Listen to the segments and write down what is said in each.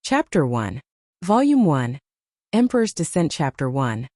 Chapter 1. Volume 1. Emperor's Descent Chapter 1.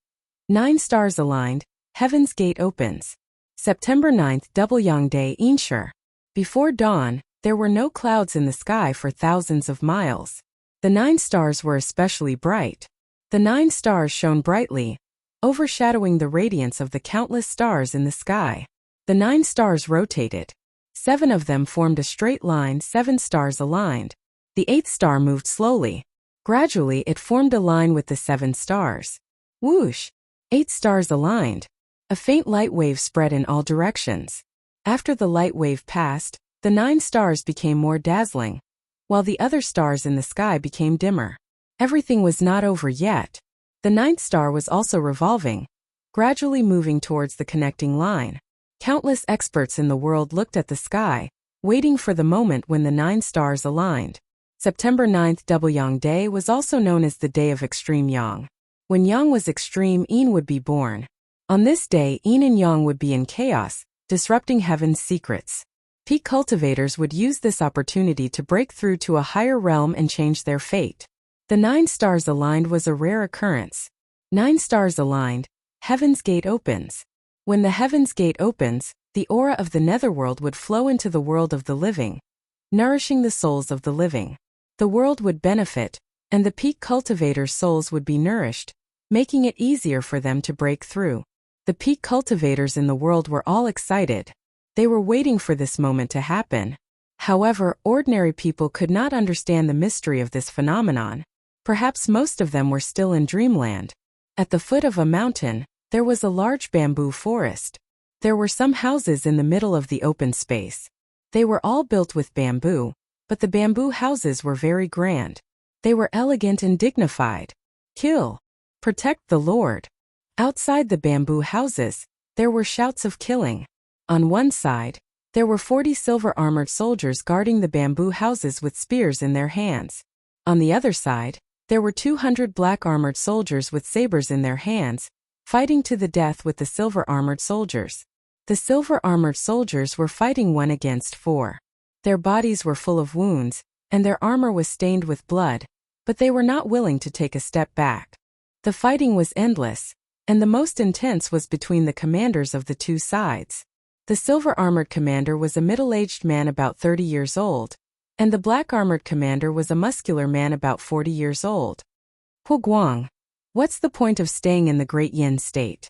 9 stars aligned, Heaven's Gate opens. September 9th, Double Yang Day Inshur. Before dawn, there were no clouds in the sky for thousands of miles. The 9 stars were especially bright. The 9 stars shone brightly, overshadowing the radiance of the countless stars in the sky. The 9 stars rotated. 7 of them formed a straight line, 7 stars aligned. The 8th star moved slowly. Gradually it formed a line with the 7 stars. Whoosh! 8 stars aligned. A faint light wave spread in all directions. After the light wave passed, the 9 stars became more dazzling, while the other stars in the sky became dimmer. Everything was not over yet. The 9th star was also revolving, gradually moving towards the connecting line. Countless experts in the world looked at the sky, waiting for the moment when the 9 stars aligned. September 9th Double Yang Day was also known as the Day of Extreme Yang. When Yang was extreme, Yin would be born. On this day, Yin and Yang would be in chaos, disrupting heaven's secrets. Peak cultivators would use this opportunity to break through to a higher realm and change their fate. The 9 stars aligned was a rare occurrence. 9 stars aligned, Heaven's Gate opens. When the Heaven's Gate opens, the aura of the netherworld would flow into the world of the living, nourishing the souls of the living. The world would benefit, and the peak cultivators' souls would be nourished, making it easier for them to break through. The peak cultivators in the world were all excited. They were waiting for this moment to happen. However, ordinary people could not understand the mystery of this phenomenon. Perhaps most of them were still in dreamland. At the foot of a mountain, there was a large bamboo forest. There were some houses in the middle of the open space. They were all built with bamboo, but the bamboo houses were very grand. They were elegant and dignified. Kill. Protect the Lord. Outside the bamboo houses, there were shouts of killing. On one side, there were 40 silver-armored soldiers guarding the bamboo houses with spears in their hands. On the other side, there were 200 black-armored soldiers with sabers in their hands, fighting to the death with the silver-armored soldiers. The silver-armored soldiers were fighting 1 against 4. Their bodies were full of wounds, and their armor was stained with blood, but they were not willing to take a step back. The fighting was endless, and the most intense was between the commanders of the two sides. The silver-armored commander was a middle-aged man about 30 years old, and the black-armored commander was a muscular man about 40 years old. Huguang. What's the point of staying in the Great Yin state?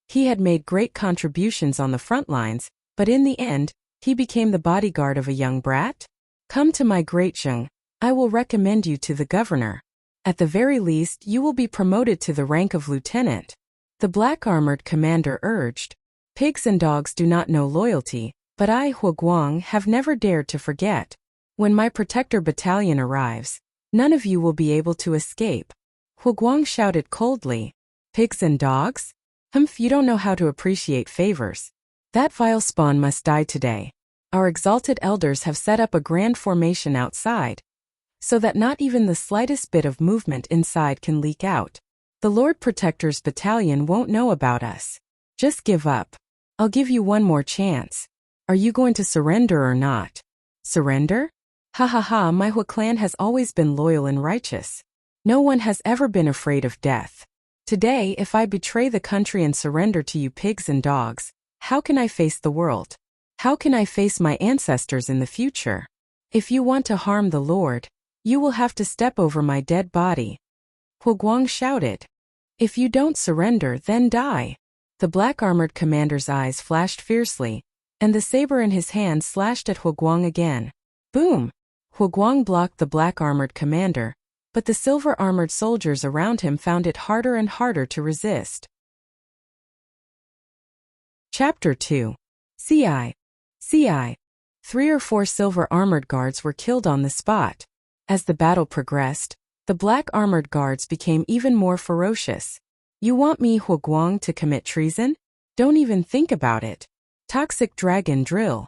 He had made great contributions on the front lines, but in the end, he became the bodyguard of a young brat? Come to my Great Zheng, I will recommend you to the governor. At the very least, you will be promoted to the rank of lieutenant. The black-armored commander urged. Pigs and dogs do not know loyalty, but I, Huguang, have never dared to forget. When my protector battalion arrives, none of you will be able to escape. Huguang shouted coldly. Pigs and dogs? Humph, you don't know how to appreciate favors. That vile spawn must die today. Our exalted elders have set up a grand formation outside, so that not even the slightest bit of movement inside can leak out. The Lord Protector's battalion won't know about us. Just give up. I'll give you one more chance. Are you going to surrender or not? Surrender? Ha ha ha, my Hu clan has always been loyal and righteous. No one has ever been afraid of death. Today, if I betray the country and surrender to you pigs and dogs, how can I face the world? How can I face my ancestors in the future? If you want to harm the Lord, you will have to step over my dead body. Huguang shouted. If you don't surrender, then die. The black-armored commander's eyes flashed fiercely, and the saber in his hand slashed at Huguang again. Boom! Huguang blocked the black-armored commander, but the silver-armored soldiers around him found it harder and harder to resist. Chapter 2. CI. 3 or 4 silver-armored guards were killed on the spot. As the battle progressed, the black-armored guards became even more ferocious. You want me, Huguang, to commit treason? Don't even think about it. Toxic dragon drill.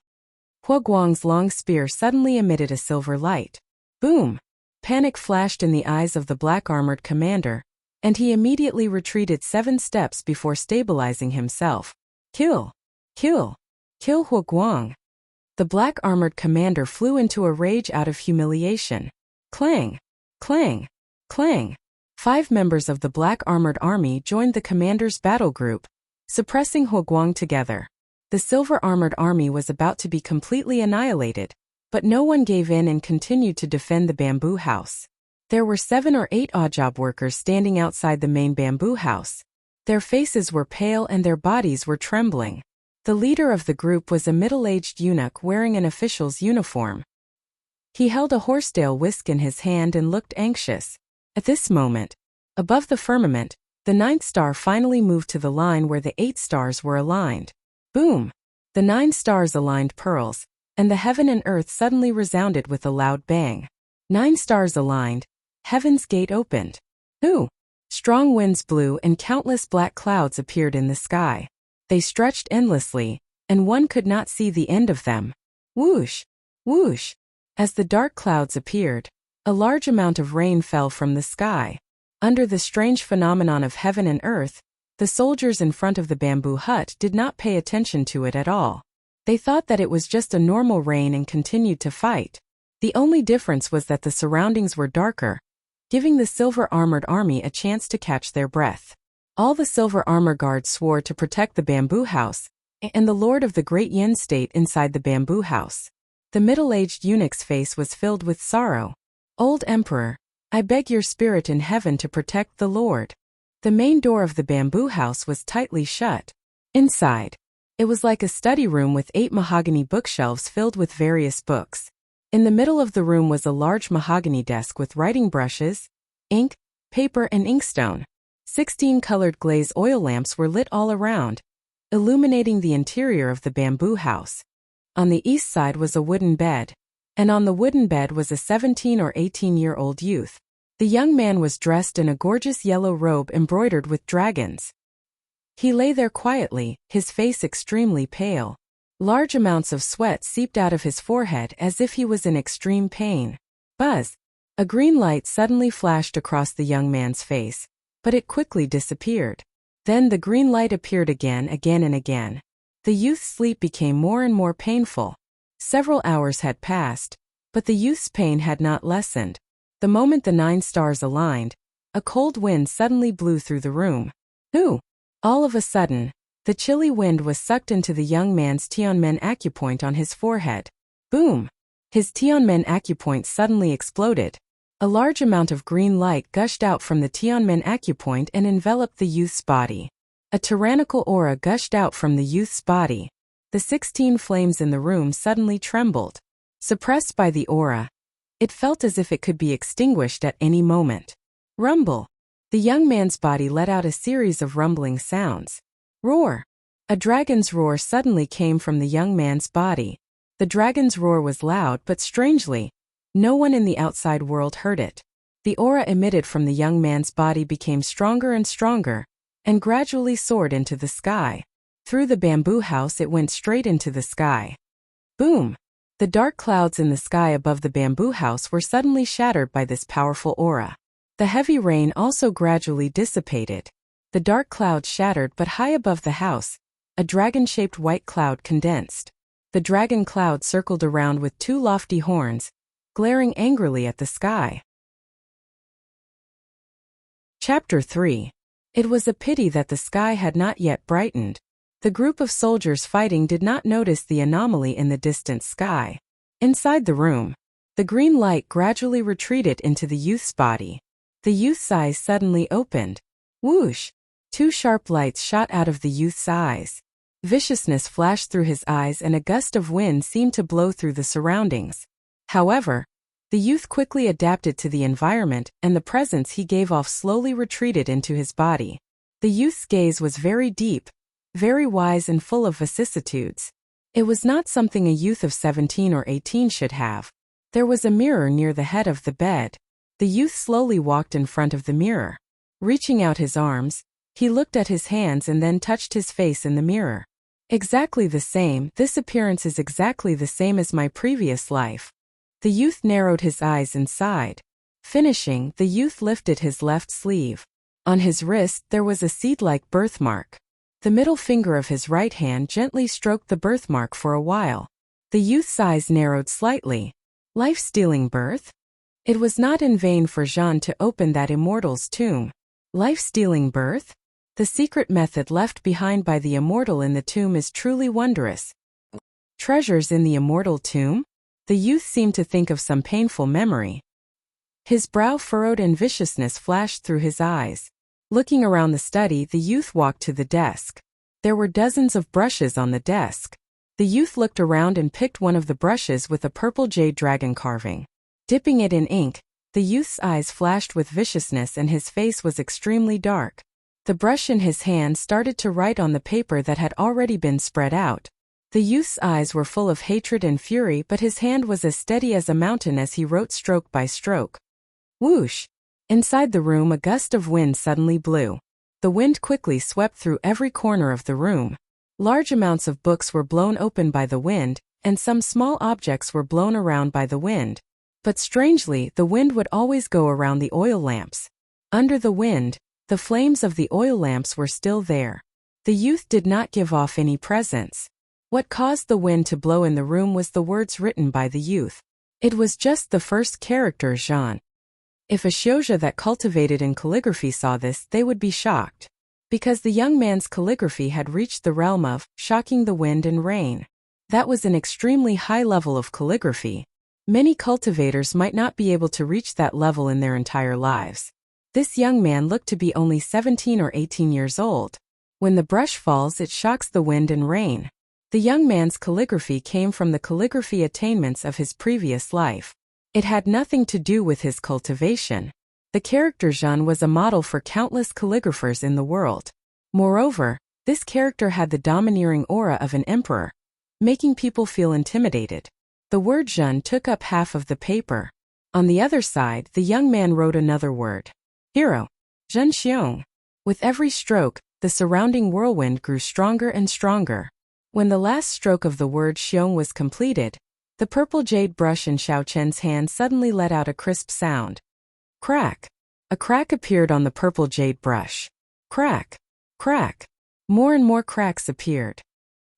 Huguang's long spear suddenly emitted a silver light. Boom! Panic flashed in the eyes of the black-armored commander, and he immediately retreated 7 steps before stabilizing himself. Kill! Kill! Kill Huguang! The black-armored commander flew into a rage out of humiliation. Clang! Clang! Clang! 5 members of the Black Armored Army joined the commander's battle group, suppressing Huoguang together. The Silver Armored Army was about to be completely annihilated, but no one gave in and continued to defend the bamboo house. There were 7 or 8 odd-job workers standing outside the main bamboo house. Their faces were pale and their bodies were trembling. The leader of the group was a middle-aged eunuch wearing an official's uniform. He held a horsetail whisk in his hand and looked anxious. At this moment, above the firmament, the 9th star finally moved to the line where the 8 stars were aligned. Boom! The 9 stars aligned pearls, and the heaven and earth suddenly resounded with a loud bang. 9 stars aligned, heaven's gate opened. Ooh! Strong winds blew and countless black clouds appeared in the sky. They stretched endlessly, and one could not see the end of them. Whoosh! Whoosh! As the dark clouds appeared, a large amount of rain fell from the sky. Under the strange phenomenon of heaven and earth, the soldiers in front of the bamboo hut did not pay attention to it at all. They thought that it was just a normal rain and continued to fight. The only difference was that the surroundings were darker, giving the Silver Armored Army a chance to catch their breath. All the Silver Armor Guards swore to protect the bamboo house, and the Lord of the Great Yin stayed inside the bamboo house. The middle-aged eunuch's face was filled with sorrow. Old Emperor, I beg your spirit in heaven to protect the Lord. The main door of the bamboo house was tightly shut. Inside, it was like a study room with 8 mahogany bookshelves filled with various books. In the middle of the room was a large mahogany desk with writing brushes, ink, paper and inkstone. 16 colored glaze oil lamps were lit all around, illuminating the interior of the bamboo house. On the east side was a wooden bed, and on the wooden bed was a 17 or 18-year-old youth. The young man was dressed in a gorgeous yellow robe embroidered with dragons. He lay there quietly, his face extremely pale. Large amounts of sweat seeped out of his forehead as if he was in extreme pain. Buzz! A green light suddenly flashed across the young man's face, but it quickly disappeared. Then the green light appeared again and again. The youth's sleep became more and more painful. Several hours had passed, but the youth's pain had not lessened. The moment the 9 stars aligned, a cold wind suddenly blew through the room. Ooh! All of a sudden, the chilly wind was sucked into the young man's Tianmen acupoint on his forehead. Boom! His Tianmen acupoint suddenly exploded. A large amount of green light gushed out from the Tianmen acupoint and enveloped the youth's body. A tyrannical aura gushed out from the youth's body. The 16 flames in the room suddenly trembled. Suppressed by the aura, it felt as if it could be extinguished at any moment. Rumble! The young man's body let out a series of rumbling sounds. Roar! A dragon's roar suddenly came from the young man's body. The dragon's roar was loud but strangely, no one in the outside world heard it. The aura emitted from the young man's body became stronger and stronger, and gradually soared into the sky. Through the bamboo house it went straight into the sky. Boom! The dark clouds in the sky above the bamboo house were suddenly shattered by this powerful aura. The heavy rain also gradually dissipated. The dark clouds shattered, but high above the house, a dragon-shaped white cloud condensed. The dragon cloud circled around with 2 lofty horns, glaring angrily at the sky. Chapter 3. It was a pity that the sky had not yet brightened. The group of soldiers fighting did not notice the anomaly in the distant sky. Inside the room, the green light gradually retreated into the youth's body. The youth's eyes suddenly opened. Whoosh! 2 sharp lights shot out of the youth's eyes. Viciousness flashed through his eyes and a gust of wind seemed to blow through the surroundings. However, the youth quickly adapted to the environment and the presence he gave off slowly retreated into his body. The youth's gaze was very deep, very wise and full of vicissitudes. It was not something a youth of 17 or 18 should have. There was a mirror near the head of the bed. The youth slowly walked in front of the mirror. Reaching out his arms, he looked at his hands and then touched his face in the mirror. Exactly the same, this appearance is exactly the same as my previous life. The youth narrowed his eyes and sighed. Finishing, the youth lifted his left sleeve. On his wrist there was a seed-like birthmark. The middle finger of his right hand gently stroked the birthmark for a while. The youth's eyes narrowed slightly. Life-stealing birth? It was not in vain for Jean to open that immortal's tomb. Life-stealing birth? The secret method left behind by the immortal in the tomb is truly wondrous. Treasures in the immortal tomb? The youth seemed to think of some painful memory. His brow furrowed and viciousness flashed through his eyes. Looking around the study, the youth walked to the desk. There were dozens of brushes on the desk. The youth looked around and picked one of the brushes with a purple jade dragon carving. Dipping it in ink, the youth's eyes flashed with viciousness and his face was extremely dark. The brush in his hand started to write on the paper that had already been spread out. The youth's eyes were full of hatred and fury, but his hand was as steady as a mountain as he wrote stroke by stroke. Whoosh! Inside the room, a gust of wind suddenly blew. The wind quickly swept through every corner of the room. Large amounts of books were blown open by the wind, and some small objects were blown around by the wind. But strangely, the wind would always go around the oil lamps. Under the wind, the flames of the oil lamps were still there. The youth did not give off any presence. What caused the wind to blow in the room was the words written by the youth. It was just the first character, Jean. If a shoujo that cultivated in calligraphy saw this, they would be shocked. Because the young man's calligraphy had reached the realm of shocking the wind and rain. That was an extremely high level of calligraphy. Many cultivators might not be able to reach that level in their entire lives. This young man looked to be only 17 or 18 years old. When the brush falls, it shocks the wind and rain. The young man's calligraphy came from the calligraphy attainments of his previous life. It had nothing to do with his cultivation. The character Jean was a model for countless calligraphers in the world. Moreover, this character had the domineering aura of an emperor, making people feel intimidated. The word Jean took up half of the paper. On the other side, the young man wrote another word. Hero. Jean Xiong. With every stroke, the surrounding whirlwind grew stronger and stronger. When the last stroke of the word Xiong was completed, the purple jade brush in Xiao Chen's hand suddenly let out a crisp sound. Crack. A crack appeared on the purple jade brush. Crack. Crack. More and more cracks appeared.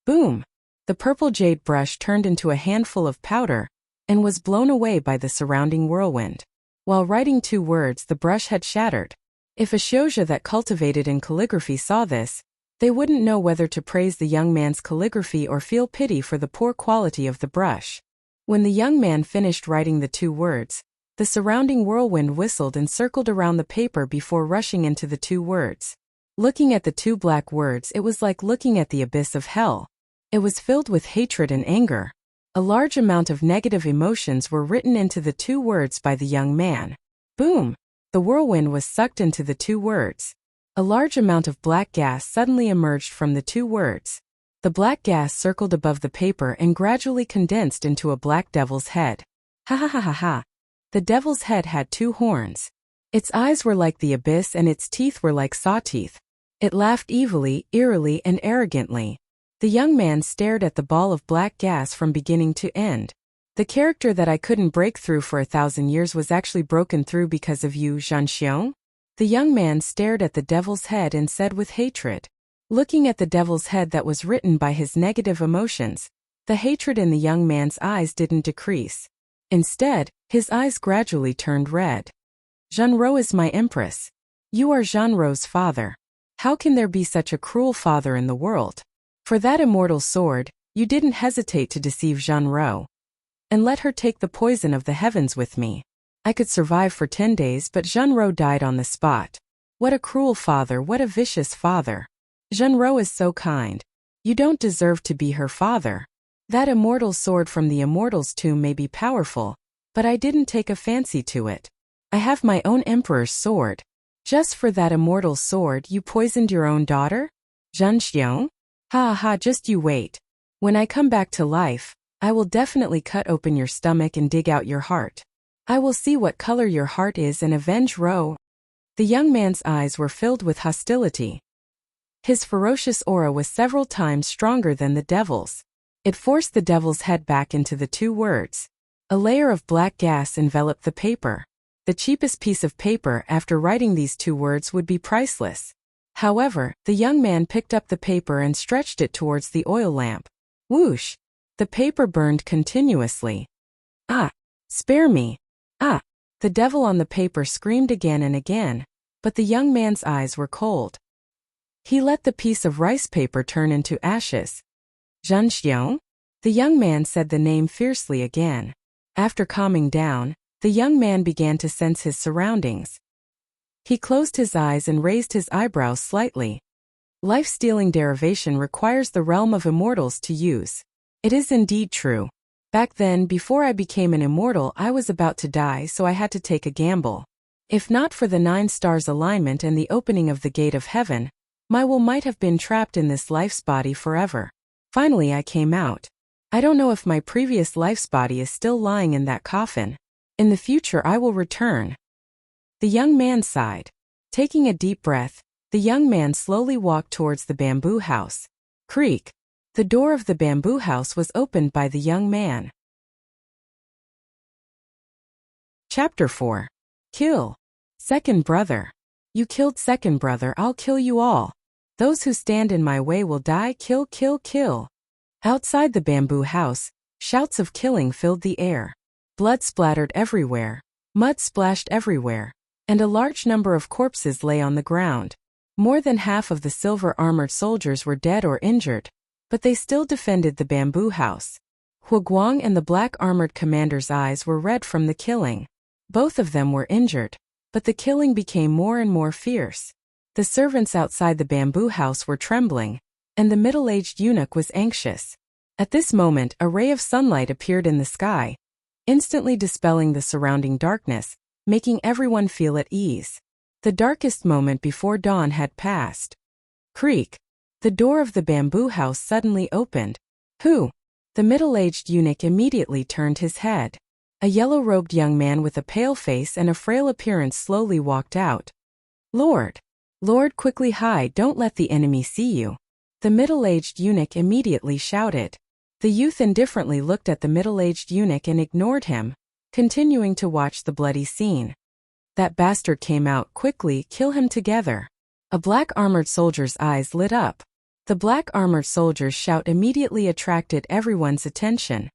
Boom. The purple jade brush turned into a handful of powder and was blown away by the surrounding whirlwind. While writing 2 words, the brush had shattered. If a shoujo that cultivated in calligraphy saw this, they wouldn't know whether to praise the young man's calligraphy or feel pity for the poor quality of the brush. When the young man finished writing the 2 words, the surrounding whirlwind whistled and circled around the paper before rushing into the 2 words. Looking at the 2 black words, it was like looking at the abyss of hell. It was filled with hatred and anger. A large amount of negative emotions were written into the 2 words by the young man. Boom! The whirlwind was sucked into the 2 words. A large amount of black gas suddenly emerged from the 2 words. The black gas circled above the paper and gradually condensed into a black devil's head. Ha ha ha ha ha. The devil's head had 2 horns. Its eyes were like the abyss and its teeth were like saw teeth. It laughed evilly, eerily, and arrogantly. The young man stared at the ball of black gas from beginning to end. The character that I couldn't break through for 1,000 years was actually broken through because of you, Jean Xiong? The young man stared at the devil's head and said with hatred. Looking at the devil's head that was written by his negative emotions, the hatred in the young man's eyes didn't decrease. Instead, his eyes gradually turned red. Jeanro is my empress. You are Jeanro's father. How can there be such a cruel father in the world? For that immortal sword, you didn't hesitate to deceive Jeanro. And let her take the poison of the heavens with me. I could survive for 10 days, but Jeanro died on the spot. What a cruel father, what a vicious father. Jeanro is so kind. You don't deserve to be her father. That immortal sword from the immortal's tomb may be powerful, but I didn't take a fancy to it. I have my own emperor's sword. Just for that immortal sword, you poisoned your own daughter? Jean Xiong? Ha ha, just you wait. When I come back to life, I will definitely cut open your stomach and dig out your heart. I will see what color your heart is and avenge Ro. The young man's eyes were filled with hostility. His ferocious aura was several times stronger than the devil's. It forced the devil's head back into the 2 words. A layer of black gas enveloped the paper. The cheapest piece of paper after writing these 2 words would be priceless. However, the young man picked up the paper and stretched it towards the oil lamp. Whoosh! The paper burned continuously. Ah! Spare me! Ah! The devil on the paper screamed again and again, but the young man's eyes were cold. He let the piece of rice paper turn into ashes. Zhenxiong? The young man said the name fiercely again. After calming down, the young man began to sense his surroundings. He closed his eyes and raised his eyebrows slightly. Life-stealing derivation requires the realm of immortals to use. It is indeed true. Back then, before I became an immortal, I was about to die, so I had to take a gamble. If not for the 9 stars alignment and the opening of the gate of heaven, my will might have been trapped in this life's body forever. Finally I came out. I don't know if my previous life's body is still lying in that coffin. In the future I will return. The young man sighed. Taking a deep breath, the young man slowly walked towards the bamboo house. Creak. The door of the bamboo house was opened by the young man. Chapter 4. Kill. Second brother. You killed second brother, I'll kill you all. Those who stand in my way will die. Kill, kill, kill. Outside the bamboo house, shouts of killing filled the air. Blood splattered everywhere, mud splashed everywhere, and a large number of corpses lay on the ground. More than half of the silver-armored soldiers were dead or injured, but they still defended the bamboo house. Huguang and the black-armored commander's eyes were red from the killing. Both of them were injured, but the killing became more and more fierce. The servants outside the bamboo house were trembling, and the middle-aged eunuch was anxious. At this moment, a ray of sunlight appeared in the sky, instantly dispelling the surrounding darkness, making everyone feel at ease. The darkest moment before dawn had passed. Creak. The door of the bamboo house suddenly opened. Who? The middle-aged eunuch immediately turned his head. A yellow-robed young man with a pale face and a frail appearance slowly walked out. Lord! Lord, quickly hide, don't let the enemy see you. The middle-aged eunuch immediately shouted. The youth indifferently looked at the middle-aged eunuch and ignored him, continuing to watch the bloody scene. That bastard came out, quickly, kill him together. A black-armored soldier's eyes lit up. The black-armored soldier's shout immediately attracted everyone's attention.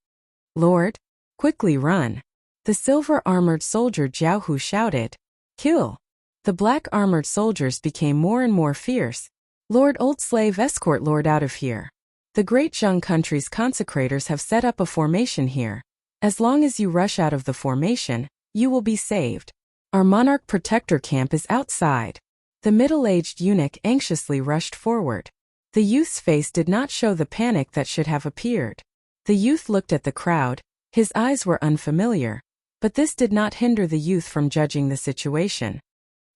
Lord, quickly run. The silver-armored soldier Jiao Hu shouted. Kill. The black-armored soldiers became more and more fierce. Lord, old slave, escort Lord out of here. The great Zheng country's consecrators have set up a formation here. As long as you rush out of the formation, you will be saved. Our monarch protector camp is outside. The middle-aged eunuch anxiously rushed forward. The youth's face did not show the panic that should have appeared. The youth looked at the crowd, his eyes were unfamiliar, but this did not hinder the youth from judging the situation.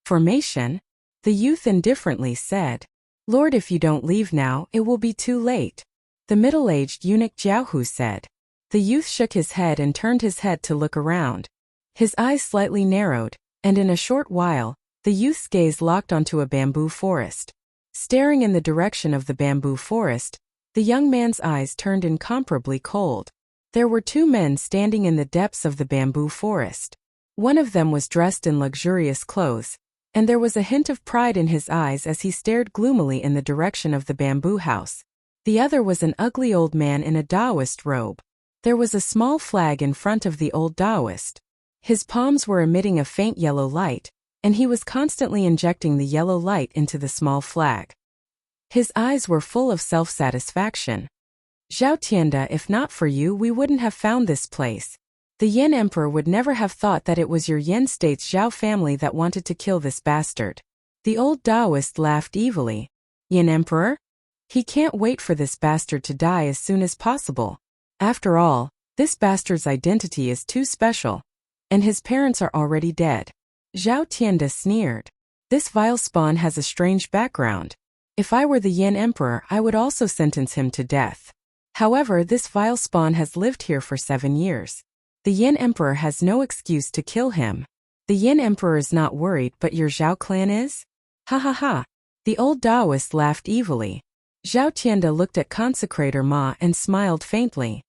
Formation? The youth indifferently said. Lord, if you don't leave now, it will be too late. The middle-aged eunuch Jiao Hu said. The youth shook his head and turned his head to look around. His eyes slightly narrowed, and in a short while, the youth's gaze locked onto a bamboo forest. Staring in the direction of the bamboo forest, the young man's eyes turned incomparably cold. There were 2 men standing in the depths of the bamboo forest. One of them was dressed in luxurious clothes, and there was a hint of pride in his eyes as he stared gloomily in the direction of the bamboo house. The other was an ugly old man in a Taoist robe. There was a small flag in front of the old Taoist. His palms were emitting a faint yellow light, and he was constantly injecting the yellow light into the small flag. His eyes were full of self-satisfaction. Zhao Tianda, if not for you, we wouldn't have found this place. The Yin Emperor would never have thought that it was your Yin State's Zhao family that wanted to kill this bastard. The old Taoist laughed evilly. Yin Emperor? He can't wait for this bastard to die as soon as possible. After all, this bastard's identity is too special, and his parents are already dead. Zhao Tianda sneered. This vile spawn has a strange background. If I were the Yin Emperor, I would also sentence him to death. However, this vile spawn has lived here for 7 years. The Yin Emperor has no excuse to kill him. The Yin Emperor is not worried, but your Zhao clan is? Ha ha ha. The old Taoist laughed evilly. Zhao Tianda looked at Consecrator Ma and smiled faintly.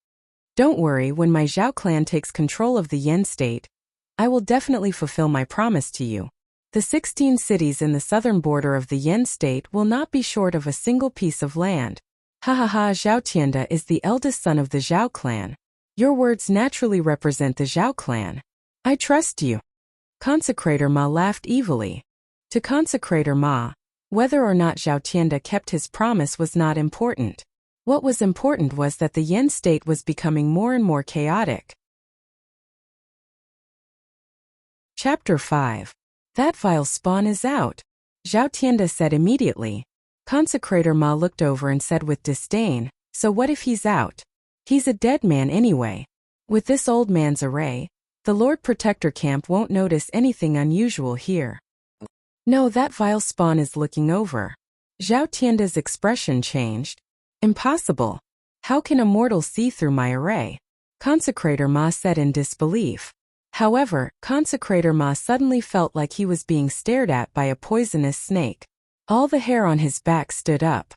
Don't worry, when my Zhao clan takes control of the Yin state, I will definitely fulfill my promise to you. The 16 cities in the southern border of the Yin state will not be short of a single piece of land. Ha ha ha. Zhao Tianda is the eldest son of the Zhao clan. Your words naturally represent the Zhao clan. I trust you. Consecrator Ma laughed evilly. To Consecrator Ma, whether or not Zhao Tianda kept his promise was not important. What was important was that the Yin state was becoming more and more chaotic. Chapter 5. That vile spawn is out, Zhao Tianda said immediately. Consecrator Ma looked over and said with disdain, so what if he's out? He's a dead man anyway. With this old man's array, the Lord Protector camp won't notice anything unusual here. No, that vile spawn is looking over. Zhao Tianda's expression changed. Impossible. How can a mortal see through my array? Consecrator Ma said in disbelief. However, Consecrator Ma suddenly felt like he was being stared at by a poisonous snake. All the hair on his back stood up.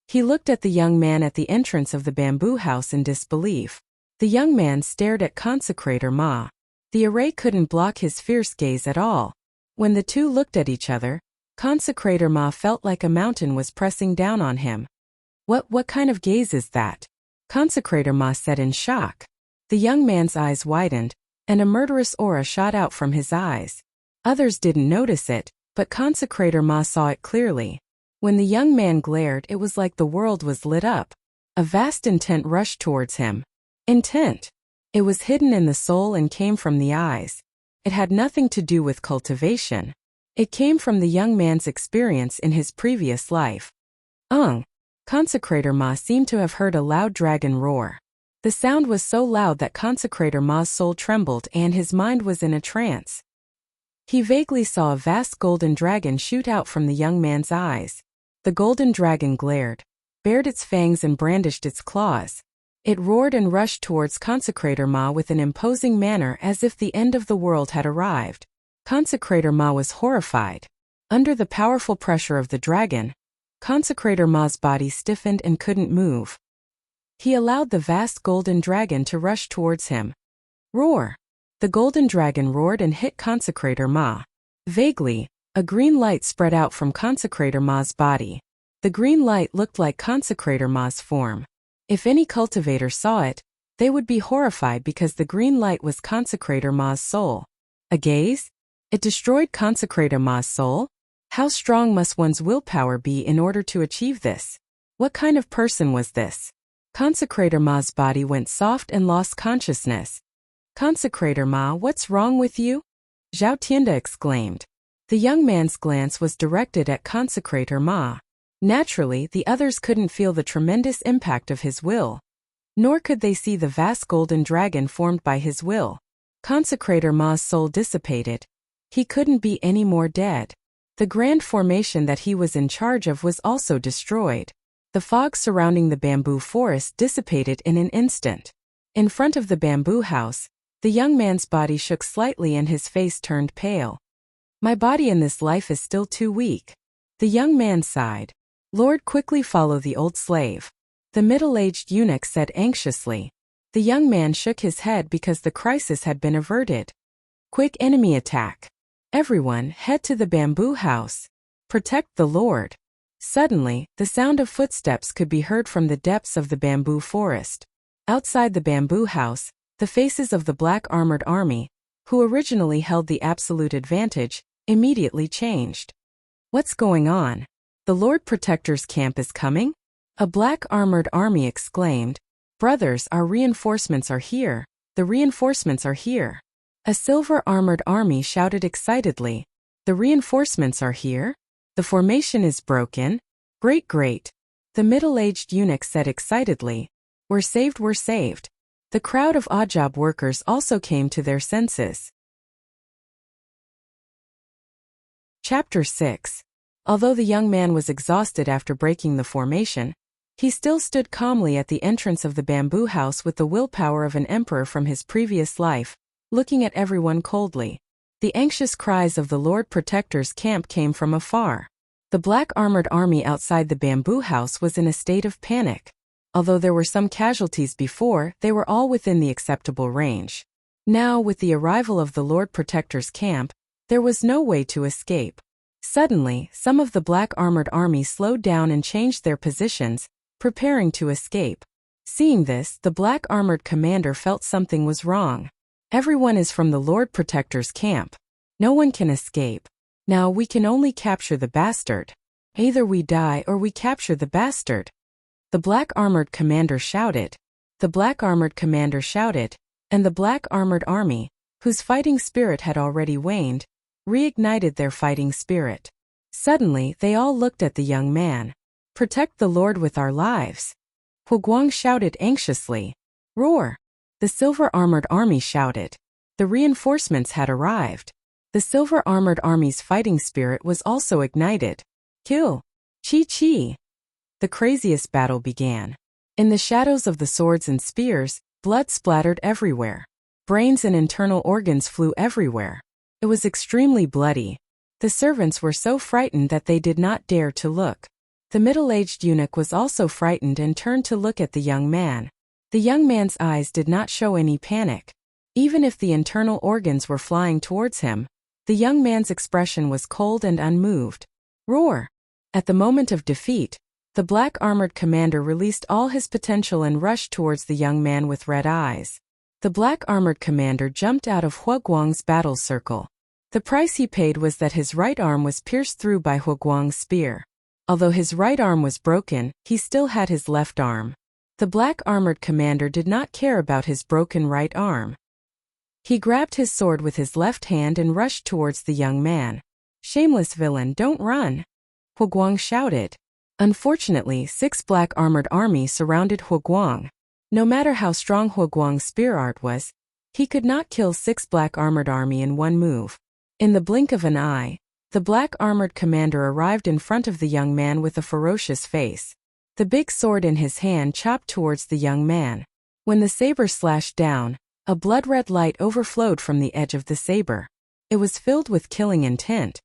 He looked at the young man at the entrance of the bamboo house in disbelief. The young man stared at Consecrator Ma. The array couldn't block his fierce gaze at all. When the two looked at each other, Consecrator Ma felt like a mountain was pressing down on him. What kind of gaze is that? Consecrator Ma said in shock. The young man's eyes widened, and a murderous aura shot out from his eyes. Others didn't notice it, but Consecrator Ma saw it clearly. When the young man glared, it was like the world was lit up. A vast intent rushed towards him. Intent. It was hidden in the soul and came from the eyes. It had nothing to do with cultivation. It came from the young man's experience in his previous life. Consecrator Ma seemed to have heard a loud dragon roar. The sound was so loud that Consecrator Ma's soul trembled and his mind was in a trance. He vaguely saw a vast golden dragon shoot out from the young man's eyes. The golden dragon glared, bared its fangs and brandished its claws. It roared and rushed towards Consecrator Ma with an imposing manner as if the end of the world had arrived. Consecrator Ma was horrified. Under the powerful pressure of the dragon, Consecrator Ma's body stiffened and couldn't move. He allowed the vast golden dragon to rush towards him. Roar! The golden dragon roared and hit Consecrator Ma. Vaguely, a green light spread out from Consecrator Ma's body. The green light looked like Consecrator Ma's form. If any cultivator saw it, they would be horrified because the green light was Consecrator Ma's soul. A gaze? It destroyed Consecrator Ma's soul? How strong must one's willpower be in order to achieve this? What kind of person was this? Consecrator Ma's body went soft and lost consciousness. Consecrator Ma, what's wrong with you? Zhao Tianda exclaimed. The young man's glance was directed at Consecrator Ma. Naturally, the others couldn't feel the tremendous impact of his will. Nor could they see the vast golden dragon formed by his will. Consecrator Ma's soul dissipated. He couldn't be any more dead. The grand formation that he was in charge of was also destroyed. The fog surrounding the bamboo forest dissipated in an instant. In front of the bamboo house, the young man's body shook slightly and his face turned pale. My body in this life is still too weak. The young man sighed. Lord, quickly follow the old slave. The middle-aged eunuch said anxiously. The young man shook his head because the crisis had been averted. Quick enemy attack. Everyone, head to the bamboo house. Protect the Lord. Suddenly, the sound of footsteps could be heard from the depths of the bamboo forest. Outside the bamboo house, the faces of the black armored army, who originally held the absolute advantage, immediately changed. What's going on? The Lord Protector's camp is coming? A black armored army exclaimed. Brothers, our reinforcements are here. The reinforcements are here. A silver armored army shouted excitedly. The reinforcements are here? The formation is broken. Great, great. The middle-aged eunuch said excitedly. We're saved, we're saved. The crowd of odd job workers also came to their senses. Chapter 6. Although the young man was exhausted after breaking the formation, he still stood calmly at the entrance of the bamboo house with the willpower of an emperor from his previous life, looking at everyone coldly. The anxious cries of the Lord Protector's camp came from afar. The black armored army outside the bamboo house was in a state of panic. Although there were some casualties before, they were all within the acceptable range. Now, with the arrival of the Lord Protector's camp, there was no way to escape. Suddenly, some of the black armored army slowed down and changed their positions, preparing to escape. Seeing this, the black armored commander felt something was wrong. Everyone is from the Lord Protector's camp. No one can escape. Now we can only capture the bastard. Either we die or we capture the bastard. The black armored commander shouted. The black armored commander shouted, and the black armored army, whose fighting spirit had already waned, reignited their fighting spirit. Suddenly they all looked at the young man. Protect the Lord with our lives. Huguang shouted anxiously. Roar! The silver-armored army shouted. The reinforcements had arrived. The silver-armored army's fighting spirit was also ignited. Kill! Chi-chi! The craziest battle began. In the shadows of the swords and spears, blood splattered everywhere. Brains and internal organs flew everywhere. It was extremely bloody. The servants were so frightened that they did not dare to look. The middle-aged eunuch was also frightened and turned to look at the young man. The young man's eyes did not show any panic. Even if the internal organs were flying towards him, the young man's expression was cold and unmoved. Roar! At the moment of defeat, the black armored commander released all his potential and rushed towards the young man with red eyes. The black armored commander jumped out of Huguang's battle circle. The price he paid was that his right arm was pierced through by Huguang's spear. Although his right arm was broken, he still had his left arm. The black armored commander did not care about his broken right arm. He grabbed his sword with his left hand and rushed towards the young man. Shameless villain, don't run! Huguang shouted. Unfortunately, 6 black armored army surrounded Huguang. No matter how strong Huguang's spear art was, he could not kill 6 black armored army in one move. In the blink of an eye, the black armored commander arrived in front of the young man with a ferocious face. The big sword in his hand chopped towards the young man. When the saber slashed down, a blood-red light overflowed from the edge of the saber. It was filled with killing intent.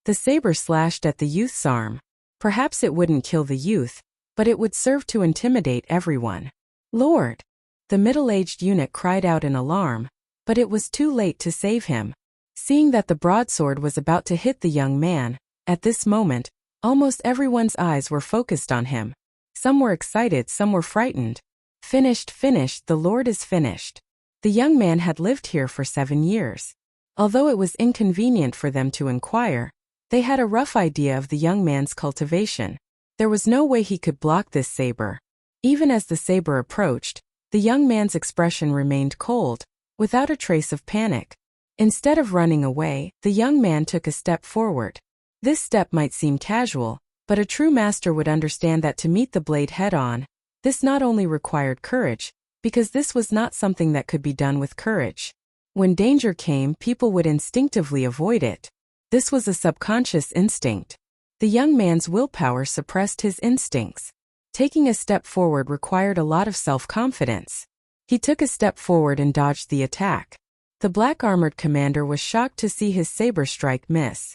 The saber slashed at the youth's arm. Perhaps it wouldn't kill the youth, but it would serve to intimidate everyone. Lord! The middle-aged eunuch cried out in alarm, but it was too late to save him. Seeing that the broadsword was about to hit the young man, at this moment, almost everyone's eyes were focused on him. Some were excited, some were frightened. Finished, finished, the Lord is finished. The young man had lived here for 7 years. Although it was inconvenient for them to inquire, they had a rough idea of the young man's cultivation. There was no way he could block this saber. Even as the saber approached, the young man's expression remained cold, without a trace of panic. Instead of running away, the young man took a step forward. This step might seem casual, but a true master would understand that to meet the blade head-on, this not only required courage, because this was not something that could be done with courage. When danger came, people would instinctively avoid it. This was a subconscious instinct. The young man's willpower suppressed his instincts. Taking a step forward required a lot of self-confidence. He took a step forward and dodged the attack. The black armored commander was shocked to see his saber strike miss.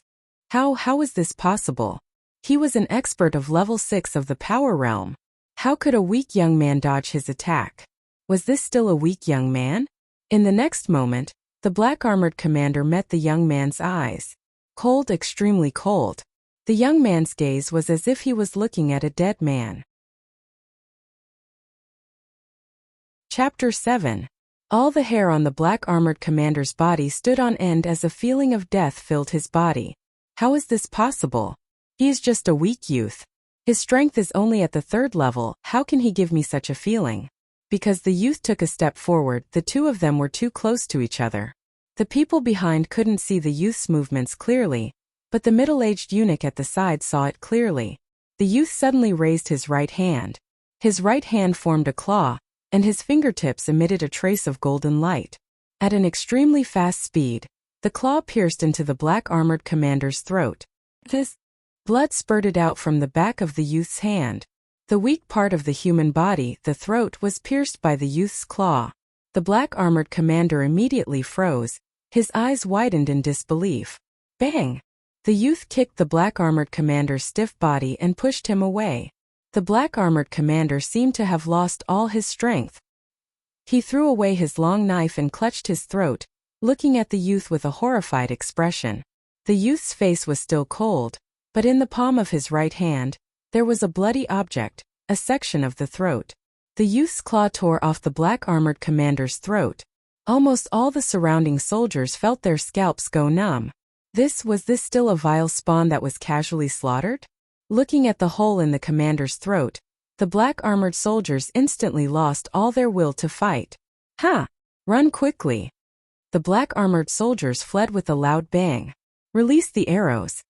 How was this possible? He was an expert of level 6 of the power realm. How could a weak young man dodge his attack? Was this still a weak young man? In the next moment, the black armored commander met the young man's eyes. Cold, extremely cold. The young man's gaze was as if he was looking at a dead man. Chapter 7. All the hair on the black armored commander's body stood on end as a feeling of death filled his body. How is this possible? He is just a weak youth. His strength is only at the 3rd level, how can he give me such a feeling? Because the youth took a step forward, the two of them were too close to each other. The people behind couldn't see the youth's movements clearly, but the middle-aged eunuch at the side saw it clearly. The youth suddenly raised his right hand. His right hand formed a claw, and his fingertips emitted a trace of golden light. At an extremely fast speed, the claw pierced into the black armored commander's throat. This blood spurted out from the back of the youth's hand. The weak part of the human body, the throat, was pierced by the youth's claw. The black armored commander immediately froze. His eyes widened in disbelief. Bang! The youth kicked the black armored commander's stiff body and pushed him away. The black armored commander seemed to have lost all his strength. He threw away his long knife and clutched his throat, looking at the youth with a horrified expression. The youth's face was still cold, but in the palm of his right hand, there was a bloody object, a section of the throat. The youth's claw tore off the black armored commander's throat. Almost all the surrounding soldiers felt their scalps go numb. Was this still a vile spawn that was casually slaughtered? Looking at the hole in the commander's throat, the black-armored soldiers instantly lost all their will to fight. Ha! Run quickly! The black-armored soldiers fled with a loud bang. Release the arrows!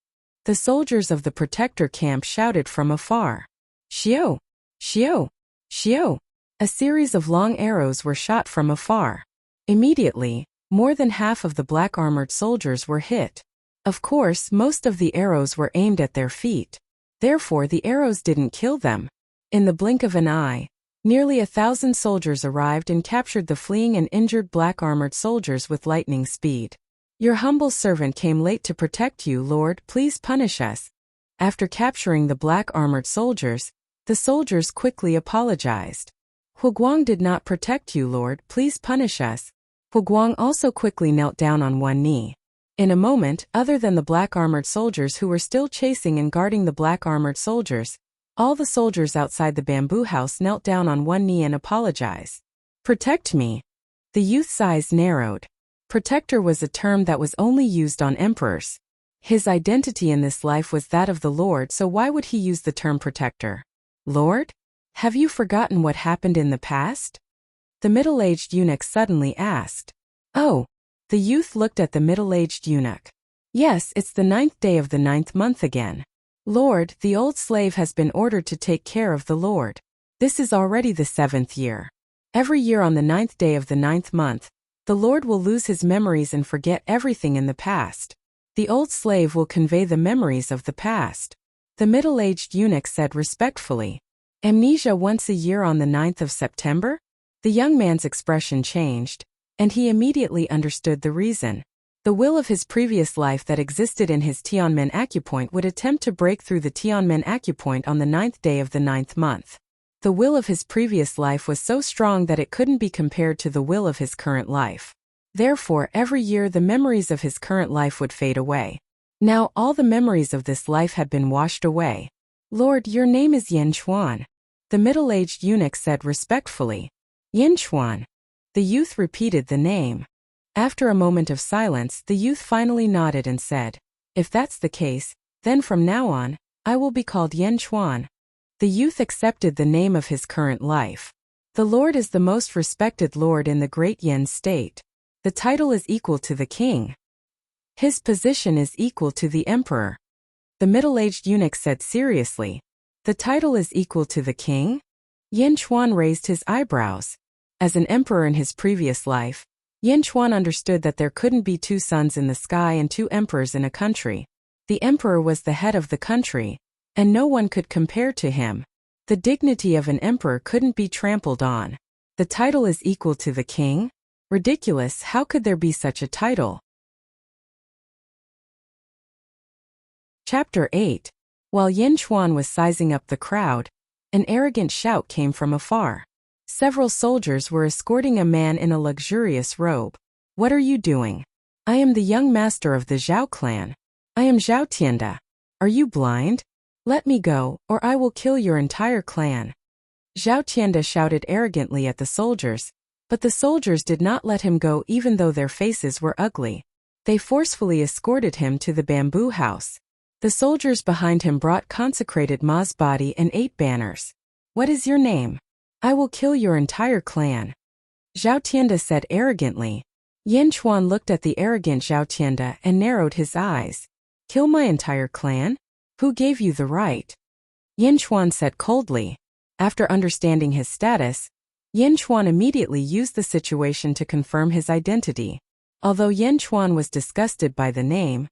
The soldiers of the protector camp shouted from afar. Xiao! Xiao! Xiao! A series of long arrows were shot from afar. Immediately, more than half of the black-armored soldiers were hit. Of course, most of the arrows were aimed at their feet. Therefore, the arrows didn't kill them. In the blink of an eye, nearly 1,000 soldiers arrived and captured the fleeing and injured black-armored soldiers with lightning speed. Your humble servant came late to protect you, Lord, please punish us. After capturing the black-armored soldiers, the soldiers quickly apologized. Huguang did not protect you, Lord, please punish us. Huguang also quickly knelt down on one knee. In a moment, other than the black-armored soldiers who were still chasing and guarding the black-armored soldiers, all the soldiers outside the bamboo house knelt down on one knee and apologized. Protect me. The youth's eyes narrowed. Protector was a term that was only used on emperors. His identity in this life was that of the Lord, so why would he use the term protector? Lord? Have you forgotten what happened in the past? The middle-aged eunuch suddenly asked. Oh. The youth looked at the middle-aged eunuch. Yes, it's the 9th day of the 9th month again. Lord, the old slave has been ordered to take care of the Lord. This is already the 7th year. Every year on the 9th day of the 9th month, the Lord will lose his memories and forget everything in the past. The old slave will convey the memories of the past. The middle-aged eunuch said respectfully. Amnesia once a year on the 9th of September? The young man's expression changed, and he immediately understood the reason. The will of his previous life that existed in his Tianmen acupoint would attempt to break through the Tianmen acupoint on the 9th day of the 9th month. The will of his previous life was so strong that it couldn't be compared to the will of his current life. Therefore, every year the memories of his current life would fade away. Now all the memories of this life had been washed away. Lord, your name is Yen Chuan. The middle-aged eunuch said respectfully. Yen Chuan. The youth repeated the name. After a moment of silence, the youth finally nodded and said, If that's the case, then from now on, I will be called Yen Chuan. The youth accepted the name of his current life. The Lord is the most respected Lord in the Great Yen state. The title is equal to the king. His position is equal to the emperor. The middle-aged eunuch said seriously, The title is equal to the king? Yen Chuan raised his eyebrows. As an emperor in his previous life, Yen Chuan understood that there couldn't be 2 suns in the sky and 2 emperors in a country. The emperor was the head of the country, and no one could compare to him. The dignity of an emperor couldn't be trampled on. The title is equal to the king? Ridiculous, how could there be such a title? Chapter 8. While Yen Chuan was sizing up the crowd, an arrogant shout came from afar. Several soldiers were escorting a man in a luxurious robe. What are you doing? I am the young master of the Zhao clan. I am Zhao Tianda. Are you blind? Let me go, or I will kill your entire clan. Zhao Tianda shouted arrogantly at the soldiers, but the soldiers did not let him go even though their faces were ugly. They forcefully escorted him to the bamboo house. The soldiers behind him brought consecrated Ma's body and 8 banners. What is your name? I will kill your entire clan. Zhao Tianda said arrogantly. Yen Chuan looked at the arrogant Zhao Tianda and narrowed his eyes. Kill my entire clan? Who gave you the right? Yen Chuan said coldly. After understanding his status, Yen Chuan immediately used the situation to confirm his identity. Although Yen Chuan was disgusted by the name,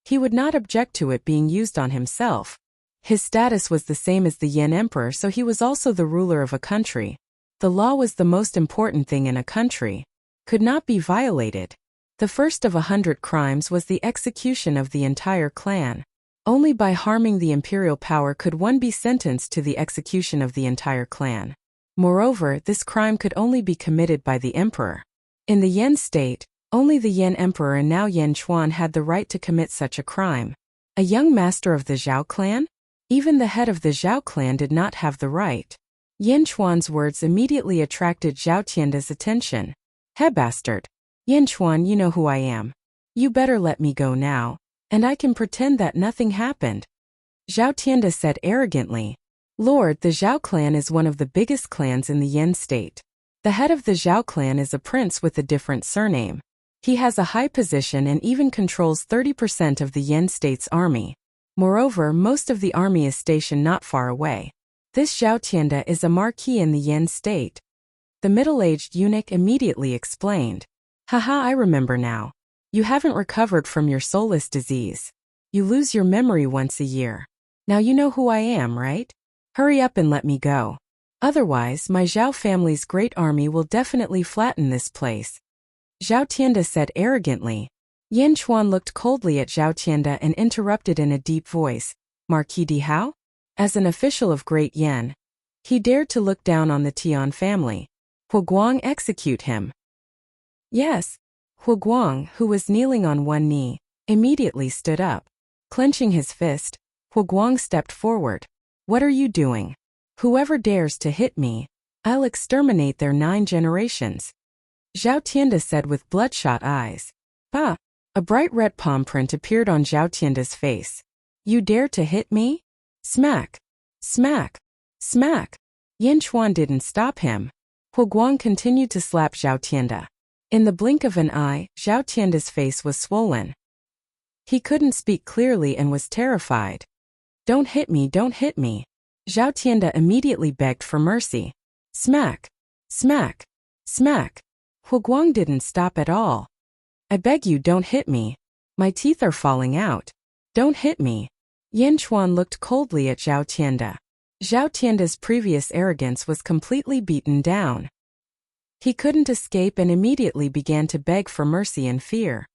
he would not object to it being used on himself. His status was the same as the Yen Emperor, so he was also the ruler of a country. The law was the most important thing in a country. Could not be violated. The first of 100 crimes was the execution of the entire clan. Only by harming the imperial power could one be sentenced to the execution of the entire clan. Moreover, this crime could only be committed by the emperor. In the Yen state, only the Yen Emperor and now Yen Chuan had the right to commit such a crime. A young master of the Zhao clan? Even the head of the Zhao clan did not have the right. Yen Chuan's words immediately attracted Zhao Tianda's attention. He bastard. Yen Chuan, you know who I am. You better let me go now. And I can pretend that nothing happened. Zhao Tianda said arrogantly. Lord, the Zhao clan is one of the biggest clans in the Yan state. The head of the Zhao clan is a prince with a different surname. He has a high position and even controls 30% of the Yan state's army. Moreover, most of the army is stationed not far away. This Zhao Tianda is a marquis in the Yan state. The middle-aged eunuch immediately explained. Haha, I remember now. You haven't recovered from your soulless disease. You lose your memory once a year. Now you know who I am, right? Hurry up and let me go. Otherwise, my Zhao family's great army will definitely flatten this place. Zhao Tianda said arrogantly. Yan Chuan looked coldly at Zhao Tianda and interrupted in a deep voice. Marquis de Hao? As an official of Great Yan, he dared to look down on the Tian family. Huguang, execute him. Yes. Huguang, who was kneeling on one knee, immediately stood up. Clenching his fist, Huguang stepped forward. What are you doing? Whoever dares to hit me, I'll exterminate their 9 generations. Zhao Tianda said with bloodshot eyes. Ah! A bright red palm print appeared on Zhao Tianda's face. You dare to hit me? Smack! Smack! Smack! Yan Chuan didn't stop him. Huguang continued to slap Zhao Tianda. In the blink of an eye, Zhao Tianda's face was swollen. He couldn't speak clearly and was terrified. Don't hit me, don't hit me. Zhao Tianda immediately begged for mercy. Smack! Smack! Smack! Huguang didn't stop at all. I beg you, don't hit me. My teeth are falling out. Don't hit me. Yan Chuan looked coldly at Zhao Tianda. Zhao Tianda's previous arrogance was completely beaten down. He couldn't escape and immediately began to beg for mercy in fear.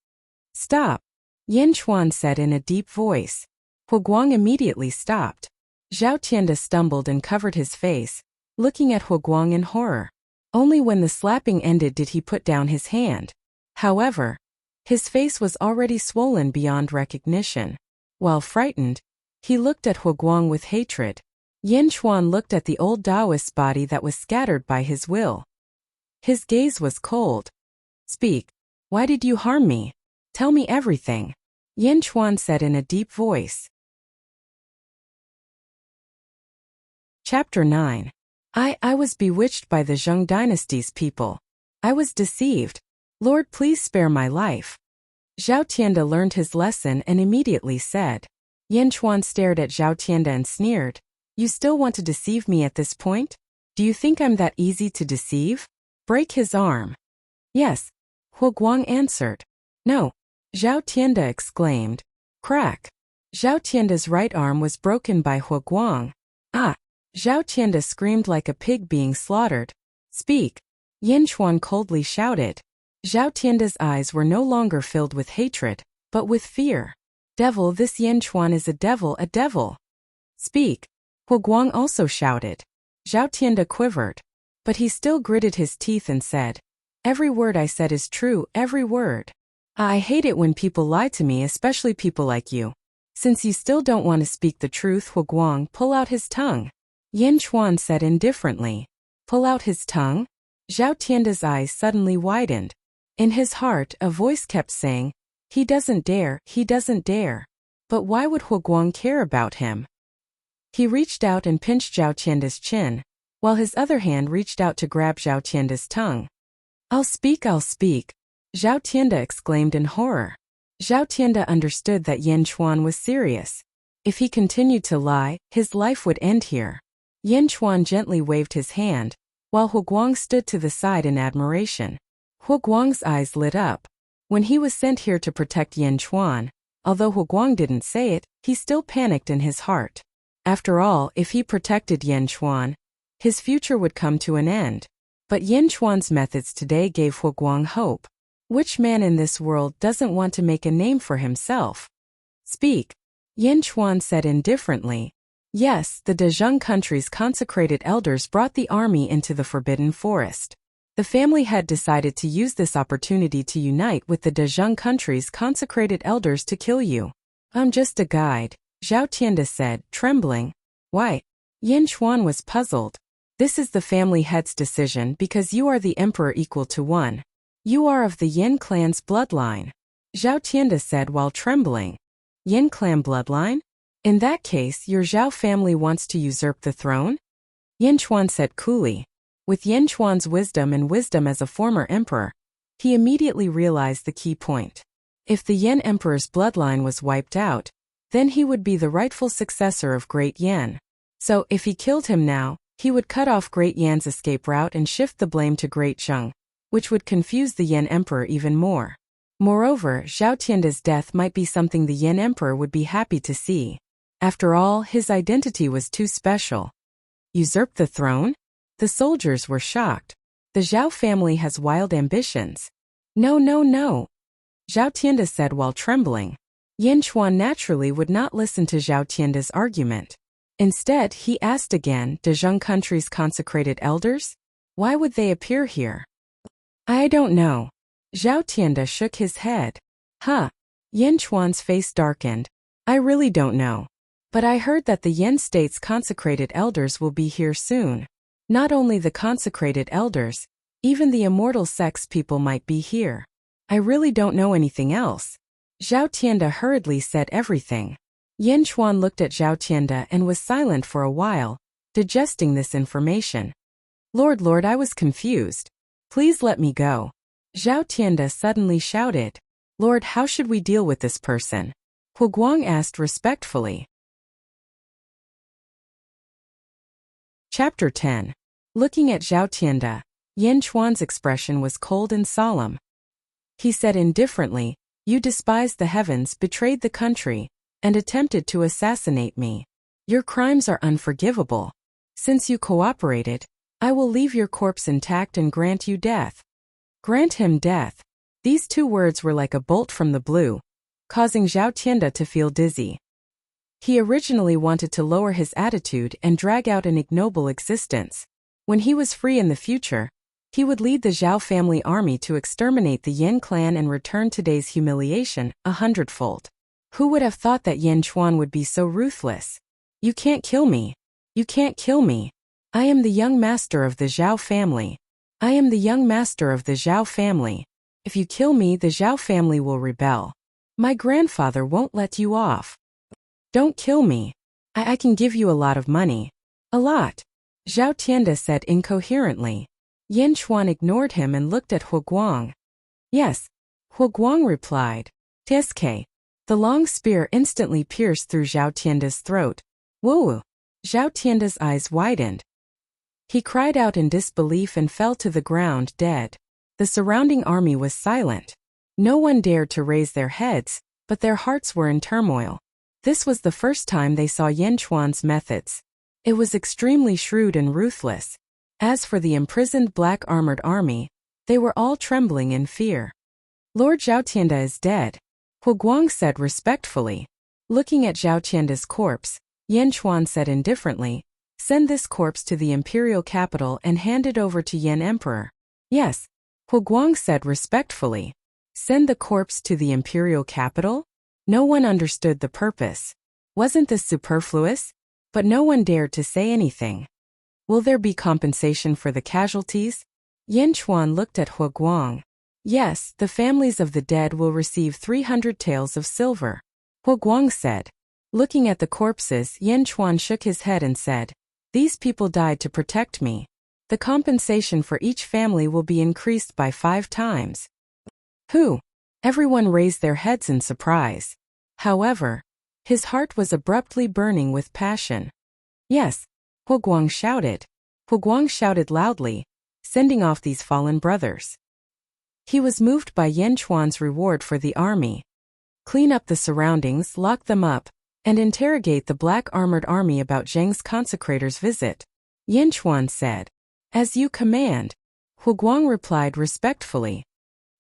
Stop! Yan Chuan said in a deep voice. Huguang immediately stopped. Zhao Tianda stumbled and covered his face, looking at Huguang in horror. Only when the slapping ended did he put down his hand. However, his face was already swollen beyond recognition. While frightened, he looked at Huguang with hatred. Yan Chuan looked at the old Taoist's body that was scattered by his will. His gaze was cold. Speak. Why did you harm me? Tell me everything. Yan Chuan said in a deep voice. Chapter 9. I was bewitched by the Zheng dynasty's people. I was deceived. Lord, please spare my life. Zhao Tianda learned his lesson and immediately said. Yan Chuan stared at Zhao Tianda and sneered. You still want to deceive me at this point? Do you think I'm that easy to deceive? Break his arm. Yes. Huguang answered. No. Zhao Tianda exclaimed. Crack. Zhao Tianda's right arm was broken by Huguang. Ah! Zhao Tianda screamed like a pig being slaughtered. Speak. Yan Chuan coldly shouted. Zhao Tianda's eyes were no longer filled with hatred, but with fear. Devil, this Yan Chuan is a devil, a devil. Speak. Huguang also shouted. Zhao Tianda quivered. But he still gritted his teeth and said, every word I said is true, every word. I hate it when people lie to me, especially people like you. Since you still don't want to speak the truth, Huguang, pull out his tongue. Yan Chuan said indifferently. Pull out his tongue? Zhao Tianda's eyes suddenly widened. In his heart, a voice kept saying, he doesn't dare, he doesn't dare. But why would Huguang care about him? He reached out and pinched Zhao Tianda's chin, while his other hand reached out to grab Zhao Tianda's tongue. I'll speak, Zhao Tianda exclaimed in horror. Zhao Tianda understood that Yan Chuan was serious. If he continued to lie, his life would end here. Yan Chuan gently waved his hand, while Huguang stood to the side in admiration. Huguang's eyes lit up. When he was sent here to protect Yan Chuan, although Huguang didn't say it, he still panicked in his heart. After all, if he protected Yan Chuan, his future would come to an end. But Yan Chuan's methods today gave Huguang hope. Which man in this world doesn't want to make a name for himself? Speak. Yan Chuan said indifferently. Yes, the Dezheng country's consecrated elders brought the army into the Forbidden Forest. The family had decided to use this opportunity to unite with the Dezheng country's consecrated elders to kill you. I'm just a guide, Zhao Tianda said, trembling. Why? Yan Chuan was puzzled. This is the family head's decision because you are the emperor equal to one. You are of the Yan clan's bloodline. Zhao Tianda said while trembling. Yin clan bloodline? In that case, your Zhao family wants to usurp the throne? Yin Chuan said coolly. With Yin Chuan's wisdom as a former emperor, he immediately realized the key point. If the Yin emperor's bloodline was wiped out, then he would be the rightful successor of Great Yan. So, if he killed him now, he would cut off Great Yan's escape route and shift the blame to Great Zheng, which would confuse the Yin emperor even more. Moreover, Zhao Tianda's death might be something the Yin emperor would be happy to see. After all, his identity was too special. Usurp the throne? The soldiers were shocked. The Zhao family has wild ambitions. No, no, no, Zhao Tianda said while trembling. Yin Chuan naturally would not listen to Zhao Tianda's argument. Instead, he asked again, "The Zheng country's consecrated elders? Why would they appear here?" "I don't know." Zhao Tianda shook his head. "Huh." Yin Chuan's face darkened. "I really don't know. But I heard that the Yin state's consecrated elders will be here soon. Not only the consecrated elders, even the immortal sex people might be here. I really don't know anything else." Zhao Tianda hurriedly said everything. Yin Chuan looked at Zhao Tianda and was silent for a while, digesting this information. Lord, I was confused. Please let me go." Zhao Tianda suddenly shouted. "Lord, how should we deal with this person?" Hu Guang asked respectfully. Chapter 10. Looking at Zhao Tianda, Yin Chuan's expression was cold and solemn. He said indifferently, "You despised the heavens, betrayed the country, and attempted to assassinate me. Your crimes are unforgivable. Since you cooperated, I will leave your corpse intact and grant you death." Grant him death. These two words were like a bolt from the blue, causing Zhao Tianda to feel dizzy. He originally wanted to lower his attitude and drag out an ignoble existence. When he was free in the future, he would lead the Zhao family army to exterminate the Yin clan and return today's humiliation 100-fold. Who would have thought that Yin Chuan would be so ruthless? "You can't kill me. You can't kill me. I am the young master of the Zhao family. I am the young master of the Zhao family. If you kill me, the Zhao family will rebel. My grandfather won't let you off. Don't kill me. I can give you a lot of money. A lot." Zhao Tianda said incoherently. Yin Chuan ignored him and looked at Hu Guang. "Yes," Hu Guang replied. "TSK." The long spear instantly pierced through Zhao Tianda's throat. "Whoa!" Zhao Tianda's eyes widened. He cried out in disbelief and fell to the ground dead. The surrounding army was silent. No one dared to raise their heads, but their hearts were in turmoil. This was the first time they saw Yin Chuan's methods. It was extremely shrewd and ruthless. As for the imprisoned black armored army, they were all trembling in fear. "Lord Zhao Tianda is dead," Hu Guang said respectfully. Looking at Zhao Tianda's corpse, Yin Chuan said indifferently, "Send this corpse to the imperial capital and hand it over to Yin Emperor." "Yes," Hu Guang said respectfully. Send the corpse to the imperial capital? No one understood the purpose. Wasn't this superfluous? But no one dared to say anything. "Will there be compensation for the casualties?" Yin Chuan looked at Hu Guang. "Yes, the families of the dead will receive 300 taels of silver," Hu Guang said. Looking at the corpses, Yin Chuan shook his head and said, "These people died to protect me. The compensation for each family will be increased by 5 times. "Who?" Everyone raised their heads in surprise. However, his heart was abruptly burning with passion. "Yes," Hu Guang shouted. Hu Guang shouted loudly, sending off these fallen brothers. He was moved by Yin Chuan's reward for the army. Clean up the surroundings, lock them up, and interrogate the black armored army about Zheng's consecrator's visit, Yin Chuan said. "As you command," Hu Guang replied respectfully.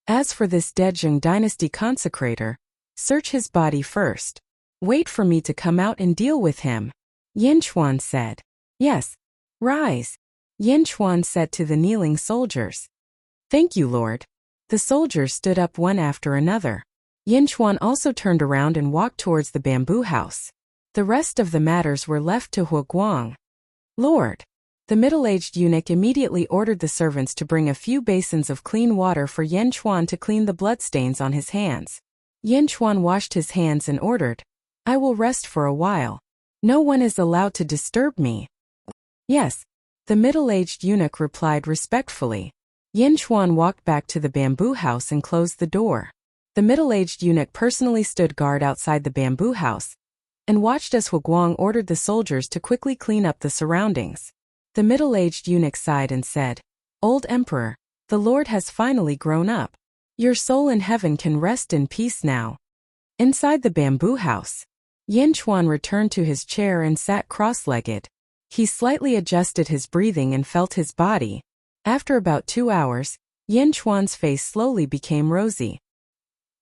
"As for this dead Zheng dynasty consecrator, search his body first. Wait for me to come out and deal with him," Yin Chuan said. "Yes. Rise," Yin Chuan said to the kneeling soldiers. "Thank you, Lord." The soldiers stood up one after another. Yin Chuan also turned around and walked towards the bamboo house. The rest of the matters were left to Hu Guang. "Lord." The middle-aged eunuch immediately ordered the servants to bring a few basins of clean water for Yin Chuan to clean the bloodstains on his hands. Yin Chuan washed his hands and ordered, I will rest for a while. No one is allowed to disturb me. Yes, the middle-aged eunuch replied respectfully. Yin Chuan walked back to the bamboo house and closed the door. The middle-aged eunuch personally stood guard outside the bamboo house and watched as Huguang ordered the soldiers to quickly clean up the surroundings. The middle-aged eunuch sighed and said, "Old Emperor, the Lord has finally grown up. Your soul in heaven can rest in peace now." Inside the bamboo house, Yin Chuan returned to his chair and sat cross-legged. He slightly adjusted his breathing and felt his body. After about 2 hours, Yin Chuan's face slowly became rosy.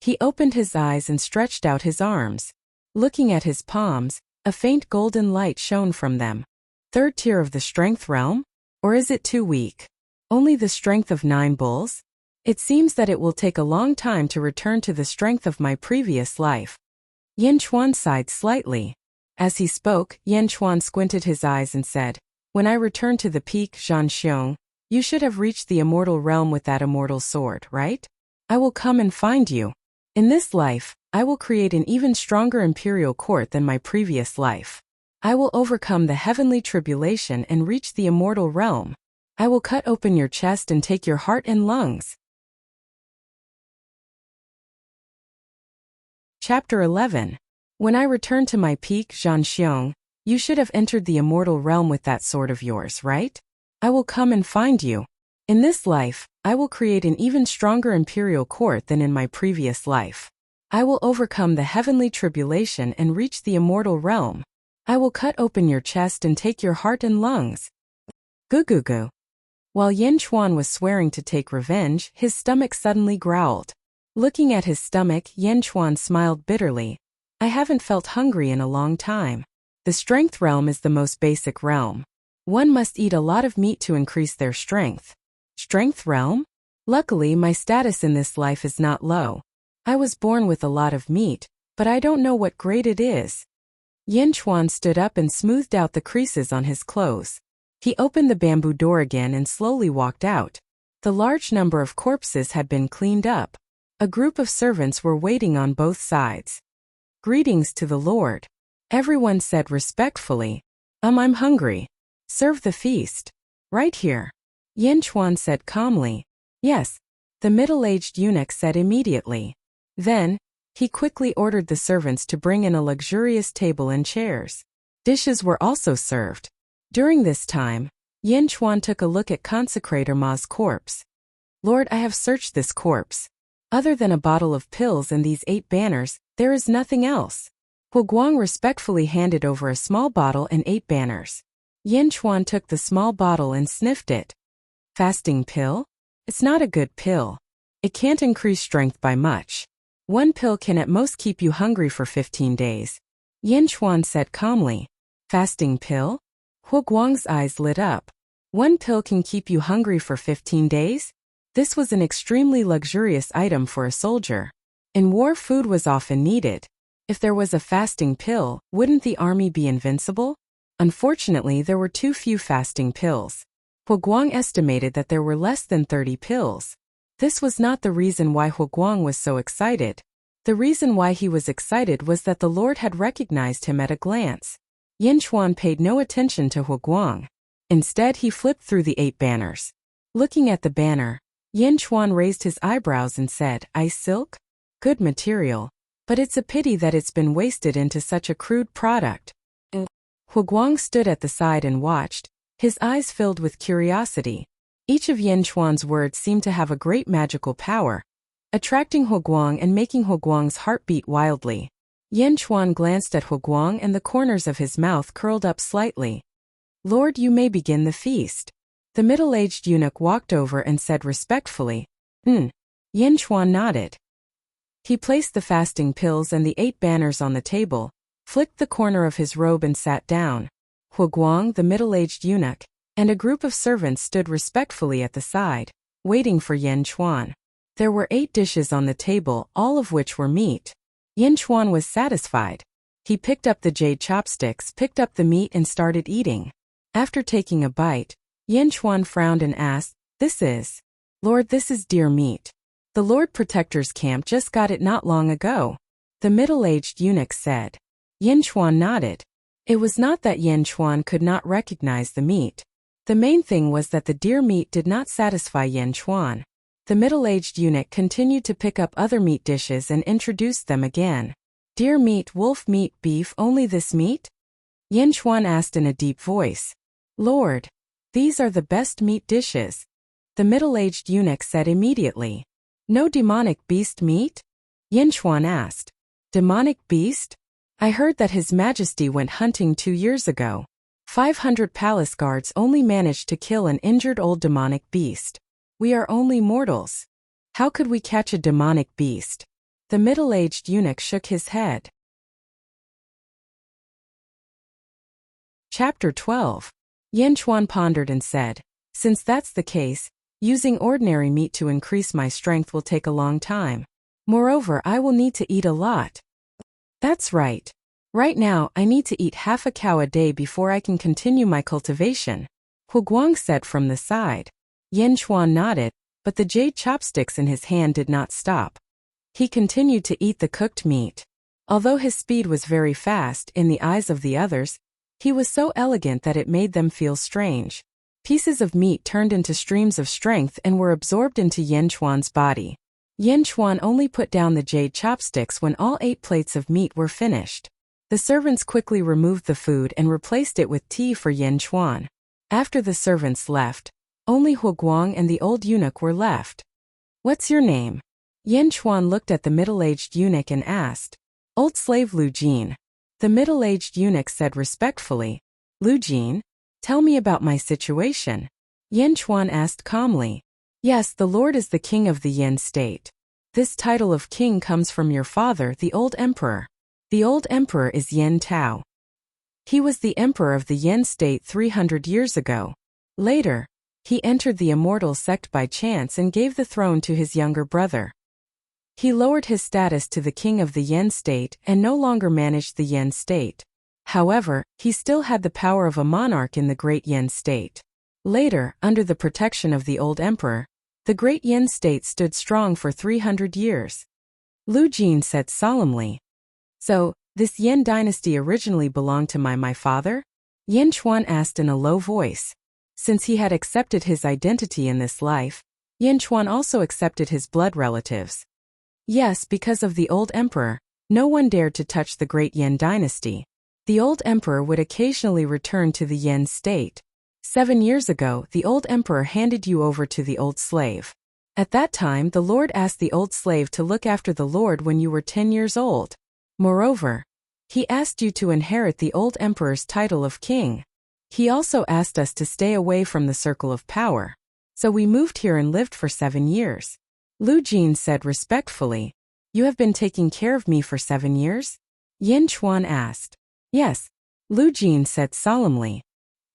He opened his eyes and stretched out his arms. Looking at his palms, a faint golden light shone from them. Third tier of the strength realm? Or is it too weak? Only the strength of 9 bulls? It seems that it will take a long time to return to the strength of my previous life. Yin Chuan sighed slightly. As he spoke, Yin Chuan squinted his eyes and said, "When I return to the peak Zhanxiong, you should have reached the immortal realm with that immortal sword, right? I will come and find you. In this life, I will create an even stronger imperial court than my previous life. I will overcome the heavenly tribulation and reach the immortal realm. I will cut open your chest and take your heart and lungs." Chapter 11. When I return to my peak Zhanxiong, you should have entered the immortal realm with that sword of yours, right? I will come and find you. In this life, I will create an even stronger imperial court than in my previous life. I will overcome the heavenly tribulation and reach the immortal realm. I will cut open your chest and take your heart and lungs. Gu. While Yin Chuan was swearing to take revenge, his stomach suddenly growled. Looking at his stomach, Yin Chuan smiled bitterly. I haven't felt hungry in a long time. The strength realm is the most basic realm. One must eat a lot of meat to increase their strength. Strength realm? Luckily, my status in this life is not low. I was born with a lot of meat, but I don't know what grade it is. Yin Chuan stood up and smoothed out the creases on his clothes. He opened the bamboo door again and slowly walked out. The large number of corpses had been cleaned up. A group of servants were waiting on both sides. "Greetings to the Lord," everyone said respectfully. I'm hungry. Serve the feast. Right here." Yin Chuan said calmly. "Yes," the middle-aged eunuch said immediately. Then, he quickly ordered the servants to bring in a luxurious table and chairs. Dishes were also served. During this time, Yin Chuan took a look at Consecrator Ma's corpse. "Lord, I have searched this corpse. Other than a bottle of pills and these 8 banners, there is nothing else." Huguang respectfully handed over a small bottle and 8 banners. Yin Chuan took the small bottle and sniffed it. "Fasting pill? It's not a good pill. It can't increase strength by much. 1 pill can at most keep you hungry for 15 days. Yin Chuan said calmly. "Fasting pill?" Huguang's eyes lit up. 1 pill can keep you hungry for 15 days? This was an extremely luxurious item for a soldier. In war, food was often needed. If there was a fasting pill, wouldn't the army be invincible? Unfortunately, there were too few fasting pills. Huguang estimated that there were less than 30 pills. This was not the reason why Huguang was so excited. The reason why he was excited was that the Lord had recognized him at a glance. Yin Chuan paid no attention to Huguang. Instead, he flipped through the 8 banners. Looking at the banner, Yin Chuan raised his eyebrows and said, "Ice silk? Good material. But it's a pity that it's been wasted into such a crude product." Huguang stood at the side and watched, his eyes filled with curiosity. Each of Yin Chuan's words seemed to have a great magical power, attracting Huguang and making Huguang's heart beat wildly. Yin Chuan glanced at Huguang and the corners of his mouth curled up slightly. "Lord, you may begin the feast." The middle-aged eunuch walked over and said respectfully, Yin Chuan nodded. He placed the fasting pills and the 8 banners on the table, flicked the corner of his robe and sat down. Huguang, the middle-aged eunuch, and a group of servants stood respectfully at the side, waiting for Yin Chuan. There were 8 dishes on the table, all of which were meat. Yin Chuan was satisfied. He picked up the jade chopsticks, picked up the meat and started eating. After taking a bite, Yin Chuan frowned and asked, "This is?" "Lord, this is deer meat. The Lord Protector's camp just got it not long ago," the middle-aged eunuch said. Yin Chuan nodded. It was not that Yin Chuan could not recognize the meat. The main thing was that the deer meat did not satisfy Yin Chuan. The middle-aged eunuch continued to pick up other meat dishes and introduced them again. Deer meat, wolf meat, beef, only this meat? Yin Chuan asked in a deep voice. Lord, these are the best meat dishes. The middle-aged eunuch said immediately. No demonic beast meat? Yin Chuan asked. Demonic beast? I heard that His Majesty went hunting 2 years ago. 500 palace guards only managed to kill an injured old demonic beast. We are only mortals. How could we catch a demonic beast? The middle-aged eunuch shook his head. Chapter 12. Yin Chuan pondered and said, since that's the case, using ordinary meat to increase my strength will take a long time. Moreover, I will need to eat a lot. That's right. Right now, I need to eat half a cow a day before I can continue my cultivation, Hu Guang said from the side. Yin Chuan nodded, but the jade chopsticks in his hand did not stop. He continued to eat the cooked meat. Although his speed was very fast in the eyes of the others, he was so elegant that it made them feel strange. Pieces of meat turned into streams of strength and were absorbed into Yin Chuan's body. Yin Chuan only put down the jade chopsticks when all 8 plates of meat were finished. The servants quickly removed the food and replaced it with tea for Yin Chuan. After the servants left, only Hu Guang and the old eunuch were left. What's your name? Yin Chuan looked at the middle-aged eunuch and asked. Old slave Lu Jin. The middle-aged eunuch said respectfully. Lu Jin? Tell me about my situation. Yin Chuan asked calmly. Yes, the Lord is the king of the Yin state. This title of king comes from your father, the old emperor. The old emperor is Yin Tao. He was the emperor of the Yin state 300 years ago. Later, he entered the Immortal sect by chance and gave the throne to his younger brother. He lowered his status to the king of the Yin state and no longer managed the Yin state. However, he still had the power of a monarch in the great Yin state. Later, under the protection of the old emperor, the great Yin state stood strong for 300 years. Lu Jin said solemnly. So, this Yin dynasty originally belonged to my father? Yin Chuan asked in a low voice. Since he had accepted his identity in this life, Yin Chuan also accepted his blood relatives. Yes, because of the old emperor, no one dared to touch the great Yin dynasty. The old emperor would occasionally return to the Yin state. 7 years ago, the old emperor handed you over to the old slave. At that time, the Lord asked the old slave to look after the Lord when you were 10 years old. Moreover, he asked you to inherit the old emperor's title of king. He also asked us to stay away from the circle of power. So we moved here and lived for 7 years. Lu Jin said respectfully. You have been taking care of me for 7 years? Yin Chuan asked. Yes. Lu Jin said solemnly.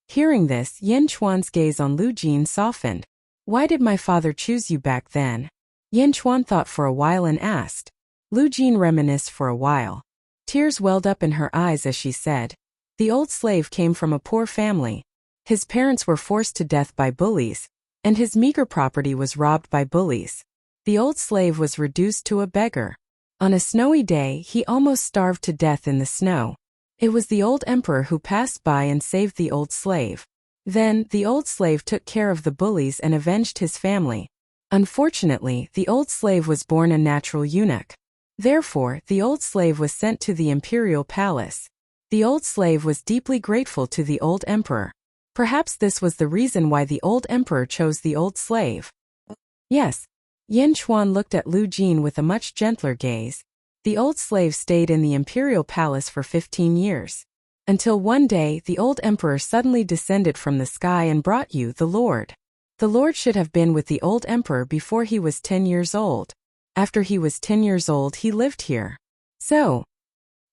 Hearing this, Yin Chuan's gaze on Lu Jin softened. Why did my father choose you back then? Yin Chuan thought for a while and asked. Lu Jin reminisced for a while. Tears welled up in her eyes as she said. The old slave came from a poor family. His parents were forced to death by bullies, and his meager property was robbed by bullies. The old slave was reduced to a beggar. On a snowy day, he almost starved to death in the snow. It was the old emperor who passed by and saved the old slave. Then, the old slave took care of the bullies and avenged his family. Unfortunately, the old slave was born a natural eunuch. Therefore, the old slave was sent to the imperial palace. The old slave was deeply grateful to the old emperor. Perhaps this was the reason why the old emperor chose the old slave. Yes. Yin Chuan looked at Lu Jin with a much gentler gaze. The old slave stayed in the imperial palace for 15 years. Until one day the old emperor suddenly descended from the sky and brought you the Lord. The Lord should have been with the old emperor before he was 10 years old. After he was 10 years old he lived here. So,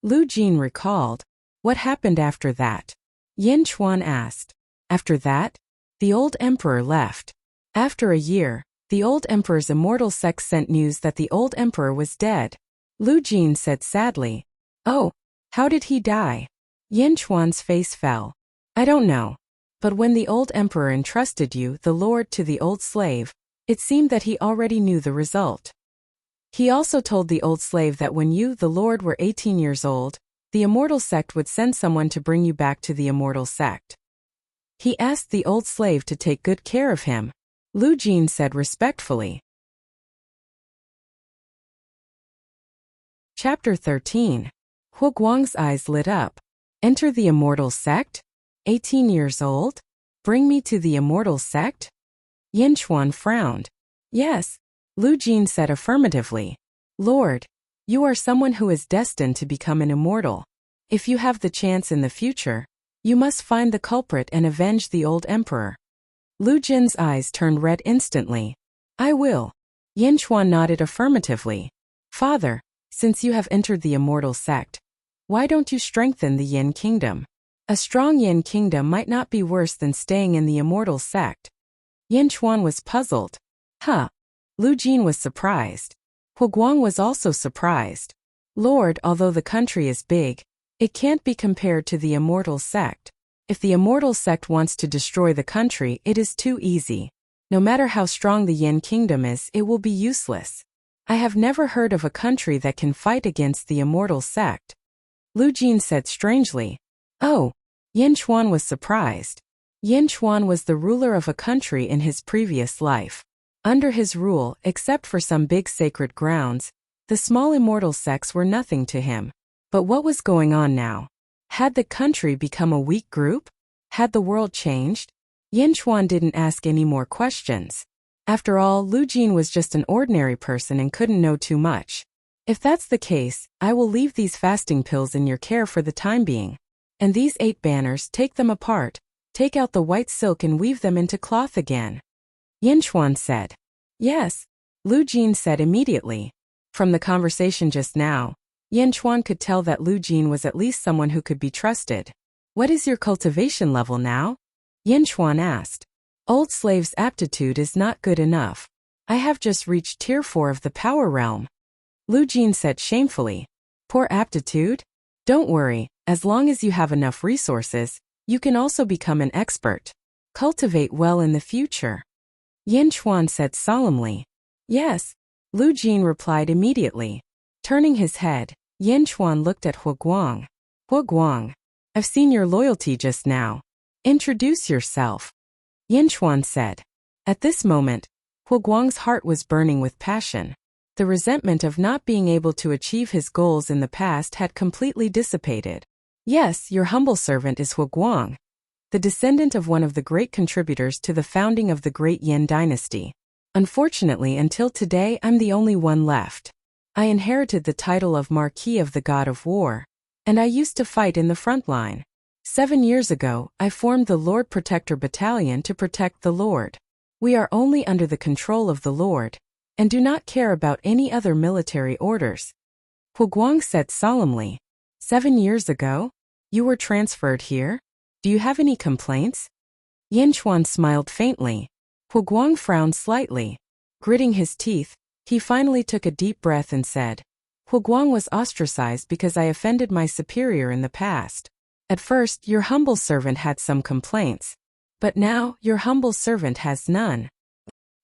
Lu Jin recalled. What happened after that? Yin Chuan asked. After that? The old emperor left. After a year, the old emperor's immortal sect sent news that the old emperor was dead. Lu Jin said sadly. Oh, how did he die? Yin Chuan's face fell. I don't know. But when the old emperor entrusted you, the Lord, to the old slave, it seemed that he already knew the result. He also told the old slave that when you, the Lord, were 18 years old, the Immortal sect would send someone to bring you back to the Immortal sect. He asked the old slave to take good care of him, Lu Jin said respectfully. Chapter 13. Hu Guang's eyes lit up. Enter the Immortal sect? 18 years old? Bring me to the Immortal sect? Yin Chuan frowned. Yes, Lu Jin said affirmatively. Lord, you are someone who is destined to become an immortal. If you have the chance in the future, you must find the culprit and avenge the old emperor. Lu Jin's eyes turned red instantly. I will. Yin Chuan nodded affirmatively. Father, since you have entered the Immortal sect, why don't you strengthen the Yin kingdom? A strong Yin kingdom might not be worse than staying in the Immortal sect. Yin Chuan was puzzled. Huh. Lu Jin was surprised. Hu Guang was also surprised. Lord, although the country is big, it can't be compared to the Immortal sect. If the Immortal sect wants to destroy the country, it is too easy. No matter how strong the Yin kingdom is, it will be useless. I have never heard of a country that can fight against the Immortal sect. Lu Jin said strangely. Oh. Yin Chuan was surprised. Yin Chuan was the ruler of a country in his previous life. Under his rule, except for some big sacred grounds, the small immortal sects were nothing to him. But what was going on now? Had the country become a weak group? Had the world changed? Yin Chuan didn't ask any more questions. After all, Lu Jin was just an ordinary person and couldn't know too much. If that's the case, I will leave these fasting pills in your care for the time being. And these 8 banners, take them apart, take out the white silk and weave them into cloth again. Yin Chuan said. Yes, Lu Jin said immediately. From the conversation just now, Yin Chuan could tell that Lu Jin was at least someone who could be trusted. What is your cultivation level now? Yin Chuan asked. Old slave's aptitude is not good enough. I have just reached tier 4 of the power realm. Lu Jin said shamefully. Poor aptitude? Don't worry, as long as you have enough resources, you can also become an expert. Cultivate well in the future. Yin Chuan said solemnly. Yes, Lu Jin replied immediately. Turning his head, Yin Chuan looked at Hu Guang. Hu Guang, I've seen your loyalty just now. Introduce yourself. Yin Chuan said. At this moment, Hu Guang's heart was burning with passion. The resentment of not being able to achieve his goals in the past had completely dissipated. Yes, your humble servant is Hu Guang, the descendant of one of the great contributors to the founding of the great Yin dynasty. Unfortunately, until today, I'm the only one left. I inherited the title of Marquis of the God of War, and I used to fight in the front line. 7 years ago, I formed the Lord Protector Battalion to protect the Lord. We are only under the control of the Lord, and do not care about any other military orders. Hu Guang said solemnly. 7 years ago? You were transferred here? Do you have any complaints? Yin Chuan smiled faintly. Hu Guang frowned slightly. Gritting his teeth, he finally took a deep breath and said, Hu Guang was ostracized because I offended my superior in the past. At first, your humble servant had some complaints. But now, your humble servant has none.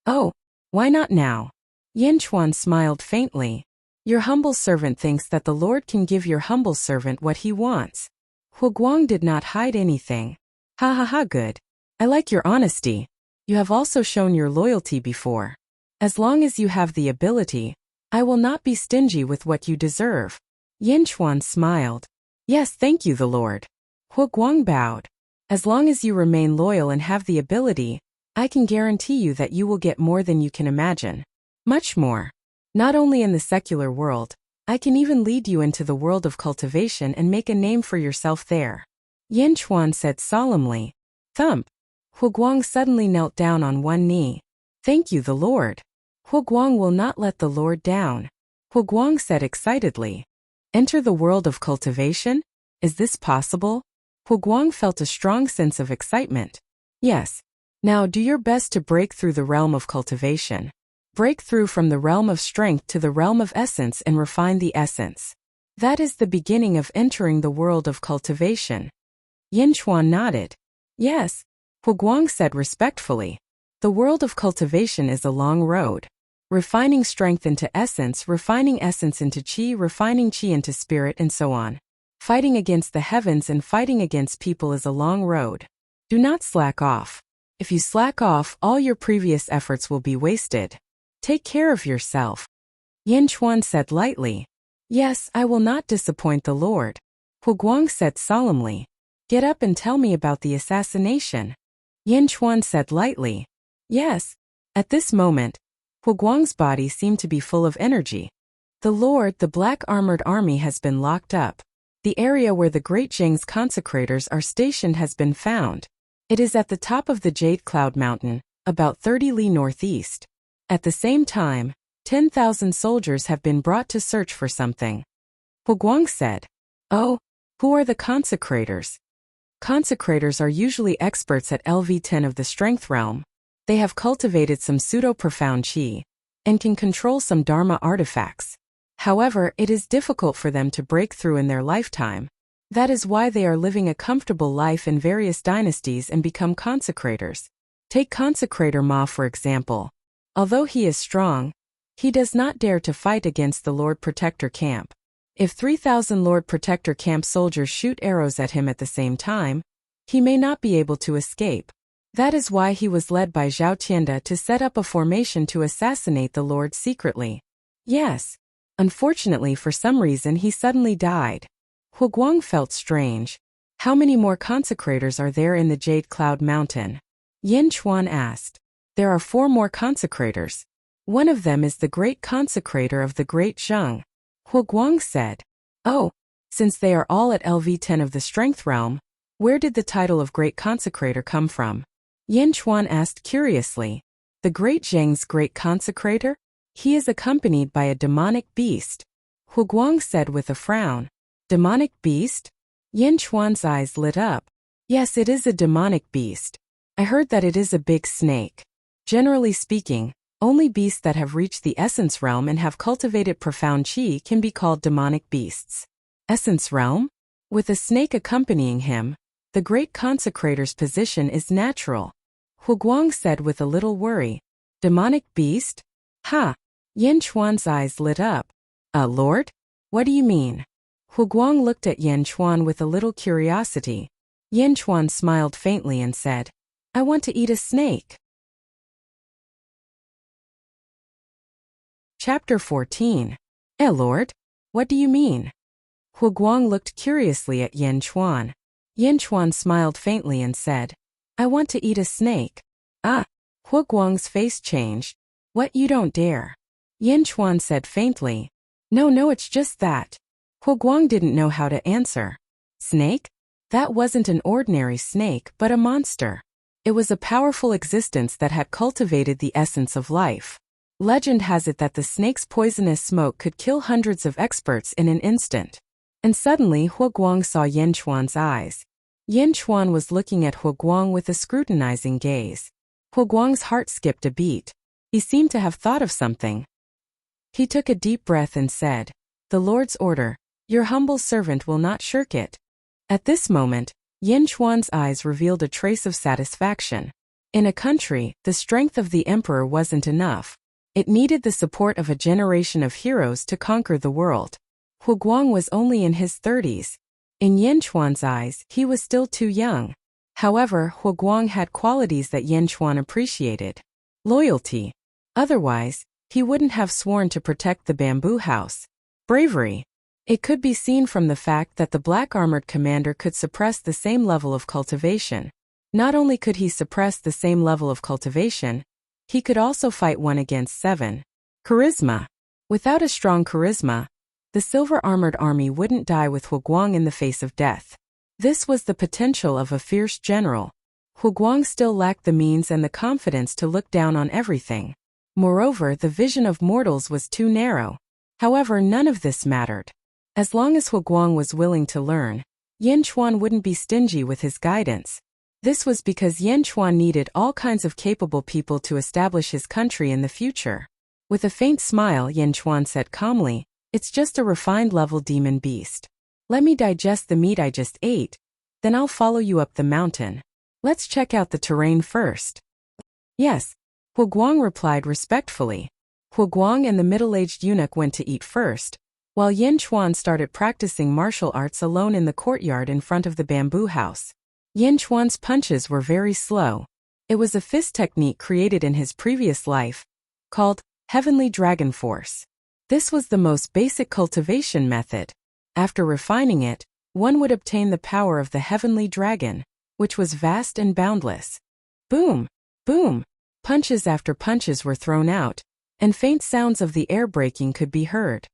Oh, why not now? Yin Chuan smiled faintly. Your humble servant thinks that the Lord can give your humble servant what he wants. Hu Guang did not hide anything. Ha ha ha, good. I like your honesty. You have also shown your loyalty before. As long as you have the ability, I will not be stingy with what you deserve. Yin Chuan smiled. Yes, thank you, the Lord. Hu Guang bowed. As long as you remain loyal and have the ability, I can guarantee you that you will get more than you can imagine. Much more. Not only in the secular world, I can even lead you into the world of cultivation and make a name for yourself there. Yin Chuan said solemnly. Thump. Hu Guang suddenly knelt down on one knee. Thank you, the Lord. Hu Guang will not let the Lord down. Hu Guang said excitedly. Enter the world of cultivation? Is this possible? Hu Guang felt a strong sense of excitement. Yes. Now do your best to break through the realm of cultivation. Break through from the realm of strength to the realm of essence and refine the essence. That is the beginning of entering the world of cultivation. Yin Chuan nodded. Yes. Hu Guang said respectfully. The world of cultivation is a long road. Refining strength into essence, refining essence into qi, refining qi into spirit, and so on. Fighting against the heavens and fighting against people is a long road. Do not slack off. If you slack off, all your previous efforts will be wasted. Take care of yourself. Yin Chuan said lightly. Yes, I will not disappoint the Lord. Hu Guang said solemnly. Get up and tell me about the assassination. Yin Chuan said lightly. Yes. At this moment, Hu Guang's body seemed to be full of energy. The Lord, the black armored army has been locked up. The area where the great Zheng's consecrators are stationed has been found. It is at the top of the Jade Cloud Mountain, about 30 li northeast. At the same time, 10,000 soldiers have been brought to search for something. Hu Guang said. Oh, who are the consecrators? Consecrators are usually experts at LV10 of the Strength Realm. They have cultivated some pseudo-profound qi and can control some Dharma artifacts. However, it is difficult for them to break through in their lifetime. That is why they are living a comfortable life in various dynasties and become consecrators. Take Consecrator Ma for example. Although he is strong, he does not dare to fight against the Lord Protector camp. If 3,000 Lord Protector camp soldiers shoot arrows at him at the same time, he may not be able to escape. That is why he was led by Zhao Tianda to set up a formation to assassinate the Lord secretly. Yes. Unfortunately, for some reason he suddenly died. Hu Guang felt strange. How many more consecrators are there in the Jade Cloud Mountain? Yin Chuan asked. There are 4 more consecrators. One of them is the great consecrator of the Great Zheng. Hu Guang said. Oh, since they are all at LV10 of the Strength Realm, where did the title of Great Consecrator come from? Yin Chuan asked curiously. The Great Zheng's Great Consecrator? He is accompanied by a demonic beast. Hu Guang said with a frown. Demonic beast? Yin Chuan's eyes lit up. Yes, it is a demonic beast. I heard that it is a big snake. Generally speaking, only beasts that have reached the essence realm and have cultivated profound qi can be called demonic beasts. Essence realm? With a snake accompanying him, the great consecrator's position is natural. Hu Guang said with a little worry. Demonic beast? Ha! Yin Chuan's eyes lit up. Lord? What do you mean? Hu Guang looked at Yin Chuan with a little curiosity. Yin Chuan smiled faintly and said, I want to eat a snake. Chapter 14. Lord? What do you mean? Hu Guang looked curiously at Yin Chuan. Yin Chuan smiled faintly and said, I want to eat a snake. Hu Guang's face changed. What, you don't dare? Yin Chuan said faintly. No, it's just that. Hu Guang didn't know how to answer. Snake? That wasn't an ordinary snake, but a monster. It was a powerful existence that had cultivated the essence of life. Legend has it that the snake's poisonous smoke could kill hundreds of experts in an instant. And suddenly Hu Guang saw Yin Chuan's eyes. Yin Chuan was looking at Hu Guang with a scrutinizing gaze. Hu Guang's heart skipped a beat. He seemed to have thought of something. He took a deep breath and said, The Lord's order, your humble servant will not shirk it. At this moment, Yin Chuan's eyes revealed a trace of satisfaction. In a country, the strength of the emperor wasn't enough. It needed the support of a generation of heroes to conquer the world. Hu Guang was only in his 30s. In Yin Chuan's eyes, he was still too young. However, Hu Guang had qualities that Yin Chuan appreciated. Loyalty. Otherwise, he wouldn't have sworn to protect the bamboo house. Bravery. It could be seen from the fact that the black armored commander could suppress the same level of cultivation. Not only could he suppress the same level of cultivation, he could also fight 1 against 7. Charisma. Without a strong charisma, the silver-armored army wouldn't die with Hu Guang in the face of death. This was the potential of a fierce general. Hu Guang still lacked the means and the confidence to look down on everything. Moreover, the vision of mortals was too narrow. However, none of this mattered. As long as Hu Guang was willing to learn, Yin Chuan wouldn't be stingy with his guidance. This was because Yin Chuan needed all kinds of capable people to establish his country in the future. With a faint smile, Yin Chuan said calmly, It's just a refined-level demon beast. Let me digest the meat I just ate, then I'll follow you up the mountain. Let's check out the terrain first. Yes. Hu Guang replied respectfully. Hu Guang and the middle-aged eunuch went to eat first, while Yin Chuan started practicing martial arts alone in the courtyard in front of the bamboo house. Yin Chuan's punches were very slow. It was a fist technique created in his previous life, called Heavenly Dragon Force. This was the most basic cultivation method. After refining it, one would obtain the power of the Heavenly Dragon, which was vast and boundless. Boom! Boom! Punches after punches were thrown out, and faint sounds of the air breaking could be heard.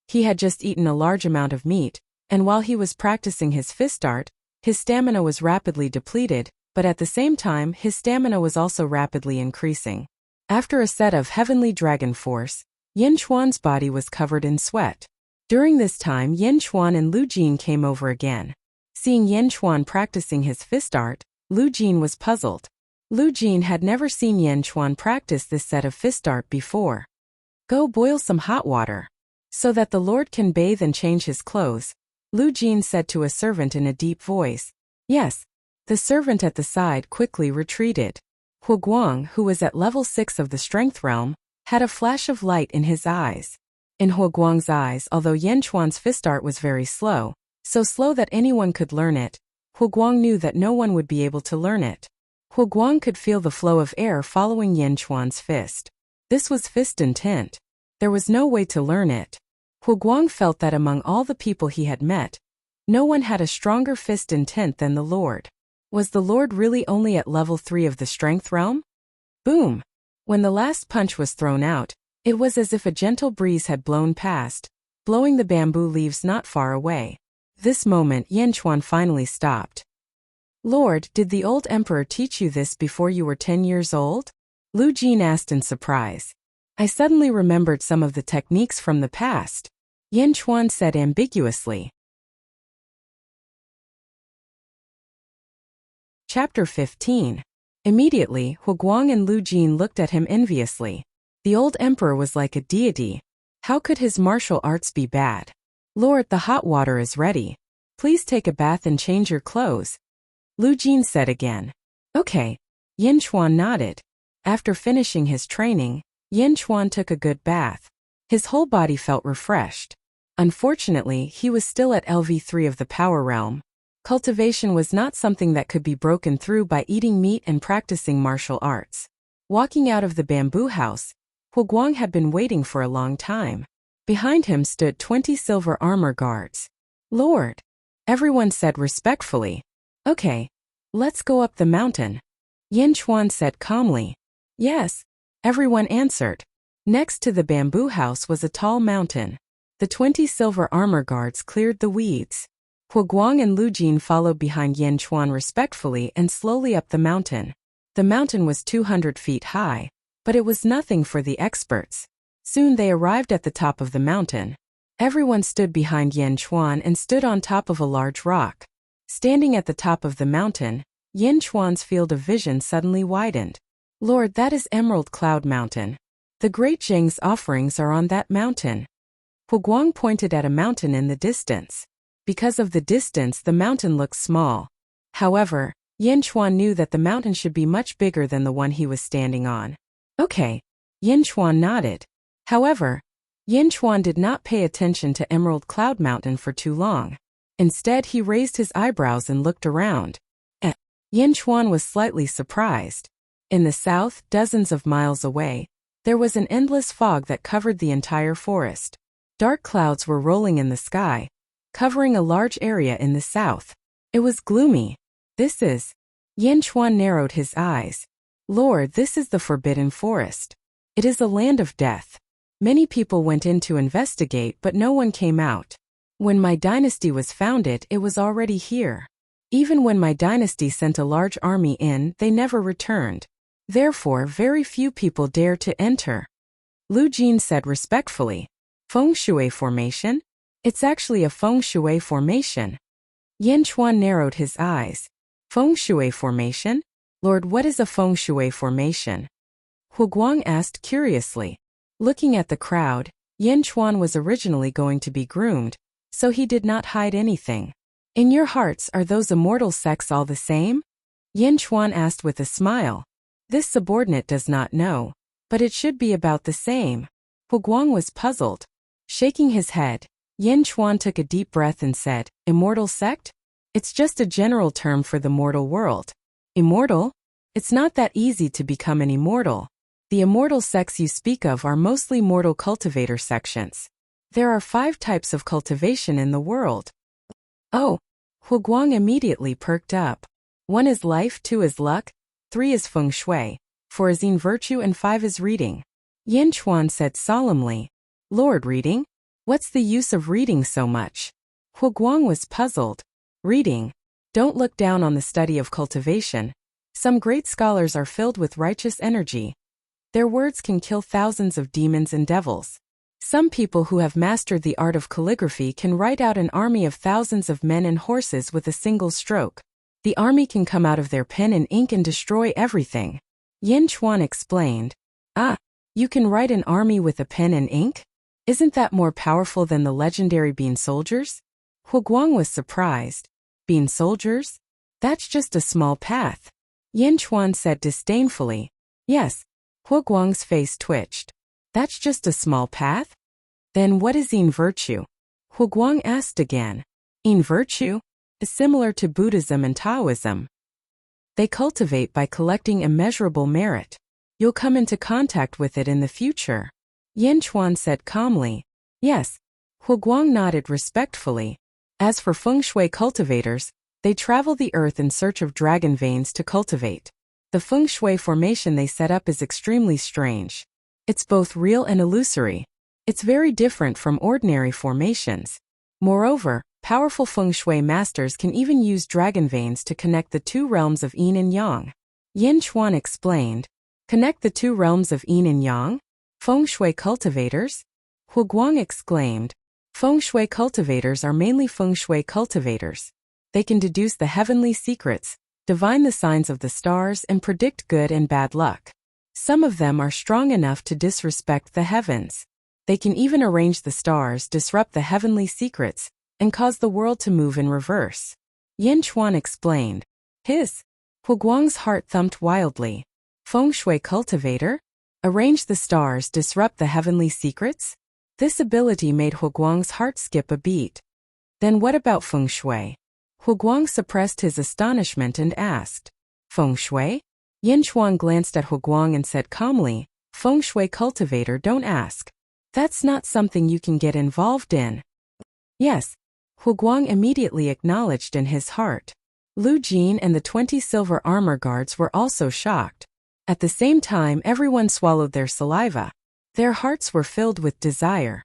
He had just eaten a large amount of meat, and while he was practicing his fist art, his stamina was rapidly depleted, but at the same time his stamina was also rapidly increasing. After a set of Heavenly Dragon Force, Yin Chuan's body was covered in sweat. During this time Yin Chuan and Lu Jin came over again. Seeing Yin Chuan practicing his fist art, Lu Jin was puzzled. Lu Jin had never seen Yin Chuan practice this set of fist art before. Go boil some hot water, so that the Lord can bathe and change his clothes, Lu Jin said to a servant in a deep voice. Yes. The servant at the side quickly retreated. Hu Guang, who was at level 6 of the strength realm, had a flash of light in his eyes. In Hu Guang's eyes, although Yin Chuan's fist art was very slow, so slow that anyone could learn it, Hu Guang knew that no one would be able to learn it. Hu Guang could feel the flow of air following Yin Chuan's fist. This was fist intent. There was no way to learn it. Hu Guang felt that among all the people he had met, no one had a stronger fist intent than the Lord. Was the Lord really only at level 3 of the strength realm? Boom! When the last punch was thrown out, it was as if a gentle breeze had blown past, blowing the bamboo leaves not far away. This moment Yin Chuan finally stopped. Lord, did the old emperor teach you this before you were 10 years old? Lu Jin asked in surprise. I suddenly remembered some of the techniques from the past, Yin Chuan said ambiguously. Chapter 15. Immediately, Hu Guang and Lu Jin looked at him enviously. The old emperor was like a deity. How could his martial arts be bad? Lord, the hot water is ready. Please take a bath and change your clothes, Lu Jin said again. Okay. Yin Chuan nodded. After finishing his training, Yin Chuan took a good bath. His whole body felt refreshed. Unfortunately, he was still at LV3 of the power realm. Cultivation was not something that could be broken through by eating meat and practicing martial arts. Walking out of the bamboo house, Hu Guang had been waiting for a long time. Behind him stood 20 silver armor guards. Lord, everyone said respectfully. Okay, let's go up the mountain, Yin Chuan said calmly. Yes, everyone answered. Next to the bamboo house was a tall mountain. The 20 silver armor guards cleared the weeds. Hu Guang and Lu Jin followed behind Yin Chuan respectfully and slowly up the mountain. The mountain was 200 feet high, but it was nothing for the experts. Soon they arrived at the top of the mountain. Everyone stood behind Yin Chuan and stood on top of a large rock. Standing at the top of the mountain, Yin Chuan's field of vision suddenly widened. Lord, that is Emerald Cloud Mountain. The Great Zheng's offerings are on that mountain. Hu Guang pointed at a mountain in the distance. Because of the distance, the mountain looked small. However, Yin Chuan knew that the mountain should be much bigger than the one he was standing on. Okay. Yin Chuan nodded. However, Yin Chuan did not pay attention to Emerald Cloud Mountain for too long. Instead, he raised his eyebrows and looked around. Yin Chuan was slightly surprised. In the south, dozens of miles away, there was an endless fog that covered the entire forest. Dark clouds were rolling in the sky, covering a large area in the south. It was gloomy. This is... Yin Chuan narrowed his eyes. Lord, this is the Forbidden Forest. It is a land of death. Many people went in to investigate, but no one came out. When my dynasty was founded, it was already here. Even when my dynasty sent a large army in, they never returned. Therefore, very few people dare to enter. Lu Jin said respectfully. Feng Shui formation? It's actually a Feng Shui formation. Yin Chuan narrowed his eyes. Feng Shui formation? Lord, what is a Feng Shui formation? Hu Guang asked curiously. Looking at the crowd, Yin Chuan was originally going to be groomed, so he did not hide anything. In your hearts, are those immortal sects all the same? Yin Chuan asked with a smile. This subordinate does not know, but it should be about the same. Hu Guang was puzzled. Shaking his head, Yin Chuan took a deep breath and said, Immortal sect? It's just a general term for the mortal world. Immortal? It's not that easy to become an immortal. The immortal sects you speak of are mostly mortal cultivator sections. There are 5 types of cultivation in the world. Oh. Hu Guang immediately perked up. 1 is life, 2 is luck, 3 is feng shui, 4 is in virtue, and 5 is reading. Yin Chuan said solemnly, Lord, reading? What's the use of reading so much? Hu Guang was puzzled. Reading. Don't look down on the study of cultivation. Some great scholars are filled with righteous energy. Their words can kill thousands of demons and devils. Some people who have mastered the art of calligraphy can write out an army of thousands of men and horses with a single stroke. The army can come out of their pen and ink and destroy everything. Yin Chuan explained. Ah, you can write an army with a pen and ink? Isn't that more powerful than the legendary bean soldiers? Hu Guang was surprised. Bean soldiers? That's just a small path. Yin Chuan said disdainfully. Yes. Hu Guang's face twitched. That's just a small path? Then what is in virtue? Hu Guang asked again. In virtue? Is similar to Buddhism and Taoism. They cultivate by collecting immeasurable merit. You'll come into contact with it in the future. Yin Chuan said calmly. Yes. Hu Guang nodded respectfully. As for feng shui cultivators, they travel the earth in search of dragon veins to cultivate. The feng shui formation they set up is extremely strange. It's both real and illusory. It's very different from ordinary formations. Moreover, powerful feng shui masters can even use dragon veins to connect the 2 realms of yin and yang. Yin Chuan explained. Connect the 2 realms of yin and yang? Feng shui cultivators? Hu Guang exclaimed. Feng shui cultivators are mainly feng shui cultivators. They can deduce the heavenly secrets, divine the signs of the stars, and predict good and bad luck. Some of them are strong enough to disrespect the heavens. They can even arrange the stars, disrupt the heavenly secrets, and cause the world to move in reverse. Yin Chuan explained. Hu Guang's heart thumped wildly. Feng shui cultivator? Arrange the stars, disrupt the heavenly secrets? This ability made Hu Guang's heart skip a beat. Then what about feng shui? Hu Guang suppressed his astonishment and asked. Feng shui? Yin Chuan glanced at Hu Guang and said calmly, Feng shui cultivator, don't ask. That's not something you can get involved in. Yes. Hu Guang immediately acknowledged in his heart. Lu Jin and the 20 silver armor guards were also shocked. At the same time, everyone swallowed their saliva. Their hearts were filled with desire.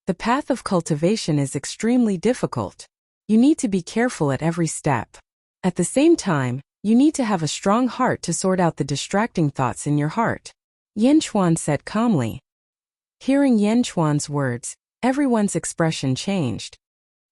The path of cultivation is extremely difficult. You need to be careful at every step. At the same time, you need to have a strong heart to sort out the distracting thoughts in your heart. Yin Chuan said calmly. Hearing Yin Chuan's words, everyone's expression changed.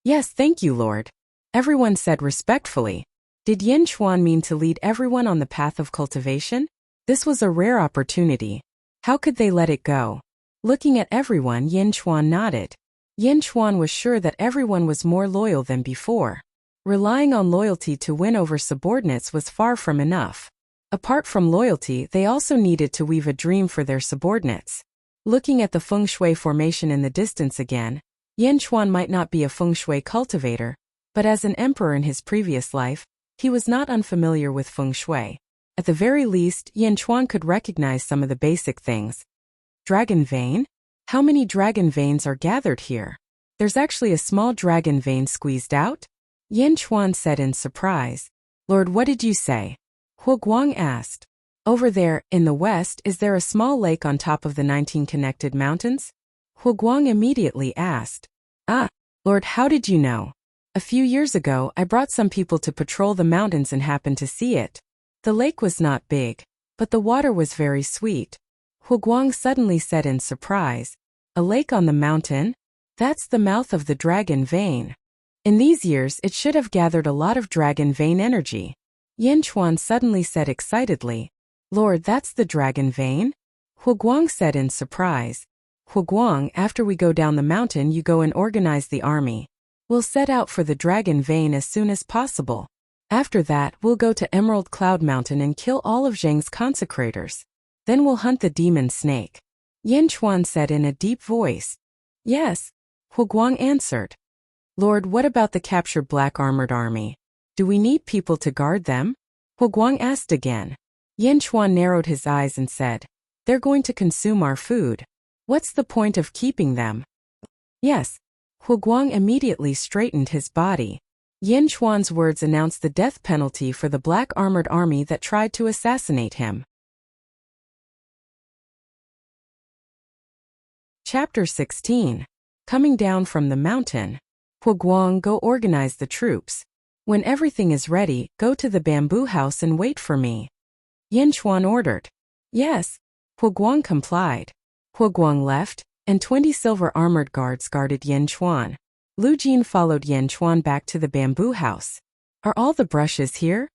Yes, thank you, Lord. Everyone said respectfully. Did Yin Chuan mean to lead everyone on the path of cultivation? This was a rare opportunity. How could they let it go? Looking at everyone, Yin Chuan nodded. Yin Chuan was sure that everyone was more loyal than before. Relying on loyalty to win over subordinates was far from enough. Apart from loyalty, they also needed to weave a dream for their subordinates. Looking at the feng shui formation in the distance again, Yin Chuan might not be a feng shui cultivator, but as an emperor in his previous life, he was not unfamiliar with feng shui. At the very least, Yin Chuan could recognize some of the basic things. Dragon vein? How many dragon veins are gathered here? There's actually a small dragon vein squeezed out? Yin Chuan said in surprise. Lord, what did you say? Hu Guang asked. Over there, in the west, is there a small lake on top of the 19 connected mountains? Hu Guang immediately asked. Ah, Lord, how did you know? A few years ago, I brought some people to patrol the mountains and happened to see it. The lake was not big, but the water was very sweet. Hu Guang suddenly said in surprise. A lake on the mountain? That's the mouth of the dragon vein. In these years, it should have gathered a lot of dragon vein energy. Yin Chuan suddenly said excitedly. Lord, that's the dragon vein? Hu Guang said in surprise. Hu Guang, after we go down the mountain, you go and organize the army. We'll set out for the dragon vein as soon as possible. After that, we'll go to Emerald Cloud Mountain and kill all of Zhang's consecrators. Then we'll hunt the demon snake. Yin Chuan said in a deep voice. Yes. Hu Guang answered. Lord, what about the captured black armored army? Do we need people to guard them? Hu Guang asked again. Yan Chuan narrowed his eyes and said, they're going to consume our food. What's the point of keeping them? Yes. Hu Guang immediately straightened his body. Yan Chuan's words announced the death penalty for the black armored army that tried to assassinate him. Chapter 16. Coming down from the mountain. Hu Guang, go organize the troops. When everything is ready, go to the bamboo house and wait for me. Yan Chuan ordered. Yes. Hu Guang complied. Hu Guang left, and 20 silver armored guards guarded Yan Chuan. Lu Jin followed Yan Chuan back to the bamboo house. Are all the brushes here?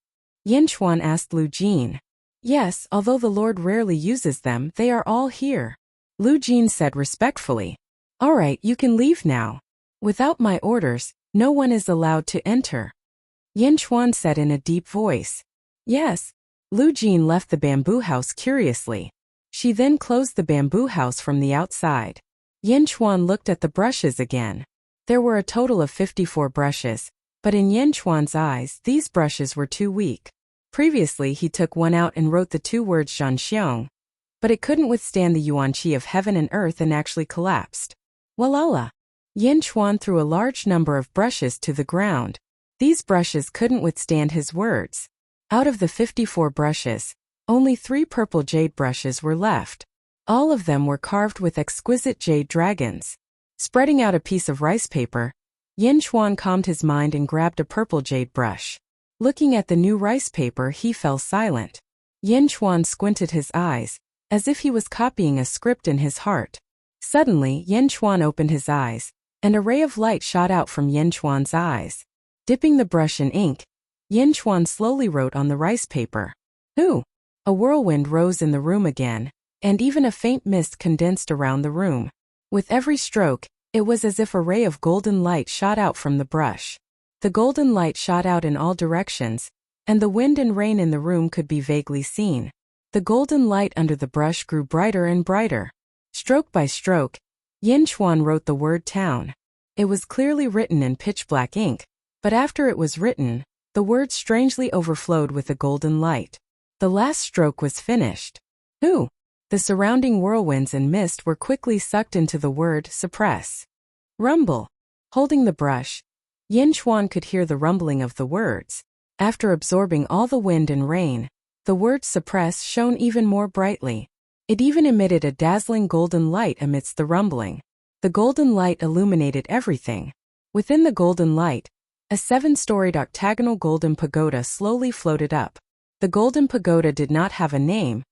Yan Chuan asked Lu Jin. Yes, although the Lord rarely uses them, they are all here. Lu Jin said respectfully. All right, you can leave now. Without my orders, no one is allowed to enter. Yan Chuan said in a deep voice. Yes. Lu Jin left the bamboo house curiously. She then closed the bamboo house from the outside. Yan Chuan looked at the brushes again. There were a total of 54 brushes, but in Yan Chuan's eyes, these brushes were too weak. Previously, he took one out and wrote the 2 words Zhanxiong, but it couldn't withstand the yuan qi of heaven and earth and actually collapsed. Walala! Yan Chuan threw a large number of brushes to the ground. These brushes couldn't withstand his words. Out of the 54 brushes, only 3 purple jade brushes were left. All of them were carved with exquisite jade dragons. Spreading out a piece of rice paper, Yan Chuan calmed his mind and grabbed a purple jade brush. Looking at the new rice paper, he fell silent. Yan Chuan squinted his eyes, as if he was copying a script in his heart. Suddenly, Yan Chuan opened his eyes, and a ray of light shot out from Yan Chuan's eyes. Dipping the brush in ink, Yan Chuan slowly wrote on the rice paper. Ooh! A whirlwind rose in the room again, and even a faint mist condensed around the room. With every stroke, it was as if a ray of golden light shot out from the brush. The golden light shot out in all directions, and the wind and rain in the room could be vaguely seen. The golden light under the brush grew brighter and brighter. Stroke by stroke, Yan Chuan wrote the word town. It was clearly written in pitch-black ink, but after it was written, the words strangely overflowed with a golden light. The last stroke was finished. Ooh! The surrounding whirlwinds and mist were quickly sucked into the word suppress. Rumble. Holding the brush, Yan Chuan could hear the rumbling of the words. After absorbing all the wind and rain, the word suppress shone even more brightly. It even emitted a dazzling golden light amidst the rumbling. The golden light illuminated everything. Within the golden light, a 7-storied octagonal golden pagoda slowly floated up. The golden pagoda did not have a name,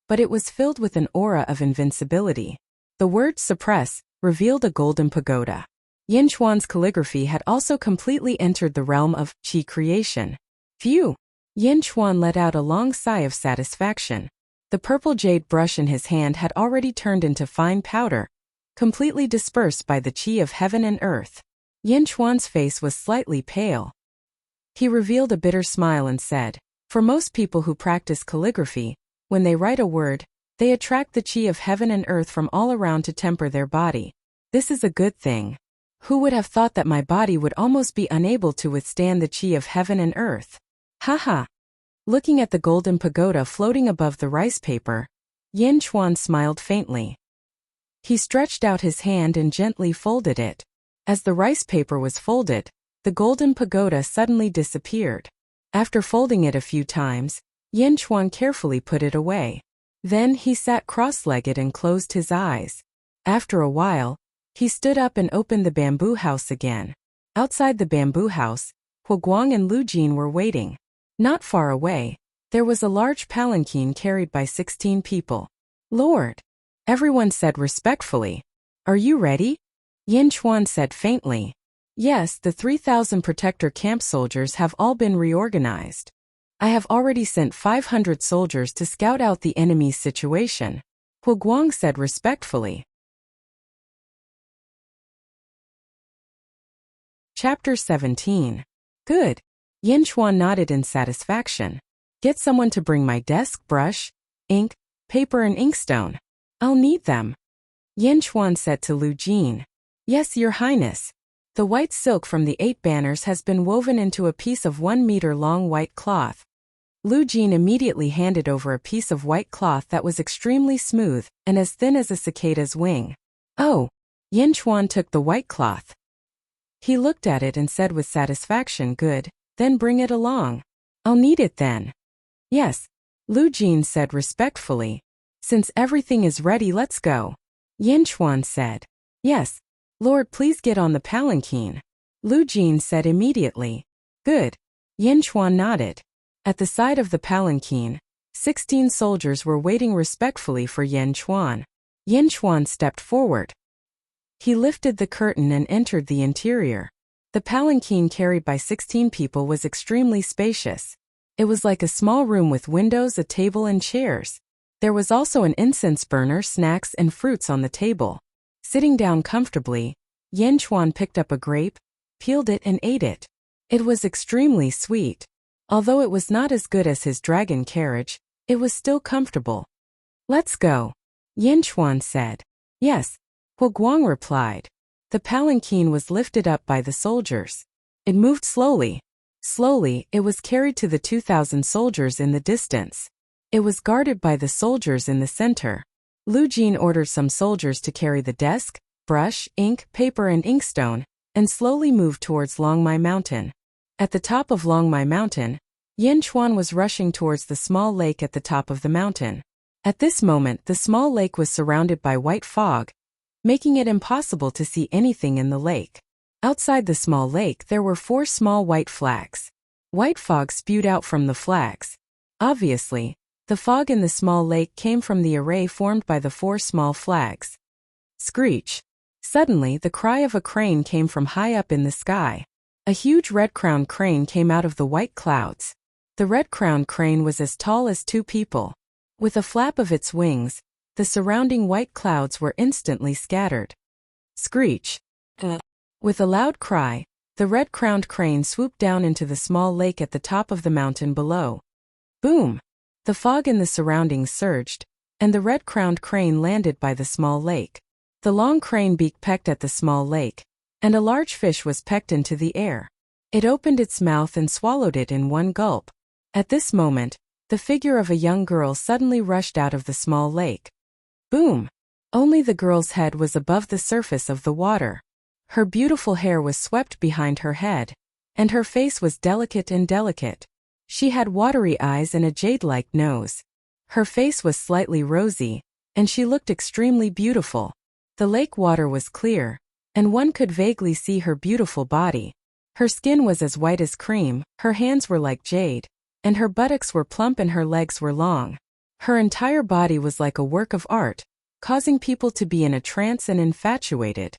but it was filled with an aura of invincibility. The word suppress revealed a golden pagoda. Yan Chuan's calligraphy had also completely entered the realm of qi creation. Phew! Yan Chuan let out a long sigh of satisfaction. The purple jade brush in his hand had already turned into fine powder, completely dispersed by the qi of heaven and earth. Yan Chuan's face was slightly pale. He revealed a bitter smile and said, for most people who practice calligraphy, when they write a word, they attract the qi of heaven and earth from all around to temper their body. This is a good thing. Who would have thought that my body would almost be unable to withstand the qi of heaven and earth? Haha! Looking at the golden pagoda floating above the rice paper, Yan Chuan smiled faintly. He stretched out his hand and gently folded it. As the rice paper was folded, the golden pagoda suddenly disappeared. After folding it a few times, Yan Chuan carefully put it away. Then he sat cross-legged and closed his eyes. After a while, he stood up and opened the bamboo house again. Outside the bamboo house, Hu Guang and Lu Jin were waiting. Not far away, there was a large palanquin carried by 16 people. Lord! Everyone said respectfully. Are you ready? Yan Chuan said faintly. Yes, the 3,000 protector camp soldiers have all been reorganized. I have already sent 500 soldiers to scout out the enemy's situation. Hu Guang said respectfully. Chapter 17. Good. Yan Chuan nodded in satisfaction. Get someone to bring my desk, brush, ink, paper and inkstone. I'll need them. Yan Chuan said to Lu Jin. Yes, Your Highness. The white silk from the 8 banners has been woven into a piece of 1-meter-long white cloth. Lu Jin immediately handed over a piece of white cloth that was extremely smooth and as thin as a cicada's wing. Oh! Yin Chuan took the white cloth. He looked at it and said with satisfaction, good, then bring it along. I'll need it then. Yes, Lu Jin said respectfully. Since everything is ready, let's go. Yin Chuan said. Yes. Lord, please get on the palanquin. Lu Jin said immediately. Good. Yin Chuan nodded. At the side of the palanquin, 16 soldiers were waiting respectfully for Yin Chuan. Yin Chuan stepped forward. He lifted the curtain and entered the interior. The palanquin carried by 16 people was extremely spacious. It was like a small room with windows, a table and chairs. There was also an incense burner, snacks and fruits on the table. Sitting down comfortably, Yin Chuan picked up a grape, peeled it and ate it. It was extremely sweet. Although it was not as good as his dragon carriage, it was still comfortable. Let's go, Yin Chuan said. Yes, Hu Guang replied. The palanquin was lifted up by the soldiers. It moved slowly. Slowly, it was carried to the 2,000 soldiers in the distance. It was guarded by the soldiers in the center. Lu Jin ordered some soldiers to carry the desk, brush, ink, paper and inkstone, and slowly moved towards Longmai Mountain. At the top of Longmai Mountain, Yin Chuan was rushing towards the small lake at the top of the mountain. At this moment, the small lake was surrounded by white fog, making it impossible to see anything in the lake. Outside the small lake, there were 4 small white flags. White fog spewed out from the flags. Obviously, the fog in the small lake came from the array formed by the 4 small flags. Screech! Suddenly, the cry of a crane came from high up in the sky. A huge red-crowned crane came out of the white clouds. The red-crowned crane was as tall as 2 people. With a flap of its wings, the surrounding white clouds were instantly scattered. Screech! With a loud cry, the red-crowned crane swooped down into the small lake at the top of the mountain below. Boom! The fog in the surroundings surged, and the red-crowned crane landed by the small lake. The long crane beak pecked at the small lake, and a large fish was pecked into the air. It opened its mouth and swallowed it in one gulp. At this moment, the figure of a young girl suddenly rushed out of the small lake. Boom! Only the girl's head was above the surface of the water. Her beautiful hair was swept behind her head, and her face was delicate. She had watery eyes and a jade-like nose. Her face was slightly rosy, and she looked extremely beautiful. The lake water was clear, and one could vaguely see her beautiful body. Her skin was as white as cream, her hands were like jade, and her buttocks were plump and her legs were long. Her entire body was like a work of art, causing people to be in a trance and infatuated.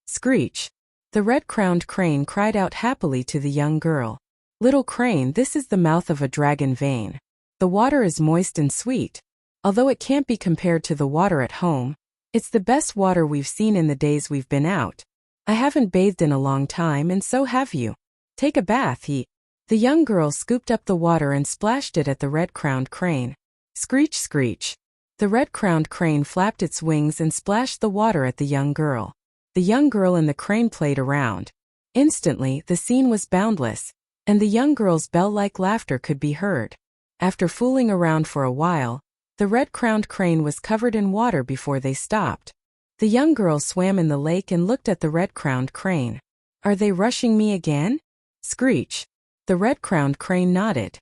Screech! The red-crowned crane cried out happily to the young girl. Little crane, this is the mouth of a dragon vein. The water is moist and sweet. Although it can't be compared to the water at home, it's the best water we've seen in the days we've been out. I haven't bathed in a long time and so have you. Take a bath, The young girl scooped up the water and splashed it at the red-crowned crane. Screech, screech. The red-crowned crane flapped its wings and splashed the water at the young girl. The young girl and the crane played around. Instantly, the scene was boundless, and the young girl's bell-like laughter could be heard. After fooling around for a while, the red-crowned crane was covered in water before they stopped. The young girl swam in the lake and looked at the red-crowned crane. Are they rushing me again? Screech! The red-crowned crane nodded.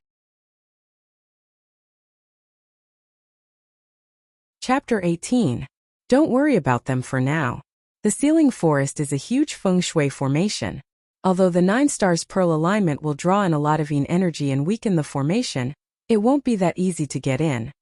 Chapter 18. Don't worry about them for now. The Ceiling Forest is a huge feng shui formation. Although the 9 stars pearl alignment will draw in a lot of yin energy and weaken the formation, it won't be that easy to get in.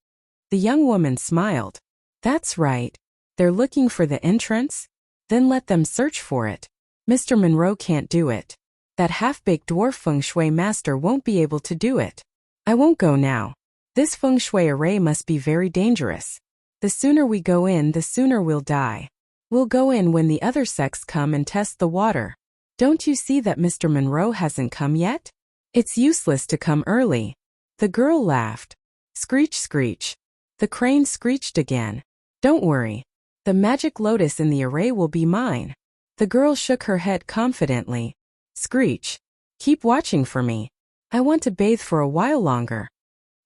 The young woman smiled. That's right. They're looking for the entrance? Then let them search for it. Mr. Monroe can't do it. That half-baked dwarf feng shui master won't be able to do it. I won't go now. This feng shui array must be very dangerous. The sooner we go in, the sooner we'll die. We'll go in when the other sects come and test the water. Don't you see that Mr. Monroe hasn't come yet? It's useless to come early. The girl laughed. Screech, screech. The crane screeched again. Don't worry. The magic lotus in the array will be mine. The girl shook her head confidently. Screech. Keep watching for me. I want to bathe for a while longer.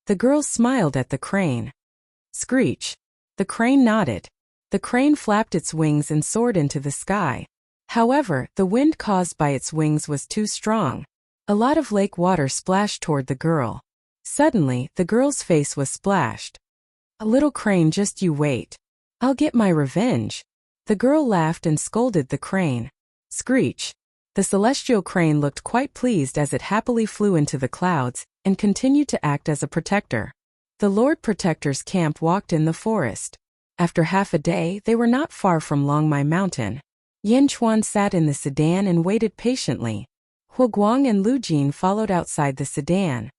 The girl smiled at the crane. Screech. The crane nodded. The crane flapped its wings and soared into the sky. However, the wind caused by its wings was too strong. A lot of lake water splashed toward the girl. Suddenly, the girl's face was splashed. A little crane, just you wait. I'll get my revenge. The girl laughed and scolded the crane. Screech. The celestial crane looked quite pleased as it happily flew into the clouds and continued to act as a protector. The Lord Protector's camp walked in the forest. After half a day, they were not far from Longmai Mountain. Yin Chuan sat in the sedan and waited patiently. Huoguang and Lu Jin followed outside the sedan.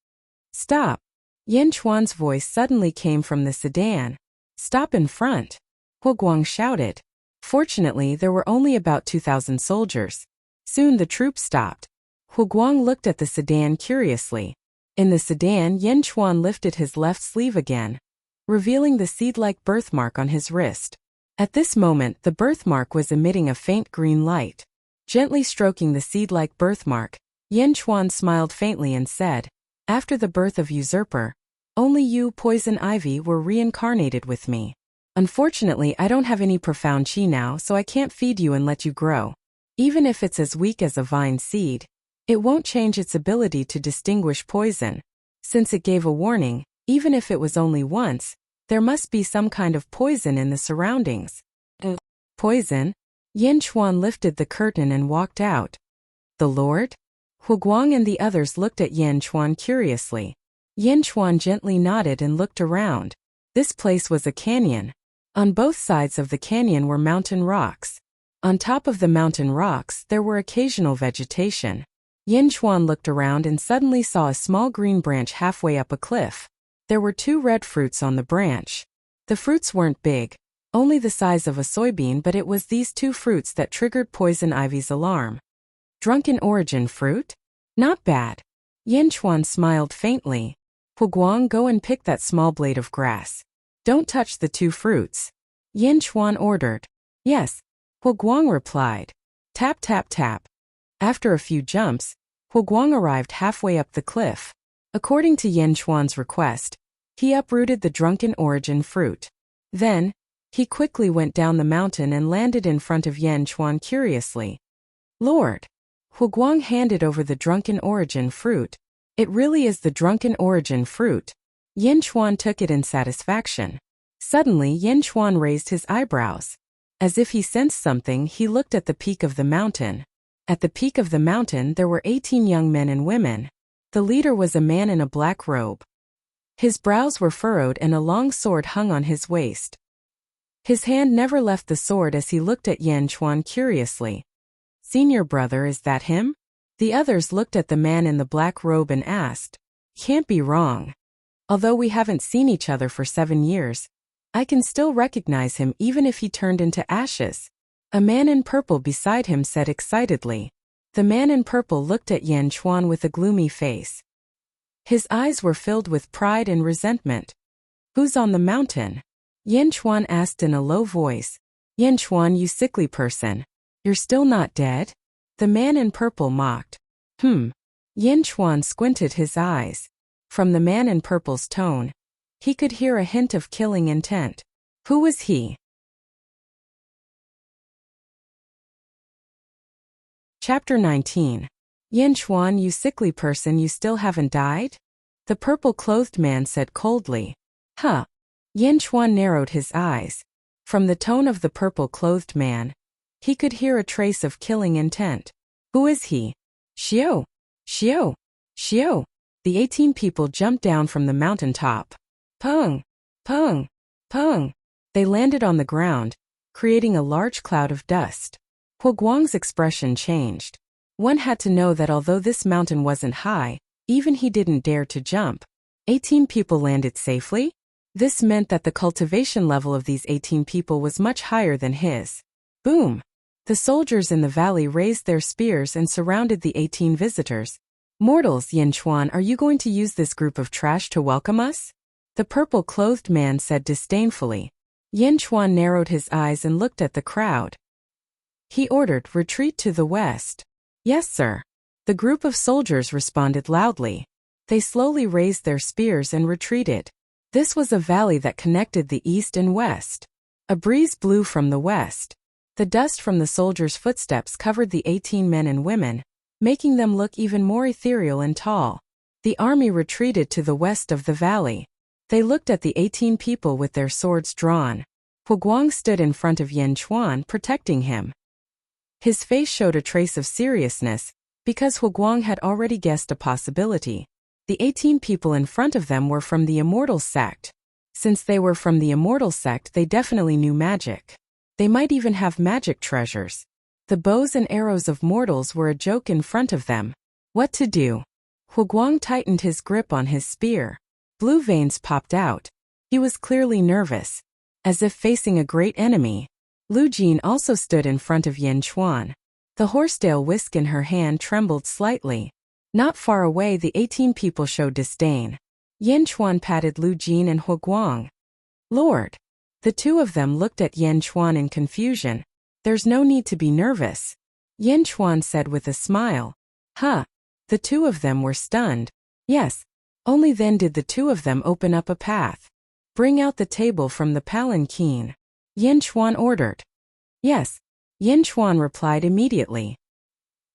Stop! Yin Chuan's voice suddenly came from the sedan. Stop in front! Huoguang shouted. Fortunately, there were only about 2,000 soldiers. Soon the troops stopped. Huoguang looked at the sedan curiously. In the sedan, Yin Chuan lifted his left sleeve again, revealing the seed-like birthmark on his wrist. At this moment, the birthmark was emitting a faint green light. Gently stroking the seed-like birthmark, Yin Chuan smiled faintly and said, After the birth of Usurper, only you, Poison Ivy, were reincarnated with me. Unfortunately, I don't have any profound chi now, so I can't feed you and let you grow. Even if it's as weak as a vine seed, it won't change its ability to distinguish poison. Since it gave a warning, even if it was only once, there must be some kind of poison in the surroundings. Poison? Yin Chuan lifted the curtain and walked out. The Lord? Huoguang and the others looked at Yin Chuan curiously. Yin Chuan gently nodded and looked around. This place was a canyon. On both sides of the canyon were mountain rocks. On top of the mountain rocks, there were occasional vegetation. Yin Chuan looked around and suddenly saw a small green branch halfway up a cliff. There were 2 red fruits on the branch. The fruits weren't big, only the size of a soybean, but it was these 2 fruits that triggered Poison Ivy's alarm. Drunken origin fruit? Not bad. Yin Chuan smiled faintly. Huoguang, go and pick that small blade of grass. Don't touch the 2 fruits. Yin Chuan ordered. Yes. Huoguang replied. Tap tap tap. After a few jumps, Huoguang arrived halfway up the cliff. According to Yin Chuan's request, he uprooted the drunken origin fruit. Then, he quickly went down the mountain and landed in front of Yin Chuan curiously. Lord! Huoguang handed over the drunken origin fruit. It really is the drunken origin fruit. Yin Chuan took it in satisfaction. Suddenly, Yin Chuan raised his eyebrows. As if he sensed something, he looked at the peak of the mountain. At the peak of the mountain, there were 18 young men and women. The leader was a man in a black robe. His brows were furrowed and a long sword hung on his waist. His hand never left the sword as he looked at Yin Chuan curiously. Senior brother, is that him? The others looked at the man in the black robe and asked. Can't be wrong. Although we haven't seen each other for 7 years, I can still recognize him even if he turned into ashes. A man in purple beside him said excitedly. The man in purple looked at Yin Chuan with a gloomy face. His eyes were filled with pride and resentment. Who's on the mountain? Yin Chuan asked in a low voice. Yin Chuan, you sickly person. You're still not dead? The man in purple mocked. Yin Chuan squinted his eyes. From the man in purple's tone, he could hear a hint of killing intent. Who was he? Chapter 19. Yin Chuan, you sickly person, you still haven't died? The purple-clothed man said coldly. Huh. Yin Chuan narrowed his eyes. From the tone of the purple-clothed man, he could hear a trace of killing intent. Who is he? Xiao! Xiao! Xiao! The 18 people jumped down from the mountaintop. Pung! Pung! Pung! They landed on the ground, creating a large cloud of dust. Huoguang's expression changed. One had to know that although this mountain wasn't high, even he didn't dare to jump. 18 people landed safely? This meant that the cultivation level of these 18 people was much higher than his. Boom! The soldiers in the valley raised their spears and surrounded the 18 visitors. Mortals, Yin Chuan, are you going to use this group of trash to welcome us? The purple-clothed man said disdainfully. Yin Chuan narrowed his eyes and looked at the crowd. He ordered, "Retreat to the west." "Yes, sir." The group of soldiers responded loudly. They slowly raised their spears and retreated. This was a valley that connected the east and west. A breeze blew from the west. The dust from the soldiers' footsteps covered the 18 men and women, making them look even more ethereal and tall. The army retreated to the west of the valley. They looked at the 18 people with their swords drawn. Huguang stood in front of Yen Chuan, protecting him. His face showed a trace of seriousness, because Huguang had already guessed a possibility. The 18 people in front of them were from the Immortal sect. Since they were from the Immortal sect, they definitely knew magic. They might even have magic treasures. The bows and arrows of mortals were a joke in front of them. What to do? Huguang tightened his grip on his spear. Blue veins popped out. He was clearly nervous, as if facing a great enemy. Lu Jin also stood in front of Yen Chuan. The horsetail whisk in her hand trembled slightly. Not far away, the 18 people showed disdain. Yen Chuan patted Lu Jin and Huguang. "Lord." The two of them looked at Yen Chuan in confusion. "There's no need to be nervous," Yen Chuan said with a smile. "Huh." The two of them were stunned. Yes. Only then did the two of them open up a path. "Bring out the table from the palanquin," Yen Chuan ordered. "Yes." Yen Chuan replied immediately.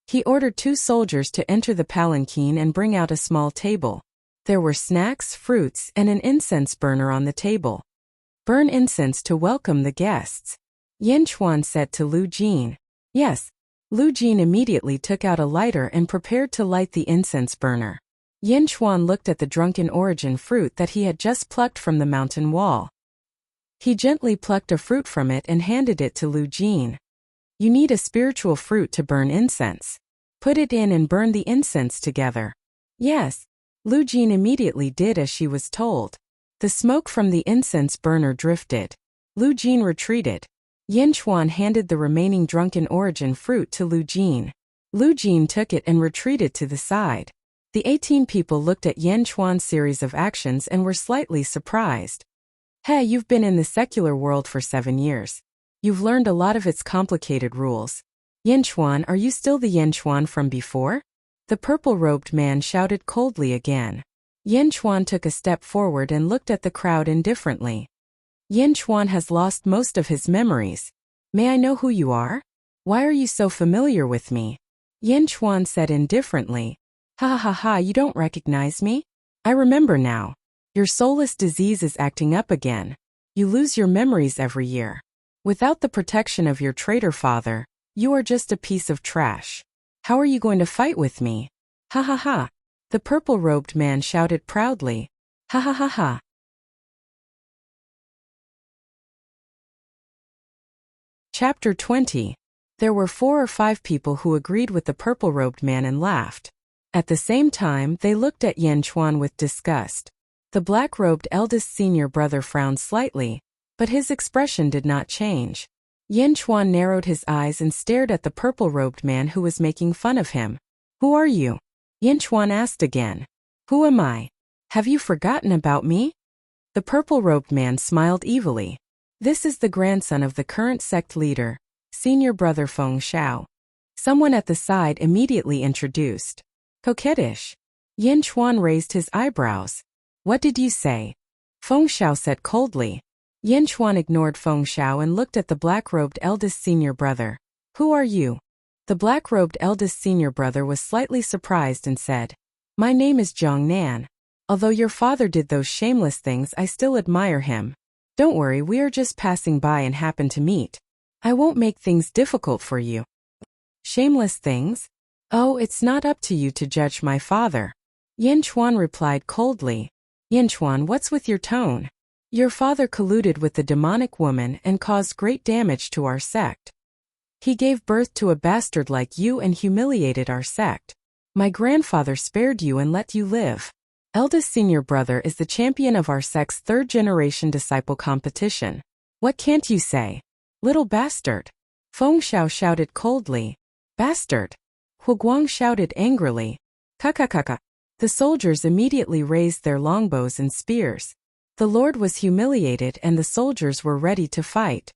He ordered 2 soldiers to enter the palanquin and bring out a small table. There were snacks, fruits, and an incense burner on the table. "Burn incense to welcome the guests," Yen Chuan said to Lu Jin. "Yes." Lu Jin immediately took out a lighter and prepared to light the incense burner. Yen Chuan looked at the drunken origin fruit that he had just plucked from the mountain wall. He gently plucked a fruit from it and handed it to Lu Jin. "You need a spiritual fruit to burn incense. Put it in and burn the incense together." "Yes." Lu Jin immediately did as she was told. The smoke from the incense burner drifted. Lu Jin retreated. Yen Chuan handed the remaining drunken origin fruit to Lu Jin. Lu Jin took it and retreated to the side. The 18 people looked at Yen Chuan's series of actions and were slightly surprised. "Hey, you've been in the secular world for 7 years. You've learned a lot of its complicated rules. Yen Chuan, are you still the Yen Chuan from before?" The purple-robed man shouted coldly again. Yen Chuan took a step forward and looked at the crowd indifferently. "Yen Chuan has lost most of his memories. May I know who you are? Why are you so familiar with me?" Yen Chuan said indifferently. "Ha ha ha ha, you don't recognize me? I remember now. Your soulless disease is acting up again. You lose your memories every year. Without the protection of your traitor father, you are just a piece of trash. How are you going to fight with me? Ha ha ha." The purple-robed man shouted proudly. "Ha ha ha ha." Chapter 20. There were 4 or 5 people who agreed with the purple-robed man and laughed. At the same time, they looked at Yen Chuan with disgust. The black-robed eldest senior brother frowned slightly, but his expression did not change. Yen Chuan narrowed his eyes and stared at the purple-robed man who was making fun of him. "Who are you?" Yen Chuan asked again. "Who am I? Have you forgotten about me?" The purple-robed man smiled evilly. "This is the grandson of the current sect leader, senior brother Feng Shao." Someone at the side immediately introduced. "Coquettish." Yen Chuan raised his eyebrows. "What did you say?" Feng Shao said coldly. Yen Chuan ignored Feng Shao and looked at the black-robed eldest senior brother. "Who are you?" The black-robed eldest senior brother was slightly surprised and said, "My name is Zhang Nan. Although your father did those shameless things, I still admire him. Don't worry, we are just passing by and happen to meet. I won't make things difficult for you." "Shameless things? Oh, it's not up to you to judge my father," Yen Chuan replied coldly. "Yen Chuan, what's with your tone? Your father colluded with the demonic woman and caused great damage to our sect. He gave birth to a bastard like you and humiliated our sect. My grandfather spared you and let you live. Eldest senior brother is the champion of our sect's 3rd-generation disciple competition. What can't you say? Little bastard." Feng Shao shouted coldly. "Bastard." Huguang shouted angrily. "Kakakaka." The soldiers immediately raised their longbows and spears. The lord was humiliated and the soldiers were ready to fight.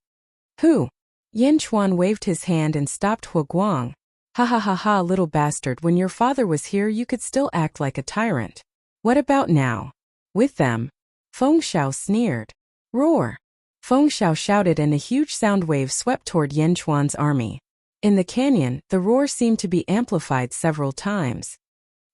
"Who?" Yin Chuan waved his hand and stopped Hu Guang. Ha ha ha ha, little bastard, when your father was here you could still act like a tyrant. What about now? With them? Feng Xiao sneered. Roar! Feng Xiao shouted and a huge sound wave swept toward Yin Chuan's army. In the canyon, the roar seemed to be amplified several times.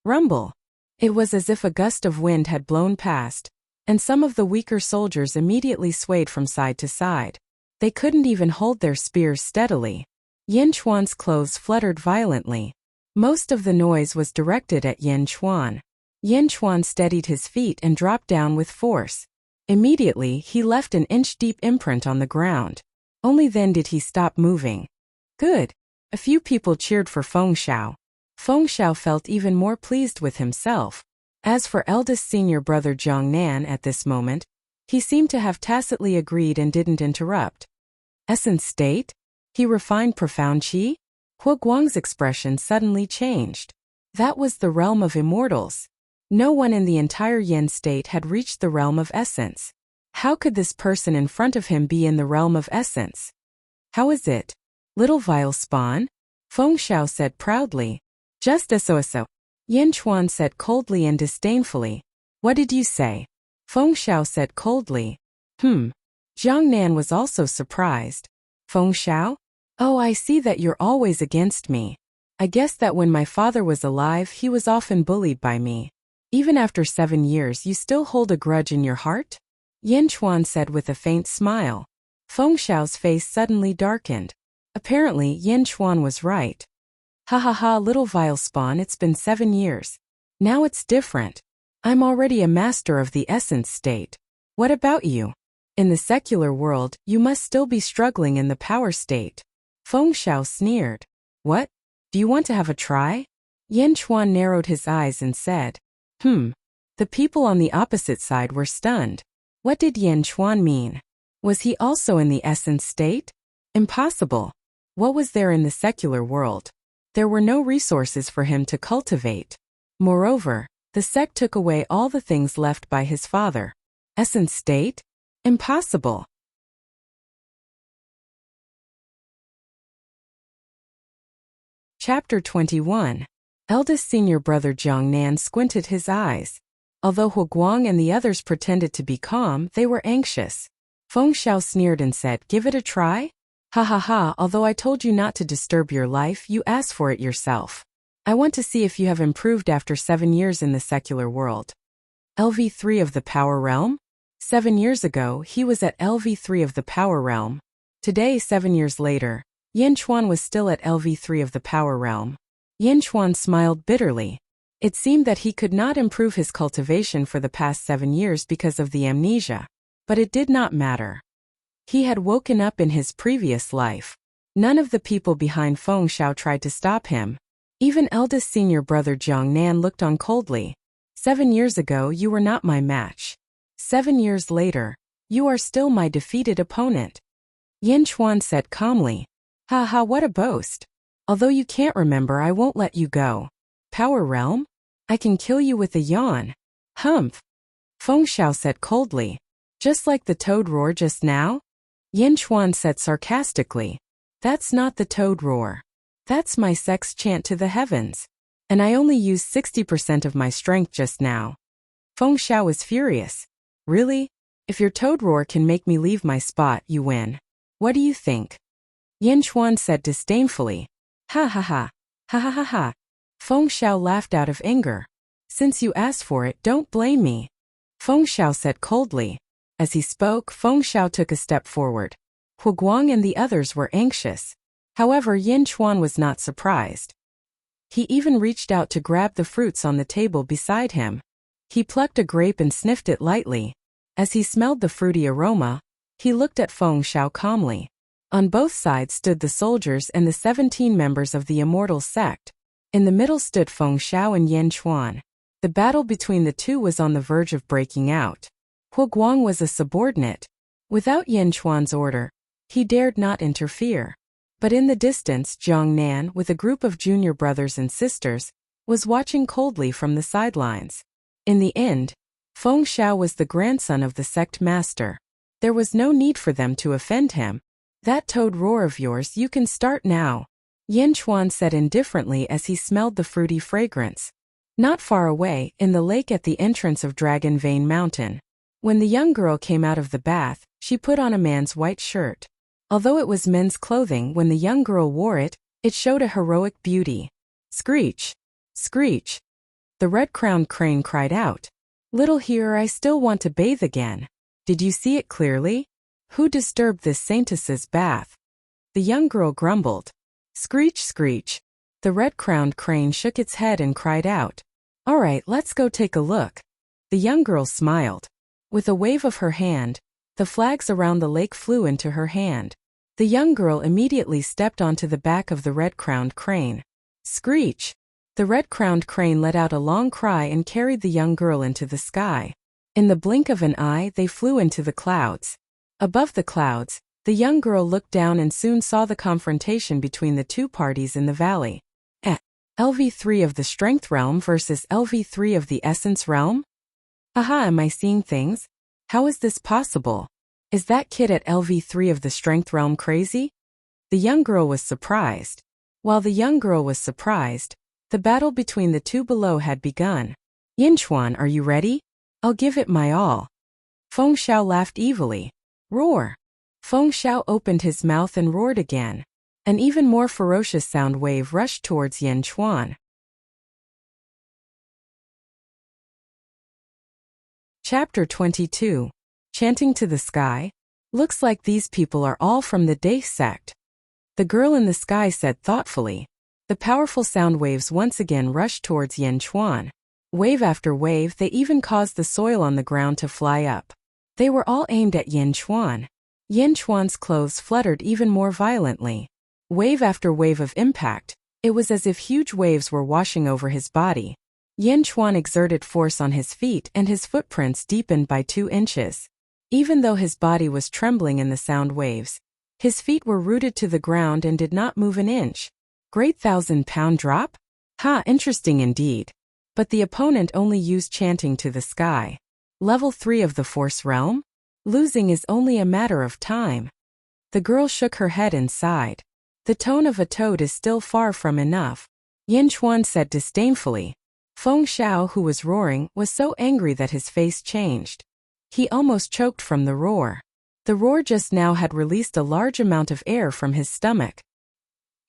Rumble! It was as if a gust of wind had blown past, and some of the weaker soldiers immediately swayed from side to side. They couldn't even hold their spears steadily. Yin Chuan's clothes fluttered violently. Most of the noise was directed at Yin Chuan. Yin Chuan steadied his feet and dropped down with force. Immediately, he left an inch-deep imprint on the ground. Only then did he stop moving. Good. A few people cheered for Feng Xiao. Feng Xiao felt even more pleased with himself. As for eldest senior brother Jiang Nan at this moment, he seemed to have tacitly agreed and didn't interrupt. Essence state? He refined profound qi? Hu Guang's expression suddenly changed. That was the realm of immortals. No one in the entire Yin state had reached the realm of essence. How could this person in front of him be in the realm of essence? How is it? Little vile spawn? Feng Xiao said proudly. Just so. Yin Chuan said coldly and disdainfully. What did you say? Feng Xiao said coldly. Jiang Nan was also surprised. Feng Xiao? Oh, I see that you're always against me. I guess that when my father was alive he was often bullied by me. Even after 7 years you still hold a grudge in your heart? Yin Chuan said with a faint smile. Feng Xiao's face suddenly darkened. Apparently Yin Chuan was right. Ha ha ha, little vile spawn, it's been 7 years. Now it's different. I'm already a master of the essence state. What about you? In the secular world, you must still be struggling in the power state. Feng Xiao sneered. What? Do you want to have a try? Yin Chuan narrowed his eyes and said. The people on the opposite side were stunned. What did Yin Chuan mean? Was he also in the essence state? Impossible. What was there in the secular world? There were no resources for him to cultivate. Moreover, the sect took away all the things left by his father. Essence state? Impossible. Chapter 21. Eldest senior brother Jiang Nan squinted his eyes. Although Hu Guang and the others pretended to be calm, they were anxious. Feng Xiao sneered and said, Give it a try? Ha ha ha, although I told you not to disturb your life, you asked for it yourself. I want to see if you have improved after 7 years in the secular world. LV3 of the Power Realm? 7 years ago, he was at LV3 of the Power Realm. Today, 7 years later, Yin Chuan was still at LV3 of the Power Realm. Yin Chuan smiled bitterly. It seemed that he could not improve his cultivation for the past 7 years because of the amnesia. But it did not matter. He had woken up in his previous life. None of the people behind Feng Xiao tried to stop him. Even eldest senior brother Jiang Nan looked on coldly. 7 years ago you were not my match. 7 years later, you are still my defeated opponent. Yin Chuan said calmly. Ha ha, what a boast. Although you can't remember, I won't let you go. Power Realm? I can kill you with a yawn. Humph. Feng Xiao said coldly. Just like the toad roar just now? Yin Chuan said sarcastically. That's not the toad roar. That's my sex chant to the heavens. And I only used 60% of my strength just now. Feng Xiao was furious. Really? If your toad roar can make me leave my spot, you win. What do you think? Yin Chuan said disdainfully. Ha ha ha. Ha ha ha ha. Feng Xiao laughed out of anger. Since you asked for it, don't blame me. Feng Xiao said coldly. As he spoke, Feng Xiao took a step forward. Hu Guang and the others were anxious. However, Yin Chuan was not surprised. He even reached out to grab the fruits on the table beside him. He plucked a grape and sniffed it lightly. As he smelled the fruity aroma, he looked at Feng Xiao calmly. On both sides stood the soldiers and the 17 members of the Immortal sect. In the middle stood Feng Xiao and Yin Chuan. The battle between the two was on the verge of breaking out. Hu Guang was a subordinate. Without Yin Chuan's order, he dared not interfere. But in the distance, Jiang Nan, with a group of junior brothers and sisters, was watching coldly from the sidelines. In the end, Feng Xiao was the grandson of the sect master. There was no need for them to offend him. That toad roar of yours, you can start now, Yin Chuan said indifferently as he smelled the fruity fragrance. Not far away, in the lake at the entrance of Dragon Vein Mountain. When the young girl came out of the bath, she put on a man's white shirt. Although it was men's clothing, when the young girl wore it, it showed a heroic beauty. Screech! Screech! The red-crowned crane cried out. Little hearer, I still want to bathe again. Did you see it clearly? Who disturbed this saintess's bath? The young girl grumbled. Screech, screech. The red-crowned crane shook its head and cried out. All right, let's go take a look. The young girl smiled. With a wave of her hand, the flags around the lake flew into her hand. The young girl immediately stepped onto the back of the red-crowned crane. Screech! The red-crowned crane let out a long cry and carried the young girl into the sky. In the blink of an eye, they flew into the clouds. Above the clouds, the young girl looked down and soon saw the confrontation between the two parties in the valley. LV3 of the Strength Realm versus LV3 of the Essence Realm? Aha, am I seeing things? How is this possible? Is that kid at LV3 of the Strength Realm crazy? The young girl was surprised. While the young girl was surprised, the battle between the two below had begun. Yinchuan, are you ready? I'll give it my all. Feng Xiao laughed evilly. Roar! Feng Xiao opened his mouth and roared again. An even more ferocious sound wave rushed towards Yin Chuan. Chapter 22. Chanting to the Sky. Looks like these people are all from the Day sect. The girl in the sky said thoughtfully. The powerful sound waves once again rushed towards Yin Chuan. Wave after wave, they even caused the soil on the ground to fly up. They were all aimed at Yin Chuan. Yin Chuan's clothes fluttered even more violently. Wave after wave of impact, it was as if huge waves were washing over his body. Yin Chuan exerted force on his feet and his footprints deepened by 2 inches. Even though his body was trembling in the sound waves, his feet were rooted to the ground and did not move an inch. Great 1,000-pound drop? Ha, interesting indeed. But the opponent only used chanting to the sky. Level 3 of the Force Realm? Losing is only a matter of time. The girl shook her head and sighed. The tone of a toad is still far from enough. Yin Chuan said disdainfully. Feng Xiao, who was roaring, was so angry that his face changed. He almost choked from the roar. The roar just now had released a large amount of air from his stomach.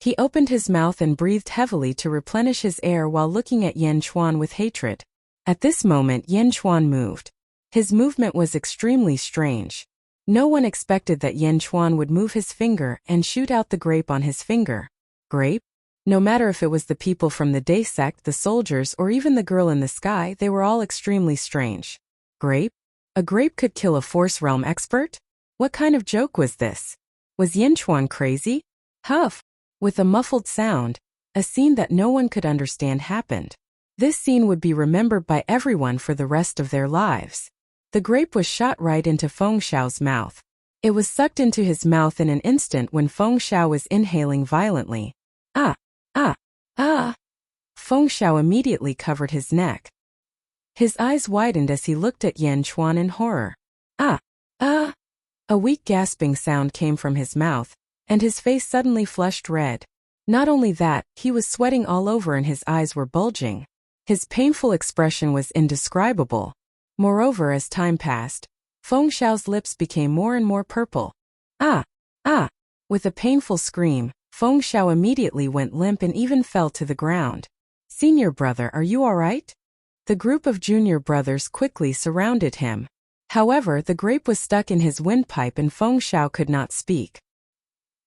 He opened his mouth and breathed heavily to replenish his air while looking at Yin Chuan with hatred. At this moment, Yin Chuan moved. His movement was extremely strange. No one expected that Yin Chuan would move his finger and shoot out the grape on his finger. Grape? No matter if it was the people from the Day sect, the soldiers, or even the girl in the sky, they were all extremely strange. Grape? A grape could kill a Force Realm expert? What kind of joke was this? Was Yin Chuan crazy? Huff! With a muffled sound, a scene that no one could understand happened. This scene would be remembered by everyone for the rest of their lives. The grape was shot right into Feng Xiao's mouth. It was sucked into his mouth in an instant when Feng Xiao was inhaling violently. Ah! Ah! Ah! Feng Xiao immediately covered his neck. His eyes widened as he looked at Yin Chuan in horror. Ah! Ah! A weak gasping sound came from his mouth, and his face suddenly flushed red. Not only that, he was sweating all over and his eyes were bulging. His painful expression was indescribable. Moreover, as time passed, Feng Xiao's lips became more and more purple. Ah! Ah! With a painful scream, Feng Xiao immediately went limp and even fell to the ground. Senior brother, are you all right? The group of junior brothers quickly surrounded him. However, the grape was stuck in his windpipe and Feng Xiao could not speak.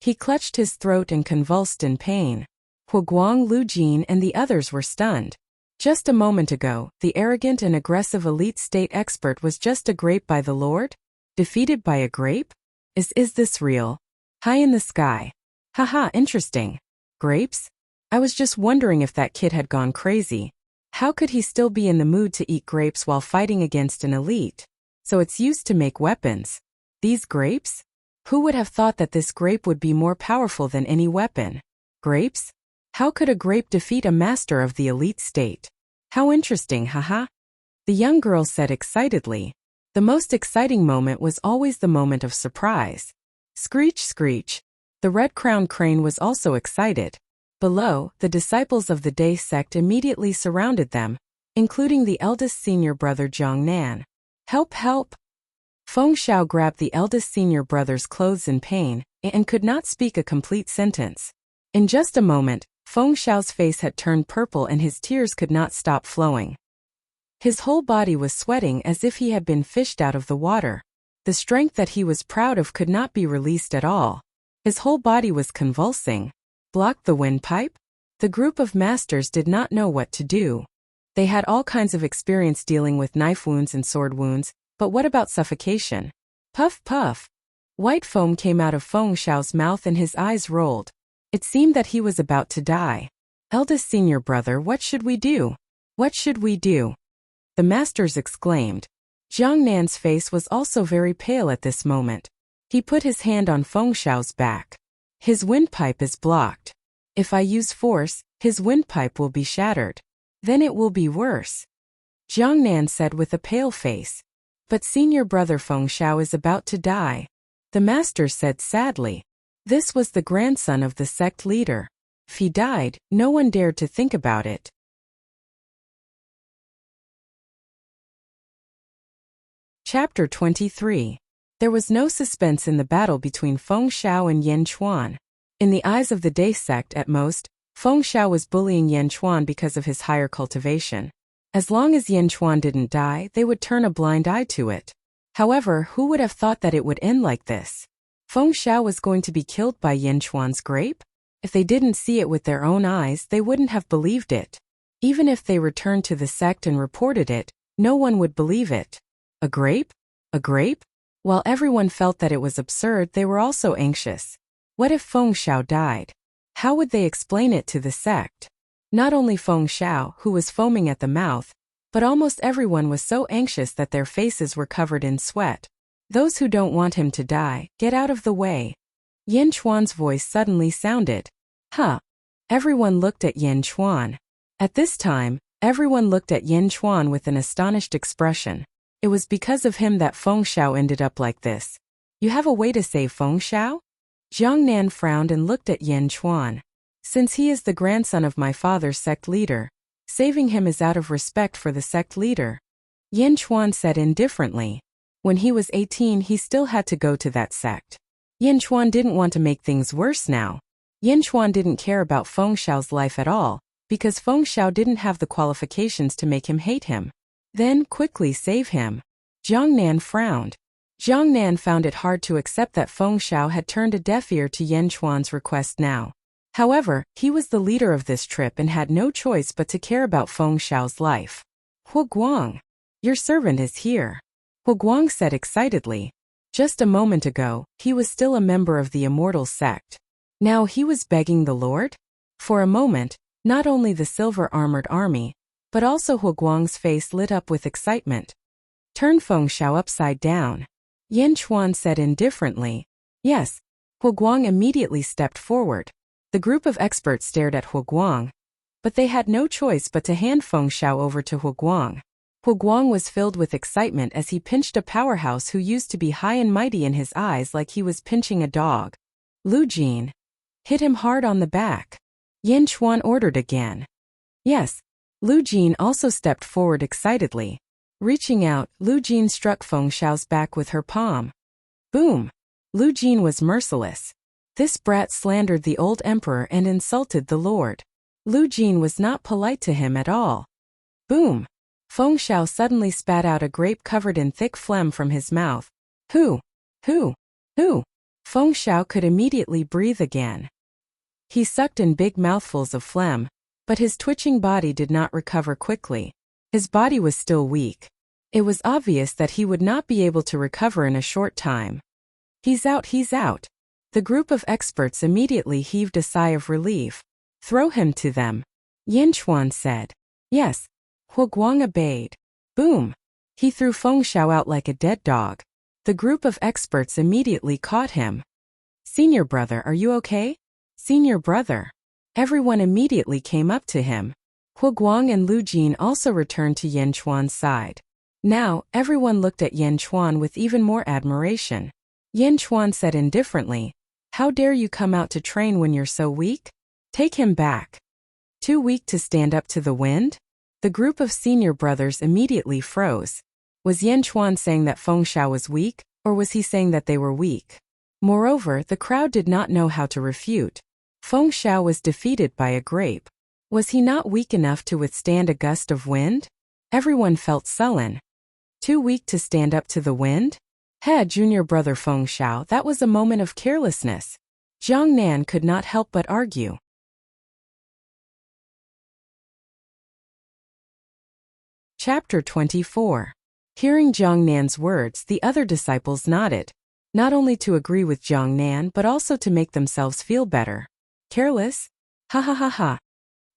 He clutched his throat and convulsed in pain. Huguang, Lu Jin, and the others were stunned. Just a moment ago, the arrogant and aggressive elite state expert was just a grape by the Lord? Defeated by a grape? Is this real? High in the sky. Haha, interesting. Grapes? I was just wondering if that kid had gone crazy. How could he still be in the mood to eat grapes while fighting against an elite? So it's used to make weapons. These grapes? Who would have thought that this grape would be more powerful than any weapon? Grapes? How could a grape defeat a master of the elite state? How interesting, haha. The young girl said excitedly. The most exciting moment was always the moment of surprise. Screech, screech. The red-crowned crane was also excited. Below, the disciples of the Day sect immediately surrounded them, including the eldest senior brother Jiang Nan. Help, help! Feng Xiao grabbed the eldest senior brother's clothes in pain and could not speak a complete sentence. In just a moment, Feng Xiao's face had turned purple and his tears could not stop flowing. His whole body was sweating as if he had been fished out of the water. The strength that he was proud of could not be released at all. His whole body was convulsing. Block the windpipe? The group of masters did not know what to do. They had all kinds of experience dealing with knife wounds and sword wounds, but what about suffocation? Puff, puff. White foam came out of Feng Xiao's mouth and his eyes rolled. It seemed that he was about to die. Eldest senior brother, what should we do? What should we do? The masters exclaimed. Jiang Nan's face was also very pale at this moment. He put his hand on Feng Xiao's back. His windpipe is blocked. If I use force, his windpipe will be shattered. Then it will be worse. Jiang Nan said with a pale face. But senior brother Feng Xiao is about to die. The master said sadly. This was the grandson of the sect leader. If he died, no one dared to think about it. Chapter 23. There was no suspense in the battle between Feng Xiao and Yin Chuan. In the eyes of the Day sect at most, Feng Xiao was bullying Yin Chuan because of his higher cultivation. As long as Yin Chuan didn't die, they would turn a blind eye to it. However, who would have thought that it would end like this? Feng Xiao was going to be killed by Yin Chuan's grape? If they didn't see it with their own eyes, they wouldn't have believed it. Even if they returned to the sect and reported it, no one would believe it. A grape? A grape? While everyone felt that it was absurd, they were also anxious. What if Feng Xiao died? How would they explain it to the sect? Not only Feng Xiao, who was foaming at the mouth, but almost everyone was so anxious that their faces were covered in sweat. Those who don't want him to die, get out of the way. Yin Chuan's voice suddenly sounded. Huh. Everyone looked at Yin Chuan. At this time, everyone looked at Yin Chuan with an astonished expression. It was because of him that Feng Xiao ended up like this. You have a way to save Feng Xiao? Jiang Nan frowned and looked at Yin Chuan. Since he is the grandson of my father's sect leader, saving him is out of respect for the sect leader. Yin Chuan said indifferently. When he was 18, he still had to go to that sect. Yin Chuan didn't want to make things worse now. Yin Chuan didn't care about Feng Xiao's life at all, because Feng Xiao didn't have the qualifications to make him hate him. Then, quickly save him. Jiang Nan frowned. Jiang Nan found it hard to accept that Feng Xiao had turned a deaf ear to Yin Chuan's request now. However, he was the leader of this trip and had no choice but to care about Feng Xiao's life. Hu Guang. Your servant is here. Hu Guang said excitedly. Just a moment ago, he was still a member of the Immortal sect. Now he was begging the Lord? For a moment, not only the silver-armored army, but also Hu Guang's face lit up with excitement. Turn Feng Xiao upside down. Yin Chuan said indifferently. Yes. Hu Guang immediately stepped forward. The group of experts stared at Hu Guang, but they had no choice but to hand Feng Xiao over to Hu Guang. Hu Guang was filled with excitement as he pinched a powerhouse who used to be high and mighty in his eyes like he was pinching a dog. Lu Jin. Hit him hard on the back. Yin Chuan ordered again. Yes. Lu Jin also stepped forward excitedly. Reaching out, Lu Jin struck Feng Xiao's back with her palm. Boom! Lu Jin was merciless. This brat slandered the old emperor and insulted the lord. Lu Jin was not polite to him at all. Boom! Feng Xiao suddenly spat out a grape covered in thick phlegm from his mouth. Who? Who? Feng Xiao could immediately breathe again. He sucked in big mouthfuls of phlegm, but his twitching body did not recover quickly. His body was still weak. It was obvious that he would not be able to recover in a short time. He's out, he's out. The group of experts immediately heaved a sigh of relief. Throw him to them. Yin Chuan said. Yes. Hu Guang obeyed. Boom! He threw Feng Xiao out like a dead dog. The group of experts immediately caught him. Senior brother, are you okay? Senior brother. Everyone immediately came up to him. Hu Guang and Lu Jin also returned to Yin Chuan's side. Now, everyone looked at Yin Chuan with even more admiration. Yin Chuan said indifferently. How dare you come out to train when you're so weak? Take him back. Too weak to stand up to the wind? The group of senior brothers immediately froze. Was Yin Chuan saying that Feng Xiao was weak, or was he saying that they were weak? Moreover, the crowd did not know how to refute. Feng Xiao was defeated by a grape. Was he not weak enough to withstand a gust of wind? Everyone felt sullen. Too weak to stand up to the wind? Junior brother Feng Xiao, that was a moment of carelessness. Jiang Nan could not help but argue. Chapter 24. Hearing Jiang Nan's words, the other disciples nodded, not only to agree with Jiang Nan but also to make themselves feel better. Careless? Ha ha ha ha.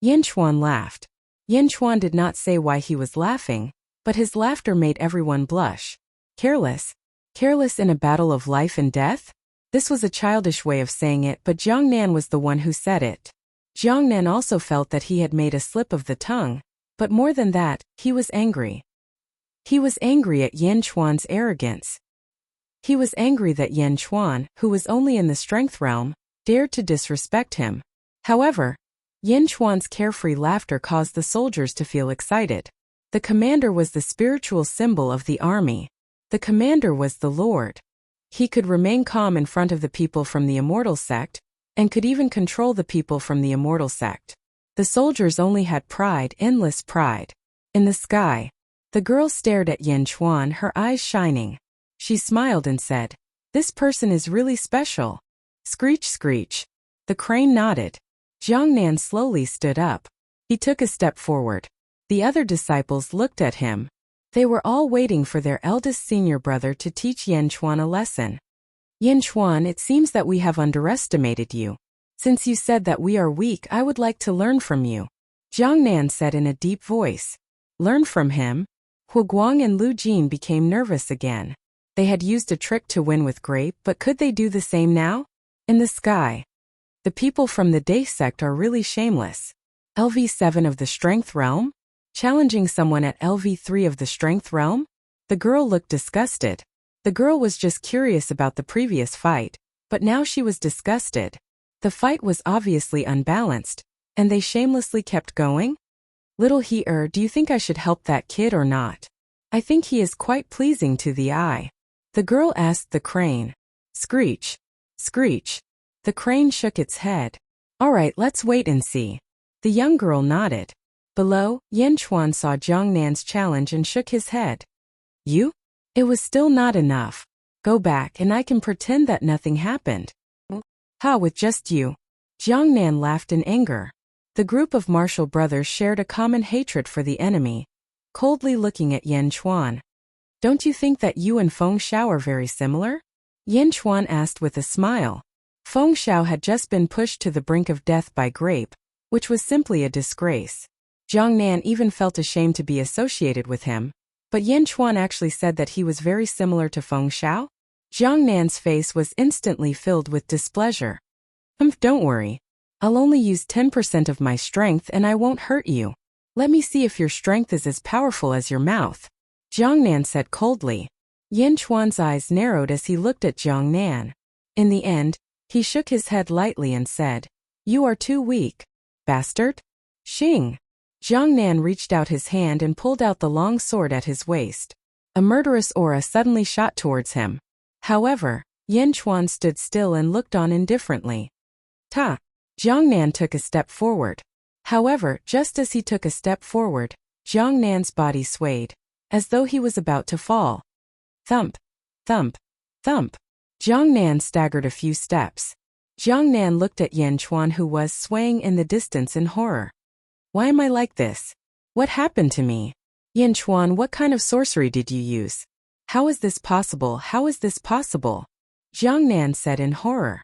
Yin Chuan laughed. Yin Chuan did not say why he was laughing, but his laughter made everyone blush. Careless? Careless in a battle of life and death? This was a childish way of saying it, but Jiang Nan was the one who said it. Jiang Nan also felt that he had made a slip of the tongue, but more than that, he was angry. He was angry at Yin Chuan's arrogance. He was angry that Yin Chuan, who was only in the strength realm, dared to disrespect him. However, Yin Chuan's carefree laughter caused the soldiers to feel excited. The commander was the spiritual symbol of the army. The commander was the Lord. He could remain calm in front of the people from the Immortal sect, and could even control the people from the Immortal sect. The soldiers only had pride, endless pride. In the sky, the girl stared at Yin Chuan, her eyes shining. She smiled and said, "This person is really special." Screech, screech. The crane nodded. Jiang Nan slowly stood up. He took a step forward. The other disciples looked at him. They were all waiting for their eldest senior brother to teach Yin Chuan a lesson. Yin Chuan, it seems that we have underestimated you. Since you said that we are weak, I would like to learn from you. Jiang Nan said in a deep voice. Learn from him? Hu Guang and Lu Jin became nervous again. They had used a trick to win with grape, but could they do the same now? In the sky. The people from the Day sect are really shameless. LV7 of the Strength Realm? Challenging someone at LV3 of the Strength Realm? The girl looked disgusted. The girl was just curious about the previous fight, but now she was disgusted. The fight was obviously unbalanced, and they shamelessly kept going? Little He-er, do you think I should help that kid or not? I think he is quite pleasing to the eye. The girl asked the crane. Screech. Screech. The crane shook its head. All right, let's wait and see. The young girl nodded. Below, Yin Chuan saw Jiang Nan's challenge and shook his head. You? It was still not enough. Go back and I can pretend that nothing happened. Ha, with just you. Jiang Nan laughed in anger. The group of martial brothers shared a common hatred for the enemy, coldly looking at Yin Chuan. Don't you think that you and Feng Xiao are very similar? Yin Chuan asked with a smile. Feng Xiao had just been pushed to the brink of death by grape, which was simply a disgrace. Jiang Nan even felt ashamed to be associated with him, but Yin Chuan actually said that he was very similar to Feng Xiao. Jiang Nan's face was instantly filled with displeasure. Don't worry. I'll only use 10% of my strength and I won't hurt you. Let me see if your strength is as powerful as your mouth. Jiang Nan said coldly. Yin Chuan's eyes narrowed as he looked at Jiang Nan. In the end, he shook his head lightly and said, You are too weak. Bastard. Xing. Jiang Nan reached out his hand and pulled out the long sword at his waist. A murderous aura suddenly shot towards him. However, Yin Chuan stood still and looked on indifferently. Ta! Jiang Nan took a step forward. However, just as he took a step forward, Jiang Nan's body swayed, as though he was about to fall. Thump! Thump! Thump! Jiang Nan staggered a few steps. Jiang Nan looked at Yin Chuan, who was swaying in the distance in horror. Why am I like this? What happened to me? Yin Chuan, what kind of sorcery did you use? How is this possible? How is this possible? Jiang Nan said in horror.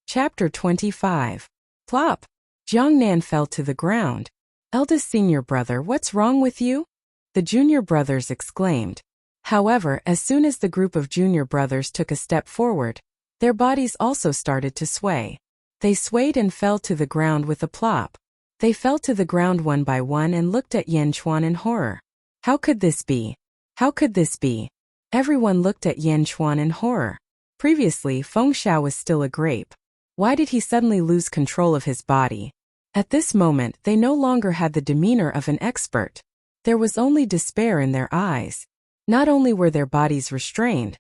Chapter 25. Plop! Jiang Nan fell to the ground. Eldest senior brother, what's wrong with you? The junior brothers exclaimed. However, as soon as the group of junior brothers took a step forward, their bodies also started to sway. They swayed and fell to the ground with a plop. They fell to the ground one by one and looked at Yin Chuan in horror. How could this be? How could this be? Everyone looked at Yan Chuan in horror. Previously, Feng Xiao was still a grape. Why did he suddenly lose control of his body? At this moment, they no longer had the demeanor of an expert. There was only despair in their eyes. Not only were their bodies restrained,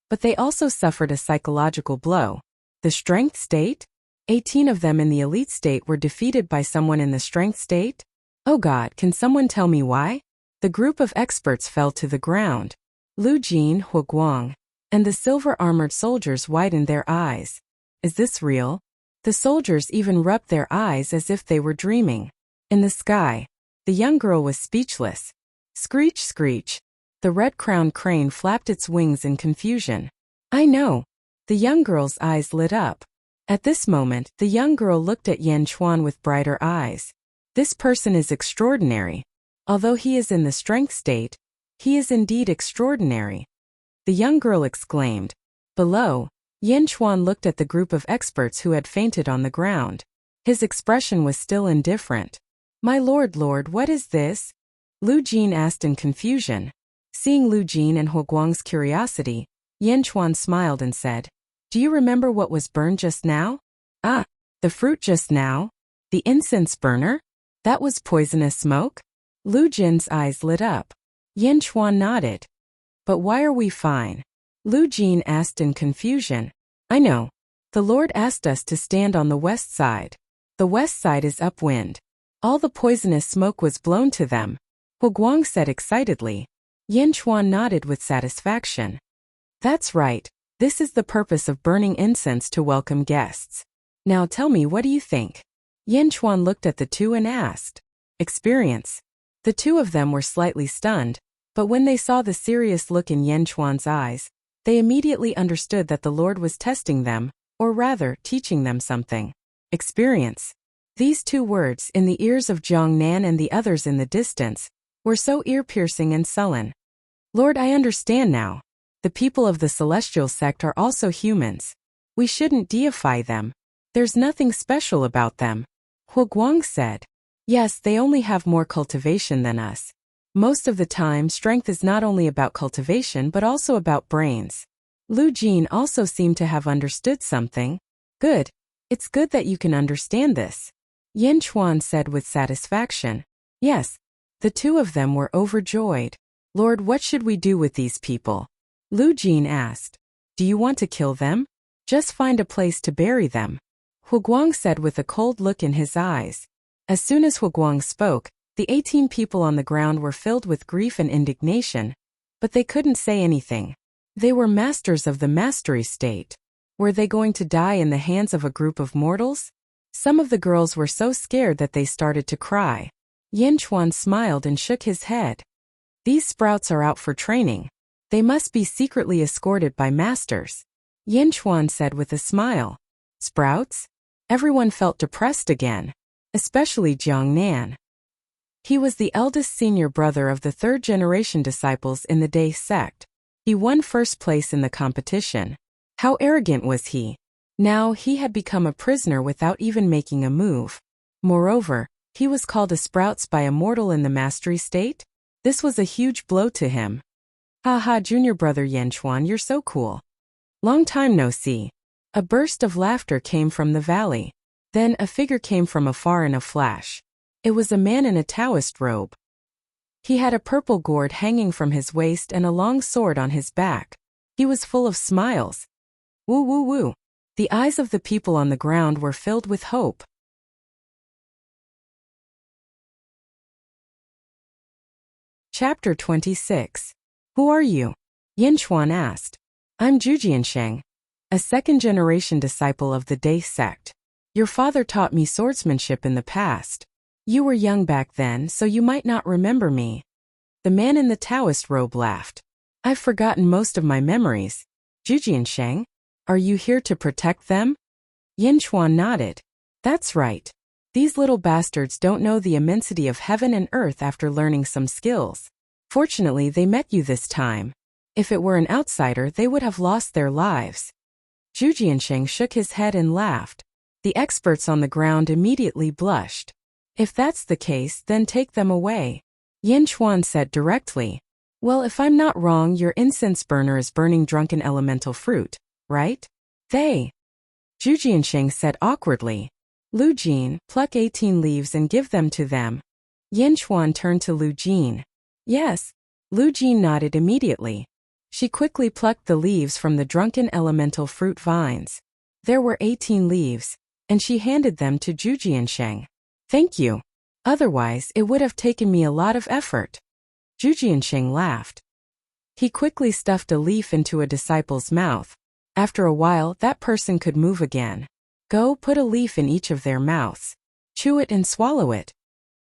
but they also suffered a psychological blow. The strength state? 18 of them in the elite state were defeated by someone in the strength state? Oh God, can someone tell me why? The group of experts fell to the ground. Lu Jin, Hu Guang, and the silver-armored soldiers widened their eyes. Is this real? The soldiers even rubbed their eyes as if they were dreaming. In the sky, the young girl was speechless. Screech, screech. The red-crowned crane flapped its wings in confusion. I know. The young girl's eyes lit up. At this moment, the young girl looked at Yan Chuan with brighter eyes. This person is extraordinary. Although he is in the strength state, he is indeed extraordinary. The young girl exclaimed. Below, Yan Chuan looked at the group of experts who had fainted on the ground. His expression was still indifferent. My lord, what is this? Lu Jin asked in confusion. Seeing Lu Jin and Hu Guang's curiosity, Yan Chuan smiled and said, Do you remember what was burned just now? Ah, the fruit just now? The incense burner? That was poisonous smoke? Lu Jin's eyes lit up. Yan Chuan nodded. But why are we fine? Lu Jin asked in confusion. I know. The Lord asked us to stand on the west side. The west side is upwind. All the poisonous smoke was blown to them. Hu Guang said excitedly. Yan Chuan nodded with satisfaction. That's right. This is the purpose of burning incense to welcome guests. Now tell me, what do you think? Yan Chuan looked at the two and asked. Experience. The two of them were slightly stunned, but when they saw the serious look in Yan Chuan's eyes, they immediately understood that the Lord was testing them, or rather, teaching them something. Experience. These two words, in the ears of Zhang Nan and the others in the distance, were so ear-piercing and sullen. Lord, I understand now. The people of the celestial sect are also humans. We shouldn't deify them. There's nothing special about them. Hu Guang said. Yes, they only have more cultivation than us. Most of the time, strength is not only about cultivation but also about brains. Lu Jin also seemed to have understood something. Good. It's good that you can understand this. Yan Chuan said with satisfaction. Yes. The two of them were overjoyed. Lord, what should we do with these people? Lu Jin asked. Do you want to kill them? Just find a place to bury them. Hu Guang said with a cold look in his eyes. As soon as Hu Guang spoke, the 18 people on the ground were filled with grief and indignation, but they couldn't say anything. They were masters of the mastery state. Were they going to die in the hands of a group of mortals? Some of the girls were so scared that they started to cry. Yan Chuan smiled and shook his head. These sprouts are out for training. They must be secretly escorted by masters. Yan Chuan said with a smile. Sprouts? Everyone felt depressed again. Especially Jiang Nan. He was the eldest senior brother of the third-generation disciples in the Day sect. He won first place in the competition. How arrogant was he? Now he had become a prisoner without even making a move. Moreover, he was called a sprouts by Immortal in the mastery state? This was a huge blow to him. Haha, junior brother Yan Chuan, you're so cool. Long time no see. A burst of laughter came from the valley. Then a figure came from afar in a flash. It was a man in a Taoist robe. He had a purple gourd hanging from his waist and a long sword on his back. He was full of smiles. Woo woo woo. The eyes of the people on the ground were filled with hope. Chapter 26. Who are you? Yan Chuan asked. I'm Zhu Jiansheng, a second-generation disciple of the Day sect. Your father taught me swordsmanship in the past. You were young back then, so you might not remember me. The man in the Taoist robe laughed. I've forgotten most of my memories. Zhu Jiansheng, are you here to protect them? Yan Chuan nodded. That's right. These little bastards don't know the immensity of heaven and earth after learning some skills. Fortunately, they met you this time. If it were an outsider, they would have lost their lives. Zhu Jiansheng shook his head and laughed. The experts on the ground immediately blushed. If that's the case, then take them away. Yin Chuan said directly. Well, if I'm not wrong, your incense burner is burning drunken elemental fruit, right? They. Zhu Jiansheng said awkwardly. Lu Jin, pluck 18 leaves and give them to them. Yin Chuan turned to Lu Jin. Yes. Lu Jin nodded immediately. She quickly plucked the leaves from the drunken elemental fruit vines. There were 18 leaves, and she handed them to Zhu Jiansheng. Thank you. Otherwise, it would have taken me a lot of effort. Zhu Jiansheng laughed. He quickly stuffed a leaf into a disciple's mouth. After a while, that person could move again. Go put a leaf in each of their mouths. Chew it and swallow it.